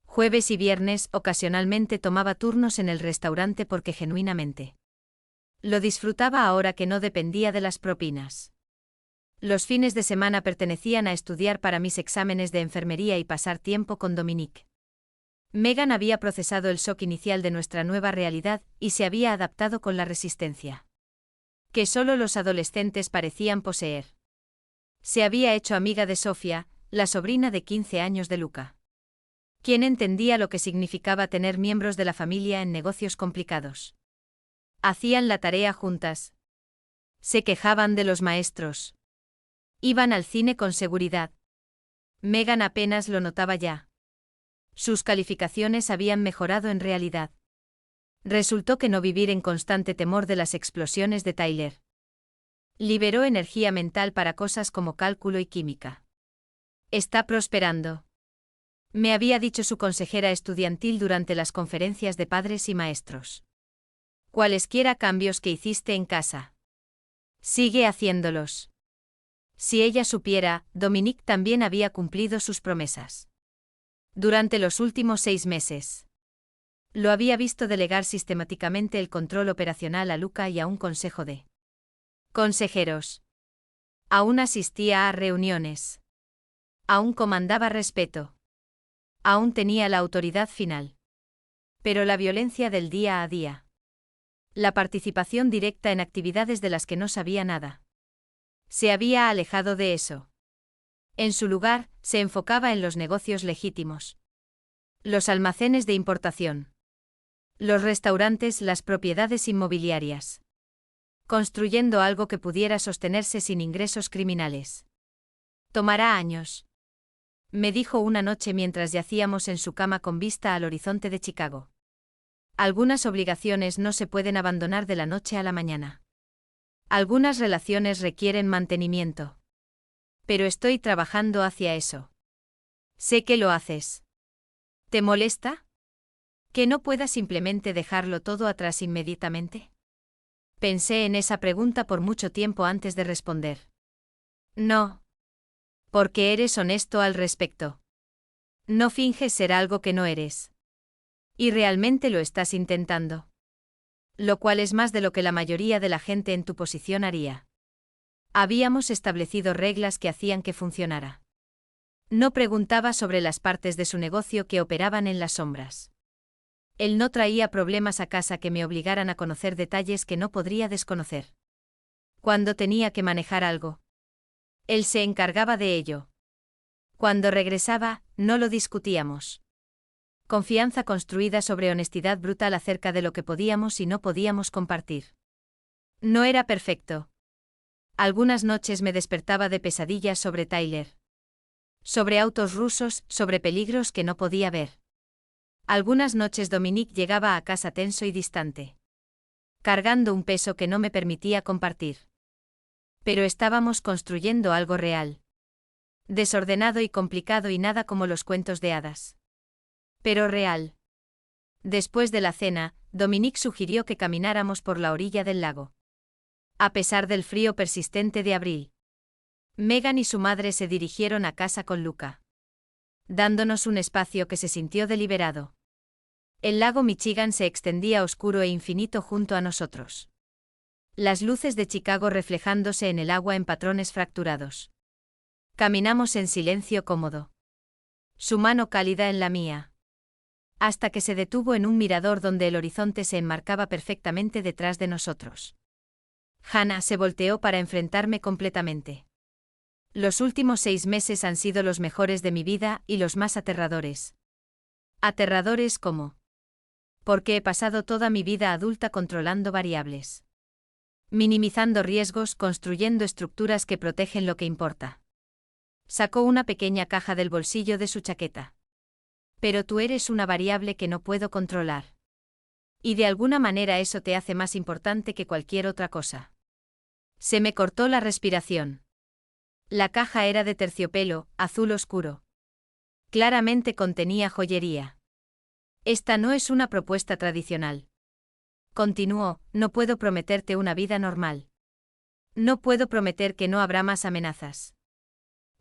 Jueves y viernes ocasionalmente tomaba turnos en el restaurante porque genuinamente lo disfrutaba ahora que no dependía de las propinas. Los fines de semana pertenecían a estudiar para mis exámenes de enfermería y pasar tiempo con Dominique. Megan había procesado el shock inicial de nuestra nueva realidad y se había adaptado con la resistencia que solo los adolescentes parecían poseer. Se había hecho amiga de Sofía, la sobrina de 15 años de Luca, quien entendía lo que significaba tener miembros de la familia en negocios complicados. Hacían la tarea juntas. Se quejaban de los maestros. Iban al cine con seguridad. Megan apenas lo notaba ya. Sus calificaciones habían mejorado en realidad. Resultó que no vivir en constante temor de las explosiones de Tyler liberó energía mental para cosas como cálculo y química. Está prosperando. Me había dicho su consejera estudiantil durante las conferencias de padres y maestros. Cualesquiera cambios que hiciste en casa. Sigue haciéndolos. Si ella supiera, Dominique también había cumplido sus promesas. Durante los últimos 6 meses. Lo había visto delegar sistemáticamente el control operacional a Luca y a un consejo de consejeros. Aún asistía a reuniones. Aún comandaba respeto. Aún tenía la autoridad final. Pero la violencia del día a día. La participación directa en actividades de las que no sabía nada. Se había alejado de eso. En su lugar, se enfocaba en los negocios legítimos. Los almacenes de importación. Los restaurantes, las propiedades inmobiliarias. Construyendo algo que pudiera sostenerse sin ingresos criminales. Tomará años. Me dijo una noche mientras yacíamos en su cama con vista al horizonte de Chicago. Algunas obligaciones no se pueden abandonar de la noche a la mañana. Algunas relaciones requieren mantenimiento. Pero estoy trabajando hacia eso. Sé que lo haces. ¿Te molesta? ¿Que no puedas simplemente dejarlo todo atrás inmediatamente? Pensé en esa pregunta por mucho tiempo antes de responder. No. Porque eres honesto al respecto. No finges ser algo que no eres. Y realmente lo estás intentando. Lo cual es más de lo que la mayoría de la gente en tu posición haría. Habíamos establecido reglas que hacían que funcionara. No preguntaba sobre las partes de su negocio que operaban en las sombras. Él no traía problemas a casa que me obligaran a conocer detalles que no podría desconocer. Cuando tenía que manejar algo, él se encargaba de ello. Cuando regresaba, no lo discutíamos. Confianza construida sobre honestidad brutal acerca de lo que podíamos y no podíamos compartir. No era perfecto. Algunas noches me despertaba de pesadillas sobre Tyler. Sobre autos rusos, sobre peligros que no podía ver. Algunas noches Dominique llegaba a casa tenso y distante. Cargando un peso que no me permitía compartir. Pero estábamos construyendo algo real. Desordenado y complicado y nada como los cuentos de hadas. Pero real. Después de la cena, Dominique sugirió que camináramos por la orilla del lago. A pesar del frío persistente de abril, Megan y su madre se dirigieron a casa con Luca, dándonos un espacio que se sintió deliberado. El lago Michigan se extendía oscuro e infinito junto a nosotros. Las luces de Chicago reflejándose en el agua en patrones fracturados. Caminamos en silencio cómodo. Su mano cálida en la mía. Hasta que se detuvo en un mirador donde el horizonte se enmarcaba perfectamente detrás de nosotros. Hannah se volteó para enfrentarme completamente. Los últimos 6 meses han sido los mejores de mi vida y los más aterradores. Aterradores como. Porque he pasado toda mi vida adulta controlando variables. Minimizando riesgos, construyendo estructuras que protegen lo que importa. Sacó una pequeña caja del bolsillo de su chaqueta. Pero tú eres una variable que no puedo controlar. Y de alguna manera eso te hace más importante que cualquier otra cosa. Se me cortó la respiración. La caja era de terciopelo, azul oscuro. Claramente contenía joyería. Esta no es una propuesta tradicional. Continuó, no puedo prometerte una vida normal. No puedo prometer que no habrá más amenazas.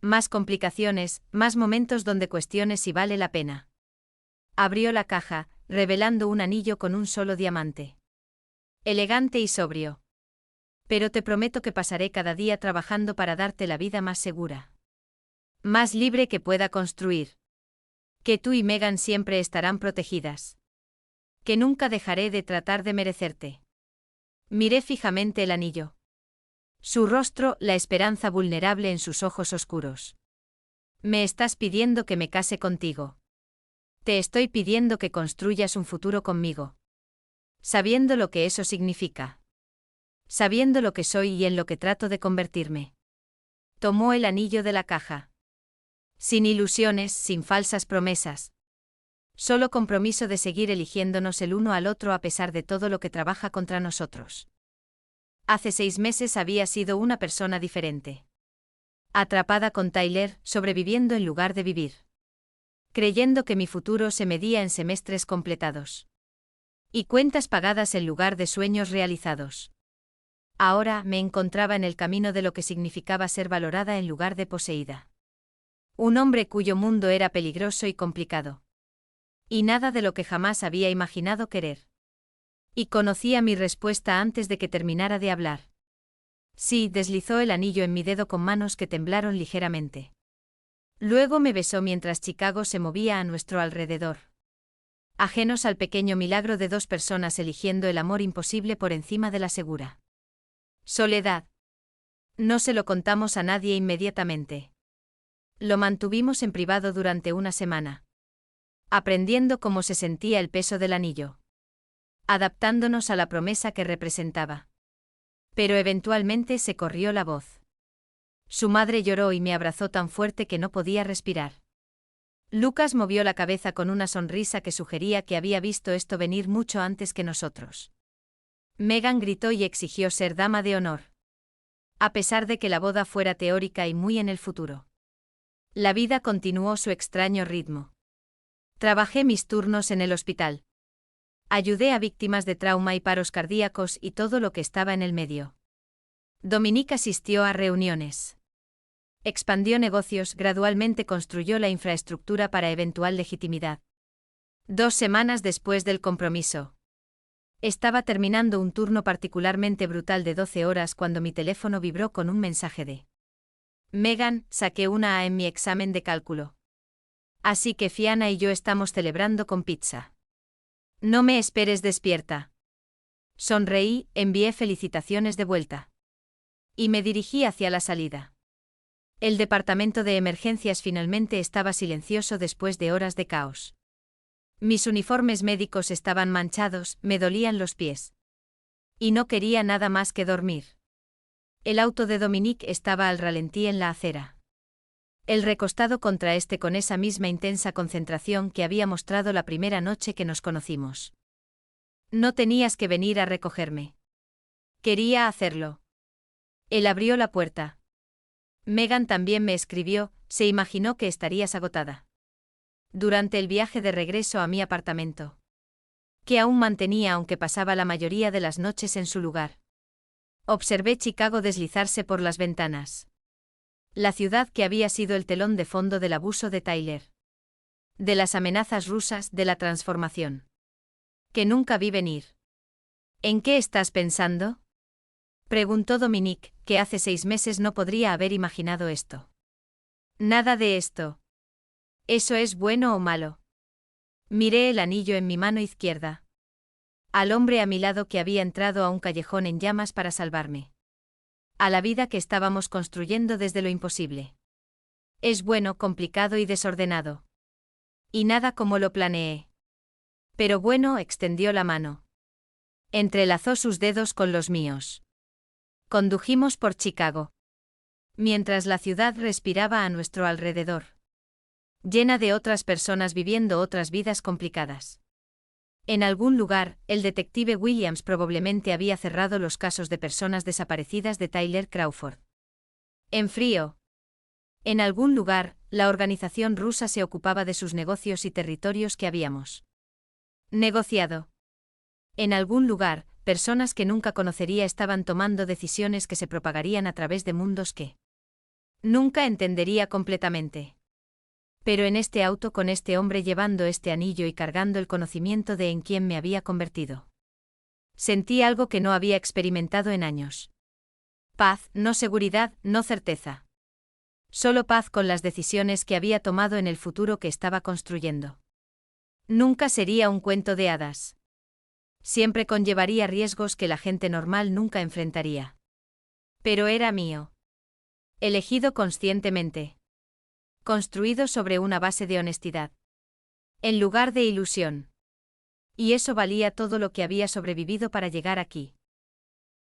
Más complicaciones, más momentos donde cuestiones si vale la pena. Abrió la caja, revelando un anillo con un solo diamante. Elegante y sobrio. Pero te prometo que pasaré cada día trabajando para darte la vida más segura. Más libre que pueda construir. Que tú y Megan siempre estarán protegidas. Que nunca dejaré de tratar de merecerte. Miré fijamente el anillo. Su rostro, la esperanza vulnerable en sus ojos oscuros. Me estás pidiendo que me case contigo. Te estoy pidiendo que construyas un futuro conmigo. Sabiendo lo que eso significa. Sabiendo lo que soy y en lo que trato de convertirme. Tomó el anillo de la caja. Sin ilusiones, sin falsas promesas. Solo compromiso de seguir eligiéndonos el uno al otro a pesar de todo lo que trabaja contra nosotros. Hace 6 meses había sido una persona diferente. Atrapada con Tyler, sobreviviendo en lugar de vivir. Creyendo que mi futuro se medía en semestres completados. Y cuentas pagadas en lugar de sueños realizados. Ahora me encontraba en el camino de lo que significaba ser valorada en lugar de poseída. Un hombre cuyo mundo era peligroso y complicado. Y nada de lo que jamás había imaginado querer. Y conocía mi respuesta antes de que terminara de hablar. Sí, deslizó el anillo en mi dedo con manos que temblaron ligeramente. Luego me besó mientras Chicago se movía a nuestro alrededor. Ajenos al pequeño milagro de 2 personas eligiendo el amor imposible por encima de la segura. Soledad. No se lo contamos a nadie inmediatamente. Lo mantuvimos en privado durante una semana. Aprendiendo cómo se sentía el peso del anillo. Adaptándonos a la promesa que representaba. Pero eventualmente se corrió la voz. Su madre lloró y me abrazó tan fuerte que no podía respirar. Lucas movió la cabeza con una sonrisa que sugería que había visto esto venir mucho antes que nosotros. Megan gritó y exigió ser dama de honor. A pesar de que la boda fuera teórica y muy en el futuro. La vida continuó su extraño ritmo. Trabajé mis turnos en el hospital. Ayudé a víctimas de trauma y paros cardíacos y todo lo que estaba en el medio. Dominique asistió a reuniones. Expandió negocios, gradualmente construyó la infraestructura para eventual legitimidad. 2 semanas después del compromiso. Estaba terminando un turno particularmente brutal de 12 horas cuando mi teléfono vibró con un mensaje de Megan, saqué una A en mi examen de cálculo. Así que Fiona y yo estamos celebrando con pizza. No me esperes despierta. Sonreí, envié felicitaciones de vuelta. Y me dirigí hacia la salida. El departamento de emergencias finalmente estaba silencioso después de horas de caos. Mis uniformes médicos estaban manchados, me dolían los pies. Y no quería nada más que dormir. El auto de Dominique estaba al ralentí en la acera. Él recostado contra este con esa misma intensa concentración que había mostrado la primera noche que nos conocimos. No tenías que venir a recogerme. Quería hacerlo. Él abrió la puerta. Megan también me escribió, se imaginó que estarías agotada. Durante el viaje de regreso a mi apartamento. Que aún mantenía aunque pasaba la mayoría de las noches en su lugar. Observé Chicago deslizarse por las ventanas. La ciudad que había sido el telón de fondo del abuso de Tyler. De las amenazas rusas, de la transformación. Que nunca vi venir. ¿En qué estás pensando? Preguntó Dominique, que hace 6 meses no podría haber imaginado esto. Nada de esto. ¿Eso es bueno o malo? Miré el anillo en mi mano izquierda. Al hombre a mi lado que había entrado a un callejón en llamas para salvarme. A la vida que estábamos construyendo desde lo imposible. Es bueno, complicado y desordenado. Y nada como lo planeé. Pero bueno, extendió la mano. Entrelazó sus dedos con los míos. Condujimos por Chicago. Mientras la ciudad respiraba a nuestro alrededor. Llena de otras personas viviendo otras vidas complicadas. En algún lugar, el detective Williams probablemente había cerrado los casos de personas desaparecidas de Tyler Crawford. En frío. En algún lugar, la organización rusa se ocupaba de sus negocios y territorios que habíamos negociado. En algún lugar, personas que nunca conocería estaban tomando decisiones que se propagarían a través de mundos que nunca entendería completamente. Pero en este auto con este hombre llevando este anillo y cargando el conocimiento de en quién me había convertido. Sentí algo que no había experimentado en años. Paz, no seguridad, no certeza. Solo paz con las decisiones que había tomado en el futuro que estaba construyendo. Nunca sería un cuento de hadas. Siempre conllevaría riesgos que la gente normal nunca enfrentaría. Pero era mío. Elegido conscientemente. Construido sobre una base de honestidad. En lugar de ilusión. Y eso valía todo lo que había sobrevivido para llegar aquí.